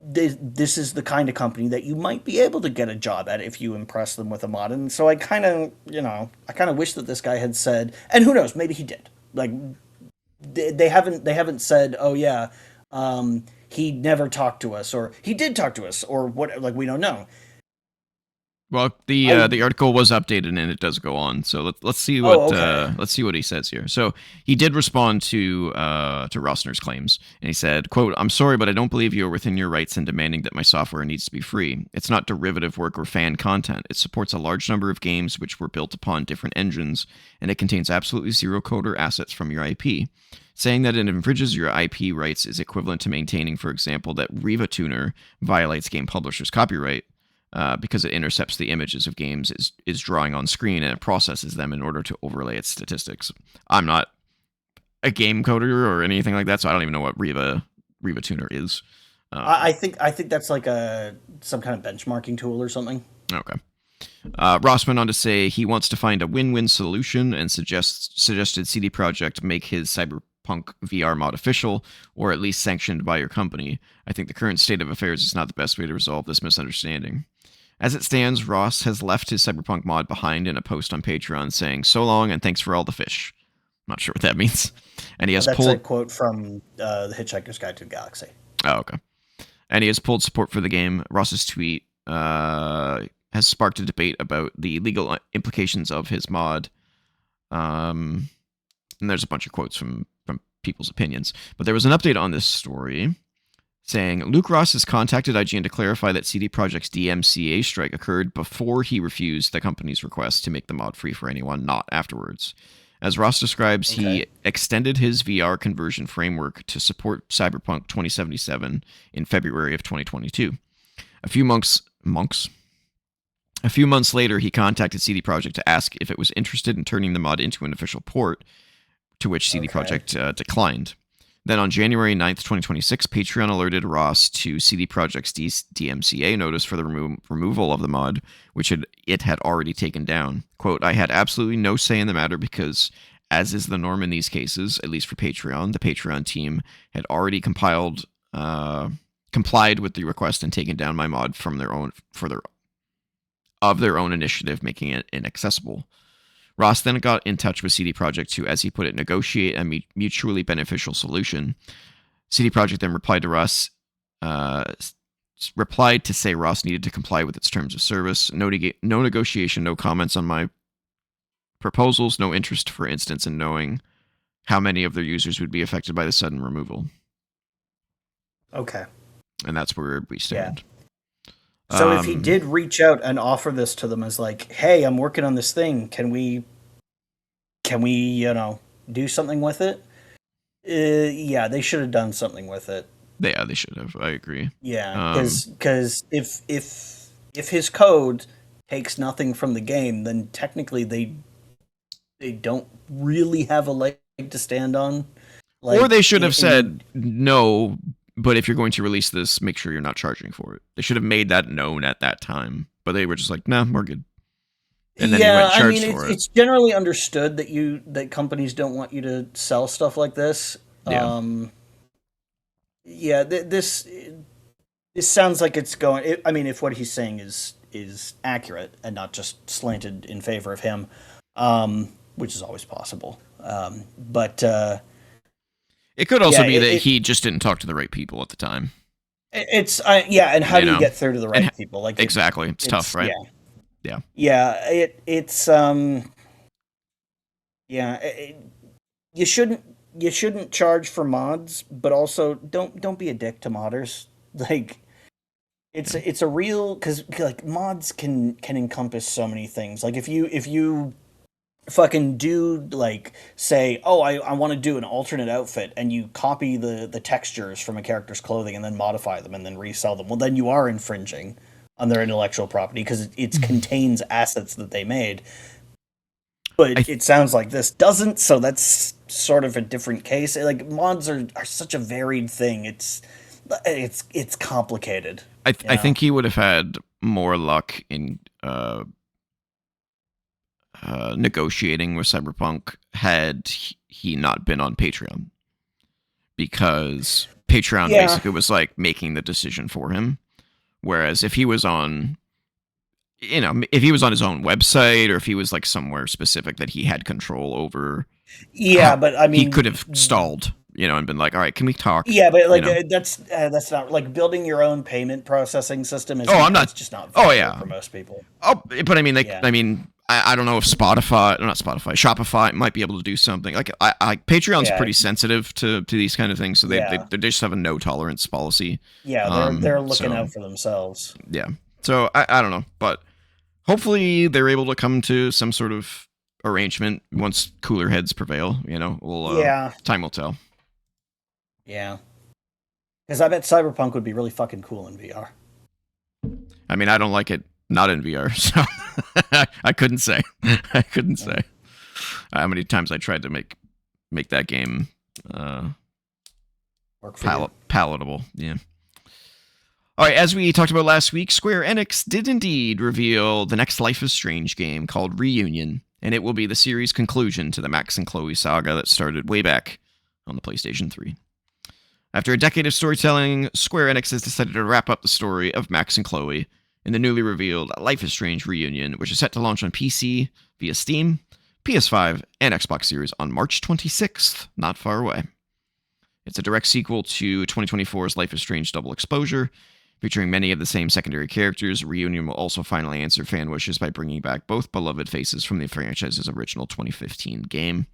this is the kind of company that you might be able to get a job at if you impress them with a mod. And so I kind of wish that this guy had said, and who knows, maybe he did. Like, they haven't said, oh yeah, he never talked to us, or he did talk to us, or what, like, we don't know. Well, the article was updated and it does go on. So let's see what let's see what he says here. So he did respond to Rossner's claims, and he said, "quote I'm sorry, but I don't believe you are within your rights in demanding that my software needs to be free. It's not derivative work or fan content. It supports a large number of games which were built upon different engines, and it contains absolutely zero code or assets from your IP. Saying that it infringes your IP rights is equivalent to maintaining, for example, that Riva Tuner violates game publishers' copyright." Because it intercepts the images of games is drawing on screen, and it processes them in order to overlay its statistics. I'm not a game coder or anything like that, so I don't even know what Riva Tuner is. I think that's like some kind of benchmarking tool or something. Okay. Ross went on to say he wants to find a win-win solution and suggested CD Projekt make his Cyberpunk VR mod official, or at least sanctioned by your company. I think the current state of affairs is not the best way to resolve this misunderstanding. As it stands, Ross has left his Cyberpunk mod behind in a post on Patreon saying, "So long and thanks for all the fish." Not sure what that means. And he has That's pulled... a quote from The Hitchhiker's Guide to the Galaxy. Oh, okay. And he has pulled support for the game. Ross's tweet has sparked a debate about the legal implications of his mod. And there's a bunch of quotes from people's opinions. But there was an update on this story saying, Luke Ross has contacted IGN to clarify that CD Projekt's DMCA strike occurred before he refused the company's request to make the mod free for anyone, not afterwards. As Ross describes, he extended his VR conversion framework to support Cyberpunk 2077 in February of 2022. A few months later, he contacted CD Projekt to ask if it was interested in turning the mod into an official port, to which CD Projekt declined. Then on January 9th, 2026, Patreon alerted Ross to CD Projekt's DMCA notice for the removal of the mod, which it had already taken down. Quote, I had absolutely no say in the matter because, as is the norm in these cases, at least for Patreon, the Patreon team had already complied with the request and taken down my mod from their own initiative, making it inaccessible. Ross then got in touch with CD Projekt to, as he put it, negotiate a mutually beneficial solution. CD Projekt then replied to say Ross needed to comply with its terms of service. No negotiation, no comments on my proposals, no interest, for instance, in knowing how many of their users would be affected by the sudden removal. Okay. And that's where we stand. Yeah. So if he did reach out and offer this to them as like, hey, I'm working on this thing, can we, do something with it? Yeah, they should have done something with it. Yeah, they should have. I agree. Yeah, because if his code takes nothing from the game, then technically they don't really have a leg to stand on. Or they should have said no. But if you're going to release this, make sure you're not charging for it. They should have made that known at that time. But they were just like, nah, we're good. And then he went and charged for it. It's generally understood that companies don't want you to sell stuff like this. Yeah. This sounds like it's going... if what he's saying is accurate and not just slanted in favor of him, which is always possible. It could also be that he just didn't talk to the right people at the time. And how do you get through to the right people? Like exactly, it's tough, right? Yeah. You shouldn't charge for mods, but also don't be a dick to modders. Like it's a real, because like mods can encompass so many things. Like if you fucking do, like, say, I want to do an alternate outfit, and you copy the textures from a character's clothing and then modify them and then resell them, well, then you are infringing on their intellectual property because it contains assets that they made. But it sounds like this doesn't, so that's sort of a different case. Like, mods are such a varied thing. It's complicated. I think he would have had more luck in negotiating with Cyberpunk had he not been on Patreon, because Patreon basically was like making the decision for him. Whereas if he was on, if he was on his own website, or if he was like somewhere specific that he had control over, but I mean, he could have stalled, and been like, all right, can we talk? Yeah, but like that's not like building your own payment processing system is. It's just not. For most people. But I mean, I don't know if Shopify might be able to do something. Like Patreon's pretty sensitive to these kind of things, so they just have a no tolerance policy. Yeah, they're looking out for themselves. Yeah, so I don't know, but hopefully they're able to come to some sort of arrangement once cooler heads prevail. Time will tell. Yeah, because I bet Cyberpunk would be really fucking cool in VR. I mean, I don't like it not in VR, so I couldn't say. How many times I tried to make that game work for palatable. Yeah. All right, as we talked about last week, Square Enix did indeed reveal the next Life is Strange game called Reunion, and it will be the series' conclusion to the Max and Chloe saga that started way back on the PlayStation 3. After a decade of storytelling, Square Enix has decided to wrap up the story of Max and Chloe in the newly revealed Life is Strange Reunion, which is set to launch on PC via Steam, PS5, and Xbox Series on March 26th, not far away. It's a direct sequel to 2024's Life is Strange Double Exposure. Featuring many of the same secondary characters, Reunion will also finally answer fan wishes by bringing back both beloved faces from the franchise's original 2015 game.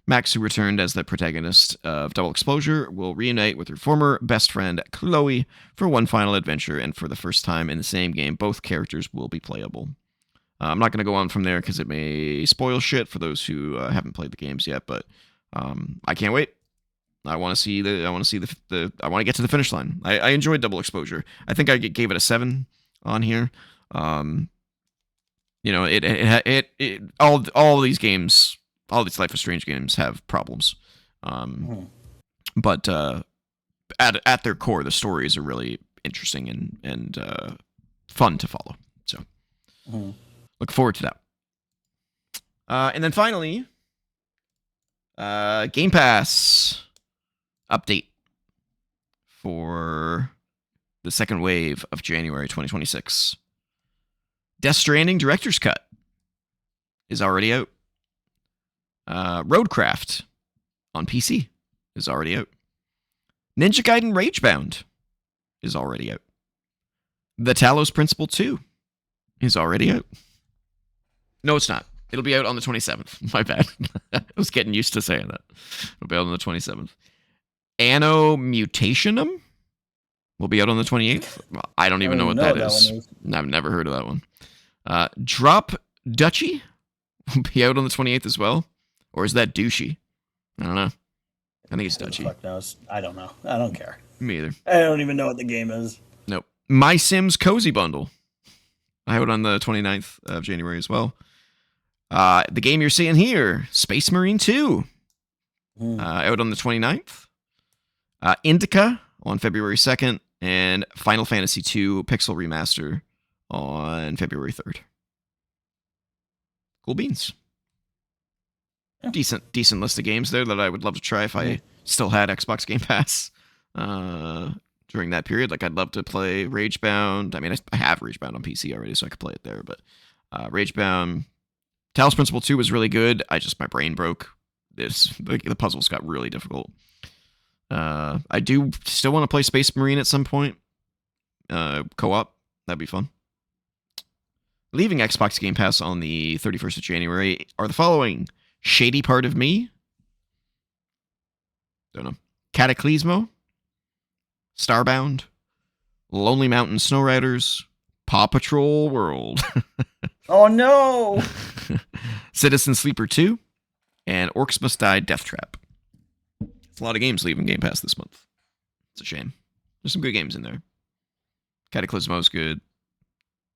Max, who returned as the protagonist of Double Exposure, will reunite with her former best friend, Chloe, for one final adventure, and for the first time in the same game, both characters will be playable. I'm not going to go on from there because it may spoil shit for those who haven't played the games yet, but I can't wait. I want to get to the finish line. I enjoyed Double Exposure. I think I gave it a 7 on here. All these games, all these Life is Strange games have problems. But at their core, the stories are really interesting and fun to follow. So look forward to that. And then finally, Game Pass update for the second wave of January 2026. Death Stranding Director's Cut is already out. Roadcraft on PC is already out. Ninja Gaiden Ragebound is already out. The Talos Principle 2 is already out. No, it's not. It'll be out on the 27th. My bad. I was getting used to saying that. It'll be out on the 27th. Anno Mutationum will be out on the 28th. Well, I don't even know what that is. I've never heard of that one. Drop Duchy will be out on the 28th as well. Or is that Douchey? I don't know. I think it's Duchy. Fuck knows. I don't know. I don't care. Me either. I don't even know what the game is. Nope. My Sims Cozy Bundle. Out on the 29th of January as well. The game you're seeing here, Space Marine 2. Out on the 29th. Indica on February 2nd, and Final Fantasy II Pixel Remaster on February 3rd. Cool beans. Yeah. Decent list of games there that I would love to try if I still had Xbox Game Pass during that period. Like, I'd love to play Ragebound. I mean, I have Ragebound on PC already, so I could play it there, but Ragebound. Talos Principle 2 was really good. My brain broke. The puzzles got really difficult. I do still want to play Space Marine at some point. Co-op. That'd be fun. Leaving Xbox Game Pass on the 31st of January are the following. Shady Part of Me. Don't know. Cataclysmo. Starbound. Lonely Mountain Snowriders. Paw Patrol World. Oh no! Citizen Sleeper 2. And Orcs Must Die Death Trap. It's a lot of games leaving Game Pass this month. It's a shame. There's some good games in there. Cataclysmo's good.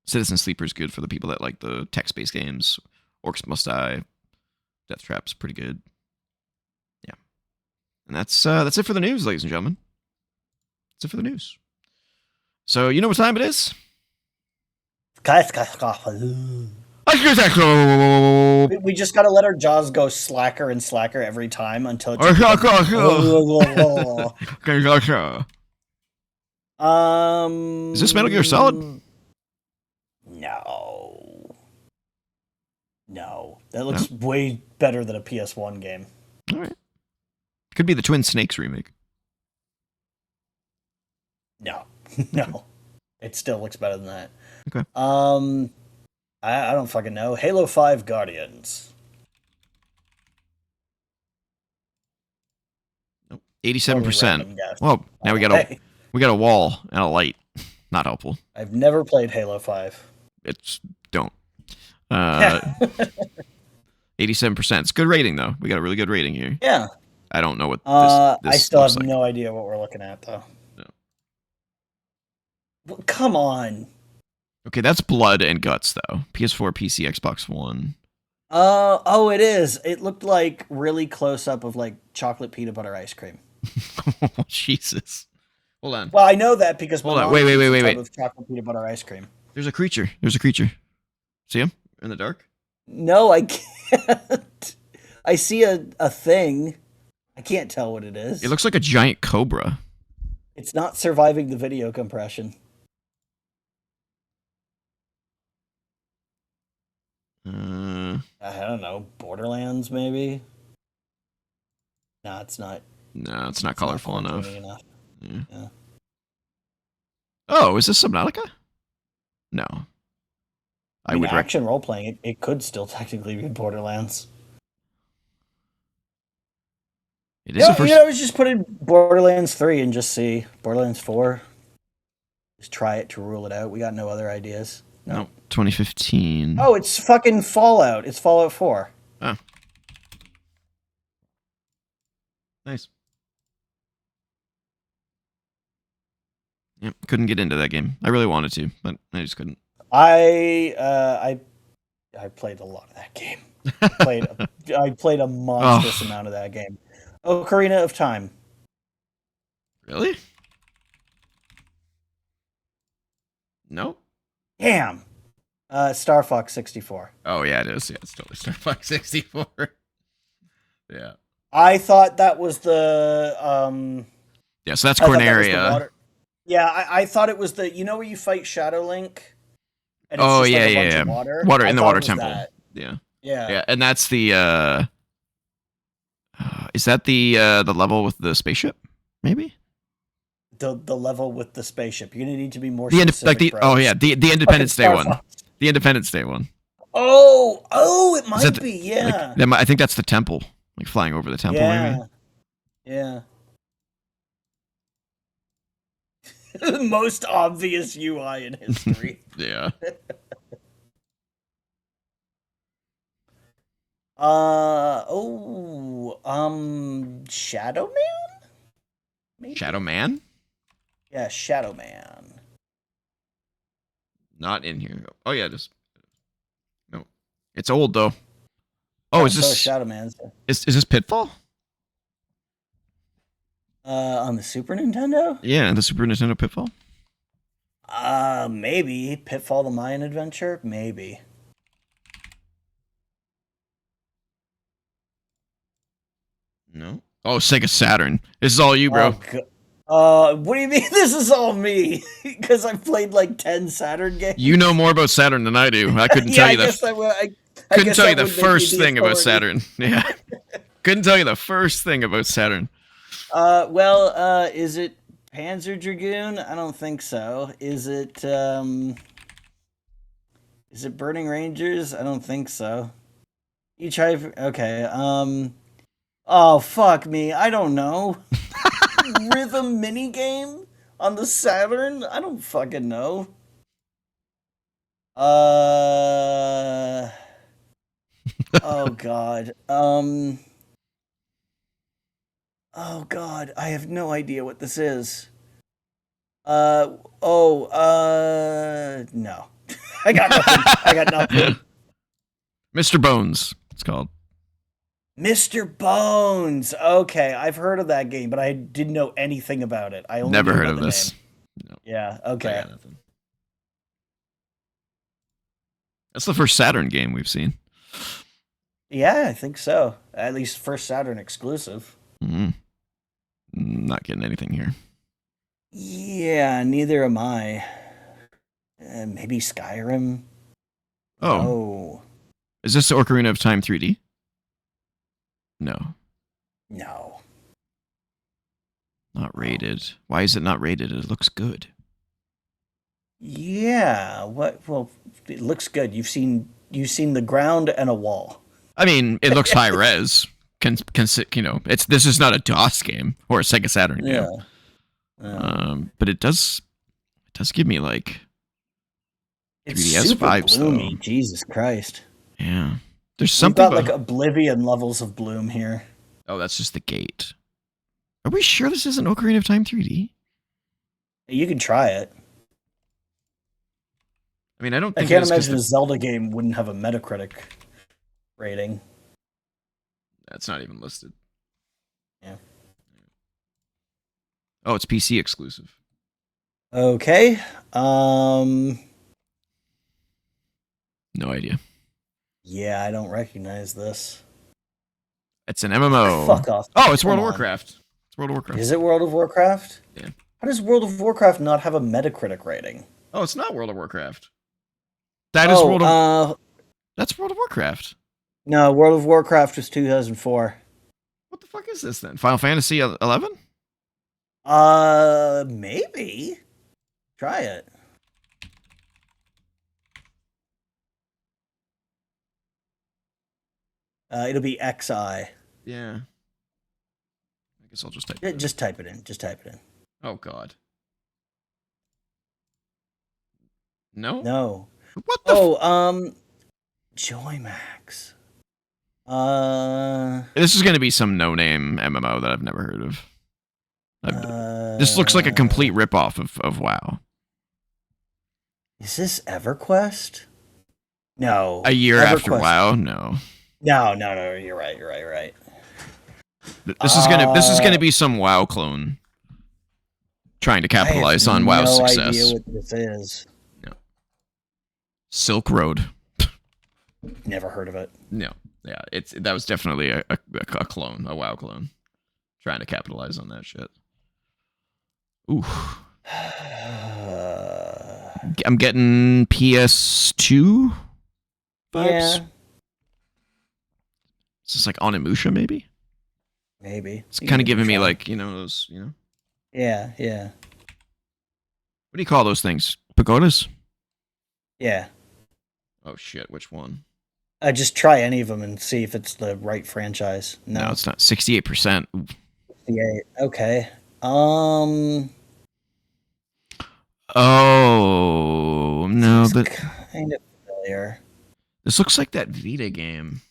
Citizen Sleeper's good for the people that like the text-based games. Orcs Must Die. Death Trap's pretty good. Yeah. And that's it for the news, ladies and gentlemen. That's it for the news. So, you know what time it is? We just gotta let our jaws go slacker and slacker every time until it's Is this Metal Gear Solid? No. That looks way better than a PS1 game. Alright. Could be the Twin Snakes remake. No. It still looks better than that. Okay. I don't fucking know. Halo 5 Guardians. Nope. 87%. Well, now we got a wall and a light. Not helpful. I've never played Halo 5. Don't. 87%. It's a good rating though. We got a really good rating here. Yeah. I don't know what this I still have like. no idea what we're looking at though. No. Well, come on. Okay, that's Blood and Guts though. PS4, PC, Xbox One. Oh, it is. It looked like really close up of like chocolate peanut butter ice cream. Oh, Jesus. Hold on. Well, I know that because my Hold on. mom Wait. keeps a tub of chocolate peanut butter ice cream. There's a creature. See him in the dark? No, I can't. I see a thing. I can't tell what it is. It looks like a giant cobra. It's not surviving the video compression. I don't know. Borderlands, maybe? No, it's not. No, it's not colorful enough. Yeah. Oh, is this Subnautica? No. I mean, action role playing, it could still technically be Borderlands. It is I was just put in Borderlands 3 and just see. Borderlands 4. Just try it to rule it out. We got no other ideas. No, 2015. Oh, it's fucking Fallout. It's Fallout 4. Oh. Nice. Yep, couldn't get into that game. I really wanted to, but I just couldn't. I played a lot of that game. I played a monstrous amount of that game. Ocarina of Time. Really? No. Damn. Star Fox 64. Oh yeah, it is. Yeah, it's totally Star Fox 64. Yeah. I thought that was the Yeah, so that's Corneria. Yeah, I thought it was the, you know where you fight Shadow Link? And it's just like a bunch of water in the water temple. That. Yeah, and that's the is that the level with the spaceship? Maybe the level with the spaceship. You're gonna need to be more specific. The Independence Day one. The Independence Day one. Oh, it might be. Yeah, I think that's the temple, like flying over the temple. Yeah, maybe. Yeah. The most obvious UI in history. Yeah. Shadow Man? Maybe? Shadow Man? Yeah, Shadow Man. Not in here. Oh yeah, just no. It's old though. Oh, is this Shadow Man? Is this Pitfall? On the Super Nintendo? Yeah, the Super Nintendo Pitfall. Maybe Pitfall: The Mayan Adventure. Maybe. No. Oh, Sega Saturn. This is all you, bro. What do you mean this is all me? Because I've played like 10 Saturn games. You know more about Saturn than I do. I couldn't tell you that. I couldn't tell you the first thing about Saturn. Yeah. Couldn't tell you the first thing about Saturn. Is it Panzer Dragoon? I don't think so. Is it Burning Rangers? I don't think so. Okay. Oh, fuck me. I don't know. Rhythm minigame on the Saturn? I don't fucking know. Oh, God. Oh, God. I have no idea what this is. No. I got nothing. Mr. Bones, it's called. Mr. Bones. Okay, I've heard of that game, but I didn't know anything about it. I only never heard of this. No. Yeah. Okay. That's the first Saturn game we've seen. Yeah, I think so. At least first Saturn exclusive. Mm-hmm. Not getting anything here. Yeah, neither am I. Maybe Skyrim. Oh. Is this Ocarina of Time 3D? No. Not rated. Why is it not rated? It looks good. Yeah. What? Well, it looks good. You've seen the ground and a wall. I mean, it looks high res. This is not a DOS game or a Sega Saturn game. But it does give me like 3DS vibes. Gloomy. Though. Jesus Christ. Yeah. There's something about like Oblivion levels of bloom here. Oh, that's just the gate. Are we sure this isn't Ocarina of Time 3D? You can try it. I mean, I can't imagine a Zelda game wouldn't have a Metacritic rating. That's not even listed. Yeah. Oh, it's PC exclusive. Okay. No idea. Yeah, I don't recognize this. It's an MMO. Fuck off. Oh, it's World Come of on. Warcraft. It's World of Warcraft. Is it World of Warcraft? Yeah. How does World of Warcraft not have a Metacritic rating? Oh, it's not World of Warcraft. That is World of. That's World of Warcraft. No, World of Warcraft was 2004. What the fuck is this then? Final Fantasy 11? Maybe. Try it. It'll be XI. Yeah. I guess I'll just type it. Just type it in. Just type it in. Oh God. No. No. What the? Joymax. This is going to be some no-name MMO that I've never heard of. This looks like a complete ripoff of WoW. Is this EverQuest? No. A year after WoW? No. No. You're right. This is gonna be some WoW clone trying to capitalize on WoW's success. I have no idea what this is. No. Silk Road. Never heard of it. No. Yeah, that was definitely a clone, a WoW clone, trying to capitalize on that shit. Ooh. I'm getting PS2 vibes. Yeah. Is this like Onimusha, maybe? Maybe. It's kind of giving me like, those, Yeah. What do you call those things? Pagodas? Yeah. Oh shit, which one? Just try any of them and see if it's the right franchise. No, it's not. 68%. 68. Okay. Oh no, it's that kind of familiar. This looks like that Vita game.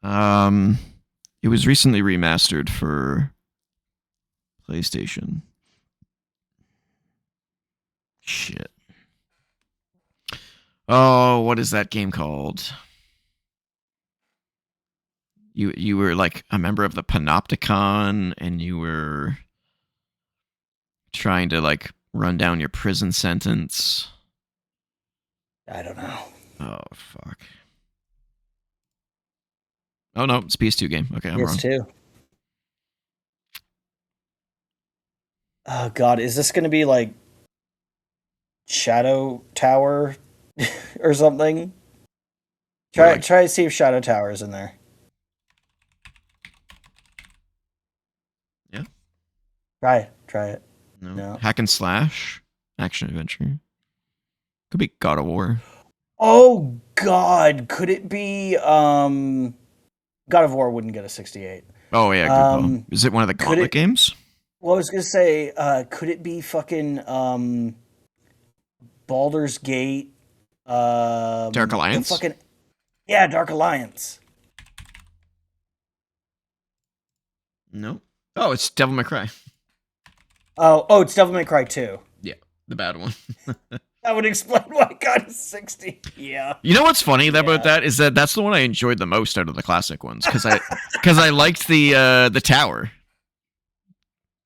It was recently remastered for PlayStation. Shit. Oh, what is that game called? You were like a member of the Panopticon, and you were trying to like run down your prison sentence. I don't know. Oh fuck. Oh no, it's PS2 game. Okay, I'm wrong. PS2. Oh god, is this going to be like Shadow Tower or something? Try to see if Shadow Tower is in there. Yeah. Try it. No. Hack and slash, action adventure. Could be God of War. Oh god, could it be God of War wouldn't get a 68. Oh yeah, good call. Is it one of the Gauntlet games? Well, I was gonna say, could it be fucking Baldur's Gate? Dark Alliance? Yeah, Dark Alliance. No. Oh, it's Devil May Cry. Oh, it's Devil May Cry 2. Yeah, the bad one. That would explain why I got a 60. Yeah. You know what's funny about that is that's the one I enjoyed the most out of the classic ones because I liked the tower.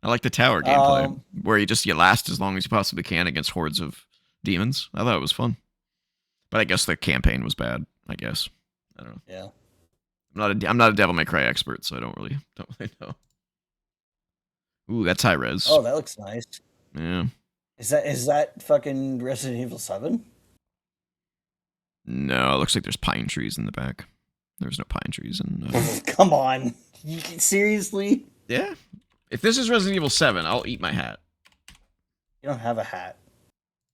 I like the tower gameplay where you last as long as you possibly can against hordes of demons. I thought it was fun, but I guess the campaign was bad. I guess I don't know. Yeah. I'm not a Devil May Cry expert, so I don't really know. Ooh, that's high res. Oh, that looks nice. Yeah. Is that fucking Resident Evil 7? No, it looks like there's pine trees in the back. There's no pine trees in. Come on, seriously? Yeah. If this is Resident Evil 7, I'll eat my hat. You don't have a hat.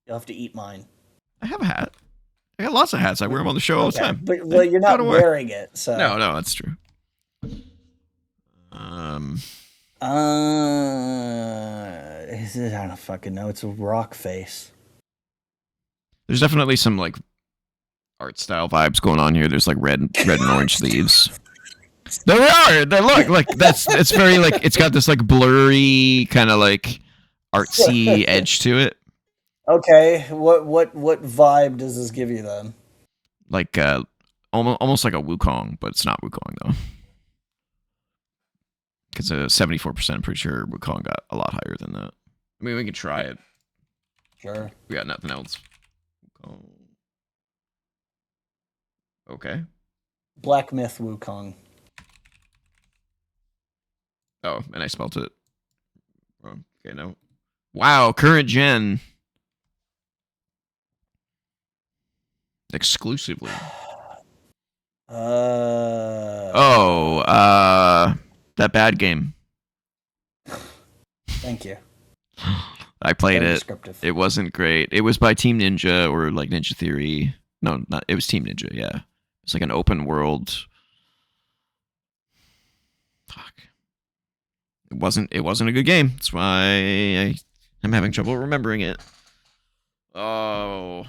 You'll have to eat mine. I have a hat. I got lots of hats. I wear them on the show all the time. But you're not wearing it, so. No, that's true. Is it? I don't fucking know. It's a rock face. There's definitely some like art style vibes going on here. There's like red and orange leaves. There are. Look, like it's very like it's got this like blurry kind of like artsy edge to it. Okay, what vibe does this give you then? Like almost like a Wukong, but it's not Wukong though. Because 74%, I'm pretty sure Wukong got a lot higher than that. I mean, we can try it. Sure. We got nothing else. Wukong. Okay. Black Myth Wukong. Oh, and I spelled it wrong. Okay, no. Wow, current gen. Exclusively. That bad game. Thank you. I played Very it. descriptive. It wasn't great. It was by Team Ninja or like Ninja Theory. No, not. It was Team Ninja. Yeah, it's like an open world. Fuck. It wasn't. It wasn't a good game. That's why I'm having trouble remembering it. Oh.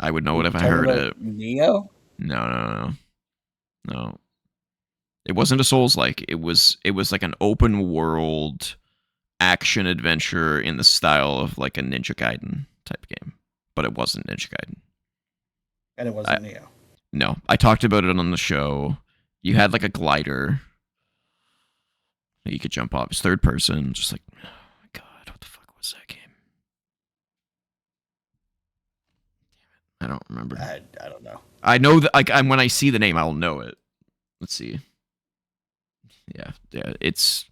I would know it if I heard it. Neo? No. It wasn't a Souls-like. It was like an open world action adventure in the style of like a Ninja Gaiden type game, but it wasn't Ninja Gaiden. And it wasn't Neo. No, I talked about it on the show. You had like a glider that you could jump off. It's third person, just like, oh my god, what the fuck was that game? Damn it, I don't remember. I don't know. I know that like when I see the name, I'll know it. Let's see. Yeah, it's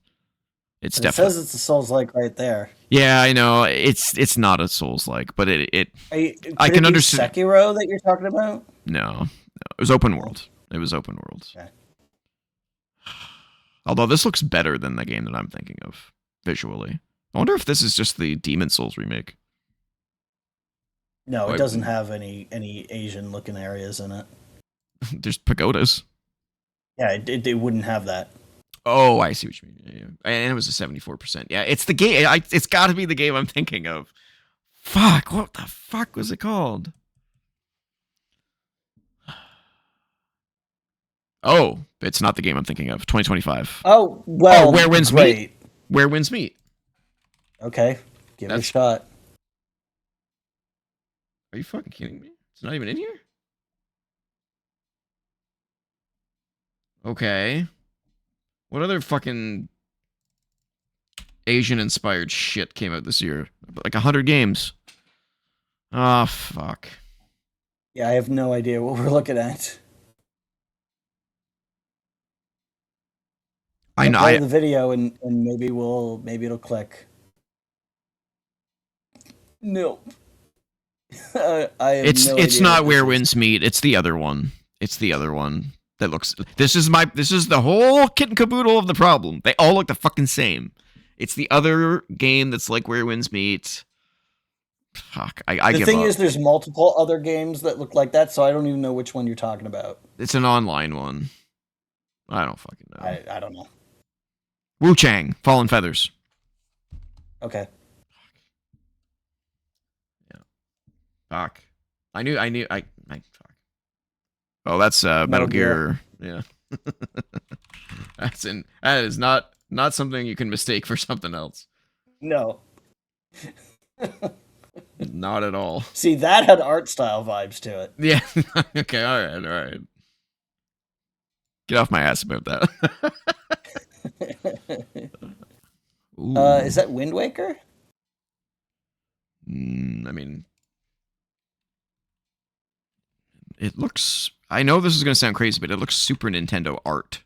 definitely. It says it's a Souls-like right there. Yeah, I know it's not a Souls-like, but it I can understand. Sekiro that you're talking about? No, it was open world. It was open world. Okay. Although this looks better than the game that I'm thinking of visually. I wonder if this is just the Demon Souls remake. No, it doesn't have any Asian-looking areas in it. There's pagodas. Yeah, it wouldn't have that. Oh, I see what you mean. Yeah. And it was a 74%. Yeah, it's the game. It's got to be the game I'm thinking of. Fuck, what the fuck was it called? Oh, it's not the game I'm thinking of. 2025. Oh, well. Oh, Where Winds Meet. Where Winds Meet. Okay, give it a shot. Are you fucking kidding me? It's not even in here? Okay. What other fucking Asian-inspired shit came out this year? Like 100 games. Oh, fuck. Yeah, I have no idea what we're looking at. I know. Play the video and maybe it'll click. No. It's not Where Winds Meet. It's the other one. It's the other one that looks. This is the whole kit and caboodle of the problem. They all look the fucking same. It's the other game that's like Where Winds Meet. Fuck. I give up. The thing is, there's multiple other games that look like that, so I don't even know which one you're talking about. It's an online one. I don't fucking know. I don't know. Wu Chang, Fallen Feathers. Okay. Yeah. Fuck. I knew. Fuck. Oh, that's Metal Gear. Yeah. That is not something you can mistake for something else. No. Not at all. See, that had art style vibes to it. Yeah. Okay. All right. Get off my ass about that. Is that Wind Waker? I mean, it looks. I know this is going to sound crazy, but it looks Super Nintendo art,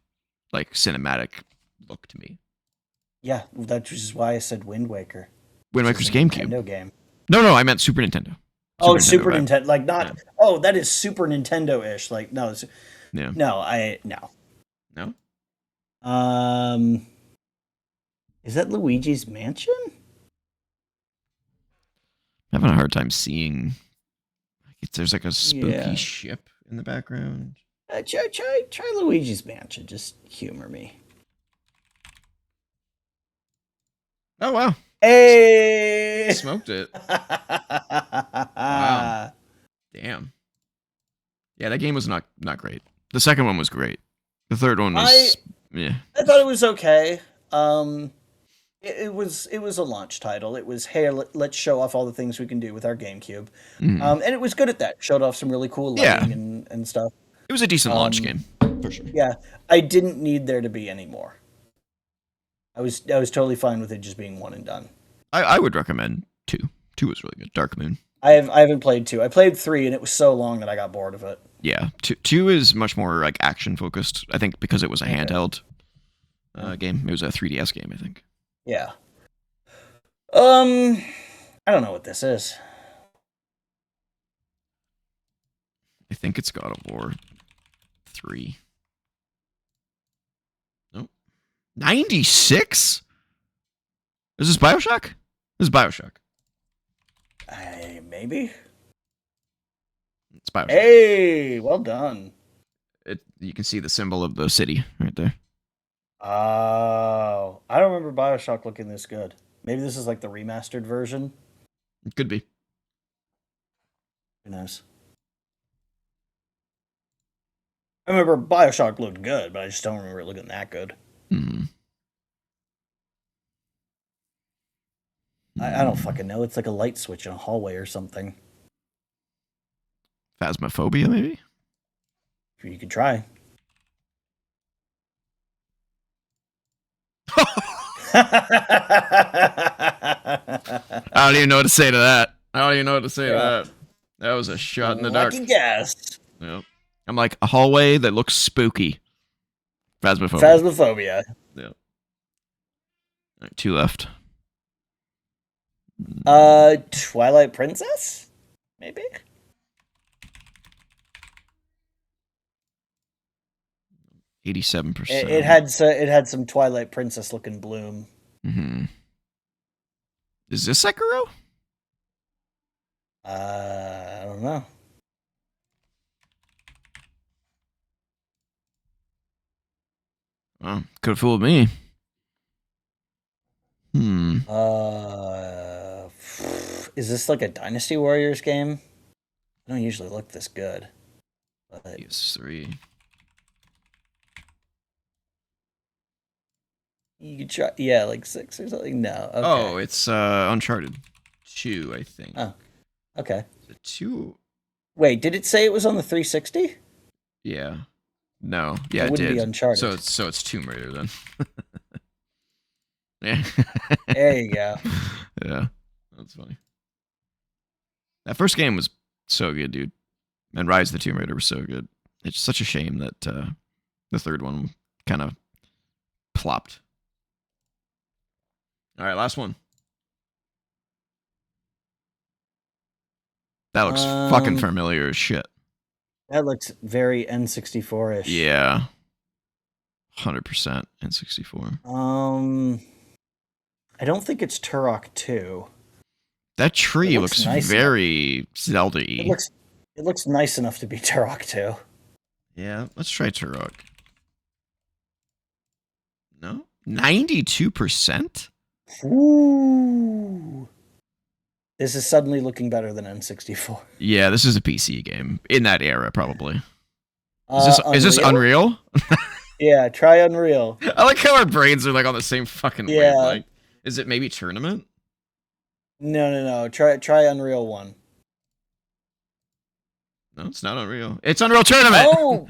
like cinematic look to me. Yeah, that is why I said Wind Waker. Wind Waker's GameCube. Nintendo game. No, I meant Super Nintendo. Super Nintendo, like not. Yeah. Oh, that is Super Nintendo-ish. Like no. Yeah. No. Is that Luigi's Mansion? I'm having a hard time seeing. There's like a spooky ship in the background. Try Luigi's Mansion. Just humor me. Oh wow! Hey, smoked it. Wow. Damn. Yeah, that game was not great. The second one was great. The third one was I thought it was okay. It was a launch title. It was, hey, let's show off all the things we can do with our GameCube, Mhm. and it was good at that. Showed off some really cool Yeah, lighting and stuff. it was a decent launch Um, game for sure. yeah, I didn't need there to be any more. I was totally fine with it just being one and done. I would recommend 2. 2 was really good. Dark Moon. I haven't played 2. I played 3, and it was so long that I got bored of it. Yeah, 2 is much more like action focused. I think because it was a Okay. handheld game. It was a 3DS game, I think. Yeah. I don't know what this is. I think it's God of War 3. Nope. 96? Is this Bioshock? This is Bioshock. Maybe. It's Bioshock. Hey, well done. You can see the symbol of the city right there. Oh, I don't remember Bioshock looking this good. Maybe this is like the remastered version. It could be. Who knows? I remember Bioshock looked good, but I just don't remember it looking that good. Hmm. I don't fucking know. It's like a light switch in a hallway or something. Phasmophobia, maybe? You could try. I don't even know what to say to that. That was a shot in the dark. Lucky guess. Yep. I'm like, a hallway that looks spooky. Phasmophobia. Phasmophobia. Yep. All right, 2 left. Twilight Princess? Maybe? 87%. It had some Twilight Princess looking bloom. Mm-hmm. Is this Sekiro? I don't know. Well, could have fooled me. Is this like a Dynasty Warriors game? I don't usually look this good. But PS3. you could try, yeah, like 6 or something. No. Okay. Oh, it's Uncharted 2, I think. Oh, okay. The 2? Wait, did it say it was on the 360? Yeah. No. Yeah, it wouldn't did. be Uncharted. So it's Tomb Raider then. Yeah. There you go. Yeah. That's funny. That first game was so good, dude. And Rise of the Tomb Raider was so good. It's such a shame that the third one kind of plopped. All right, last one. That looks fucking familiar as shit. That looks very N64-ish. Yeah. 100% N64. I don't think it's Turok 2. That tree looks nice very Zelda-y. It looks nice enough to be Turok 2. Yeah, let's try Turok. No? 92%? Ooh. This is suddenly looking better than N64. Yeah, this is a PC game. In that era, probably. Is this Unreal? Yeah, try Unreal. I like how our brains are like on the same fucking Yeah. wavelength. Is it maybe Tournament? No. Try Unreal 1. No, it's not Unreal. It's Unreal Tournament! Oh!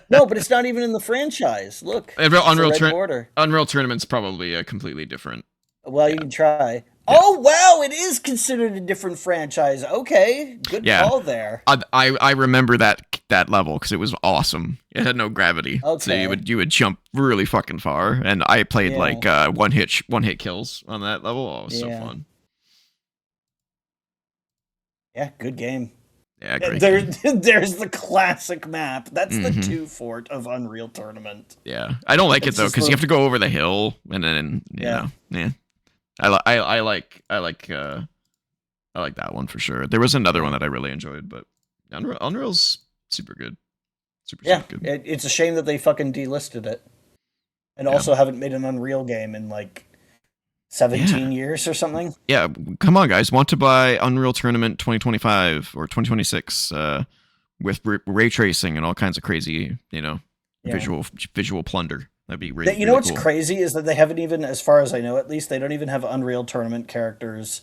No, but it's not even in the franchise. Look. Unreal Tournament's probably a completely different. Well, you can try. Yeah. Oh, wow, it is considered a different franchise. Okay, good call there. I remember that level because it was awesome. It had no gravity, okay. So you would jump really fucking far. And I played like one hit kills on that level. Oh, it was so fun. Yeah, good game. Yeah, great. There's the classic map. That's the 2 fort of Unreal Tournament. Yeah, I don't like it though because you have to go over the hill and then you know. I like that one for sure. There was another one that I really enjoyed, but Unreal's super good. Super good. It's a shame that they fucking delisted it, and also haven't made an Unreal game in like 17 years or something. Yeah, come on, guys! Want to buy Unreal Tournament 2025 or 2026 with ray tracing and all kinds of crazy, visual plunder? That'd be really, You know really what's cool. crazy is that they haven't even, as far as I know at least, they don't even have Unreal Tournament characters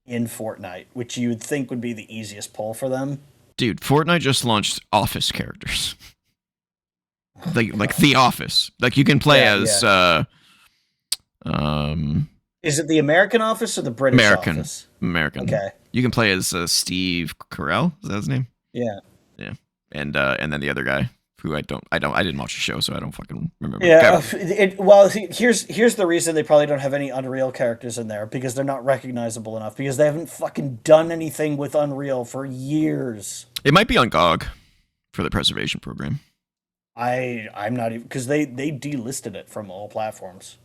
in Fortnite, which you would think would be the easiest pull for them. Dude, Fortnite just launched Office characters. Like God. The Office. Like you can play Yeah, as Is it the American Office or the British American. Office? American. Okay. You can play as Steve Carell. Is that his name? Yeah. Yeah. And then the other guy who I didn't watch the show, so I don't fucking remember. Yeah. Here's the reason they probably don't have any Unreal characters in there, because they're not recognizable enough, because they haven't fucking done anything with Unreal for years. It might be on GOG for the preservation program. I'm not even, because they delisted it from all platforms.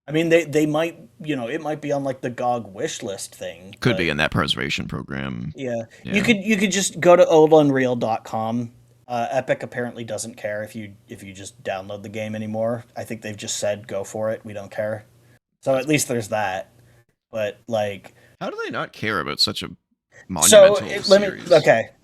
I mean, they might, it might be on like the GOG wish list thing. Could be in that preservation program. Yeah. Yeah. You could just go to oldunreal.com. Epic apparently doesn't care if you just download the game anymore. I think they've just said go for it. We don't care. So at least there's that. But like, how do they not care about such a monumental series?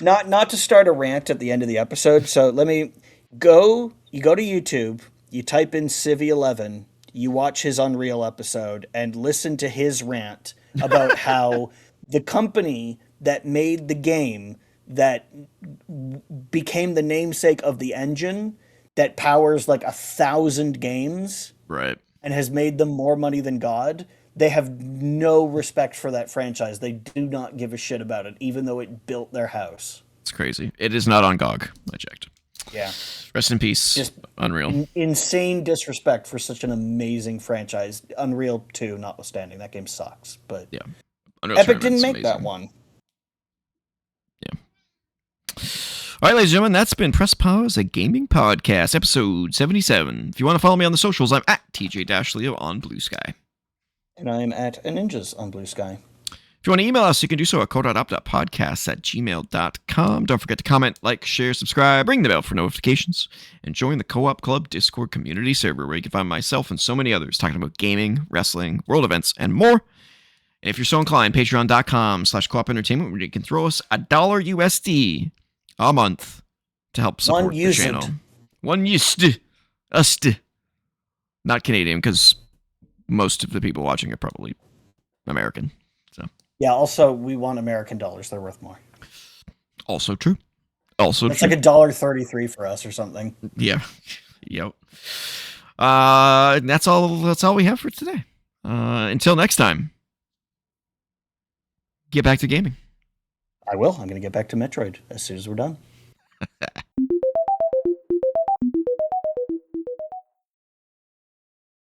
Not to start a rant at the end of the episode. So let me go. You go to YouTube. You type in Civ11. You watch his Unreal episode and listen to his rant about how the company that made the game that became the namesake of the engine that powers like 1,000 games, right, and has made them more money than God, they have no respect for that franchise. They do not give a shit about it, even though it built their house. It's crazy. It is not on GOG. I checked. Yeah. Rest in peace. Just Unreal. Insane disrespect for such an amazing franchise. Unreal 2 notwithstanding. That game sucks. But yeah, Unreal Epic didn't make amazing. that one. Yeah. All right, ladies and gentlemen, that's been Press Pause, a gaming podcast, episode 77. If you want to follow me on the socials, I'm at TJ-Leo on BlueSky. And I'm at Ninjas on BlueSky. If you want to email us, you can do so at co.op.podcast@gmail.com. Don't forget to comment, like, share, subscribe, ring the bell for notifications, and join the Co-op Club Discord community server, where you can find myself and so many others talking about gaming, wrestling, world events, and more. And if you're so inclined, patreon.com/co-op entertainment, where you can throw us $1 USD a month to help support the channel. One USD. Not Canadian, because most of the people watching are probably American. So yeah, also we want American dollars. They're worth more. Also true. Also it's true. like $1.33 for us or something. Yeah. Yep. That's all we have for today. Until next time. Get back to gaming. I will. I'm going to get back to Metroid as soon as we're done.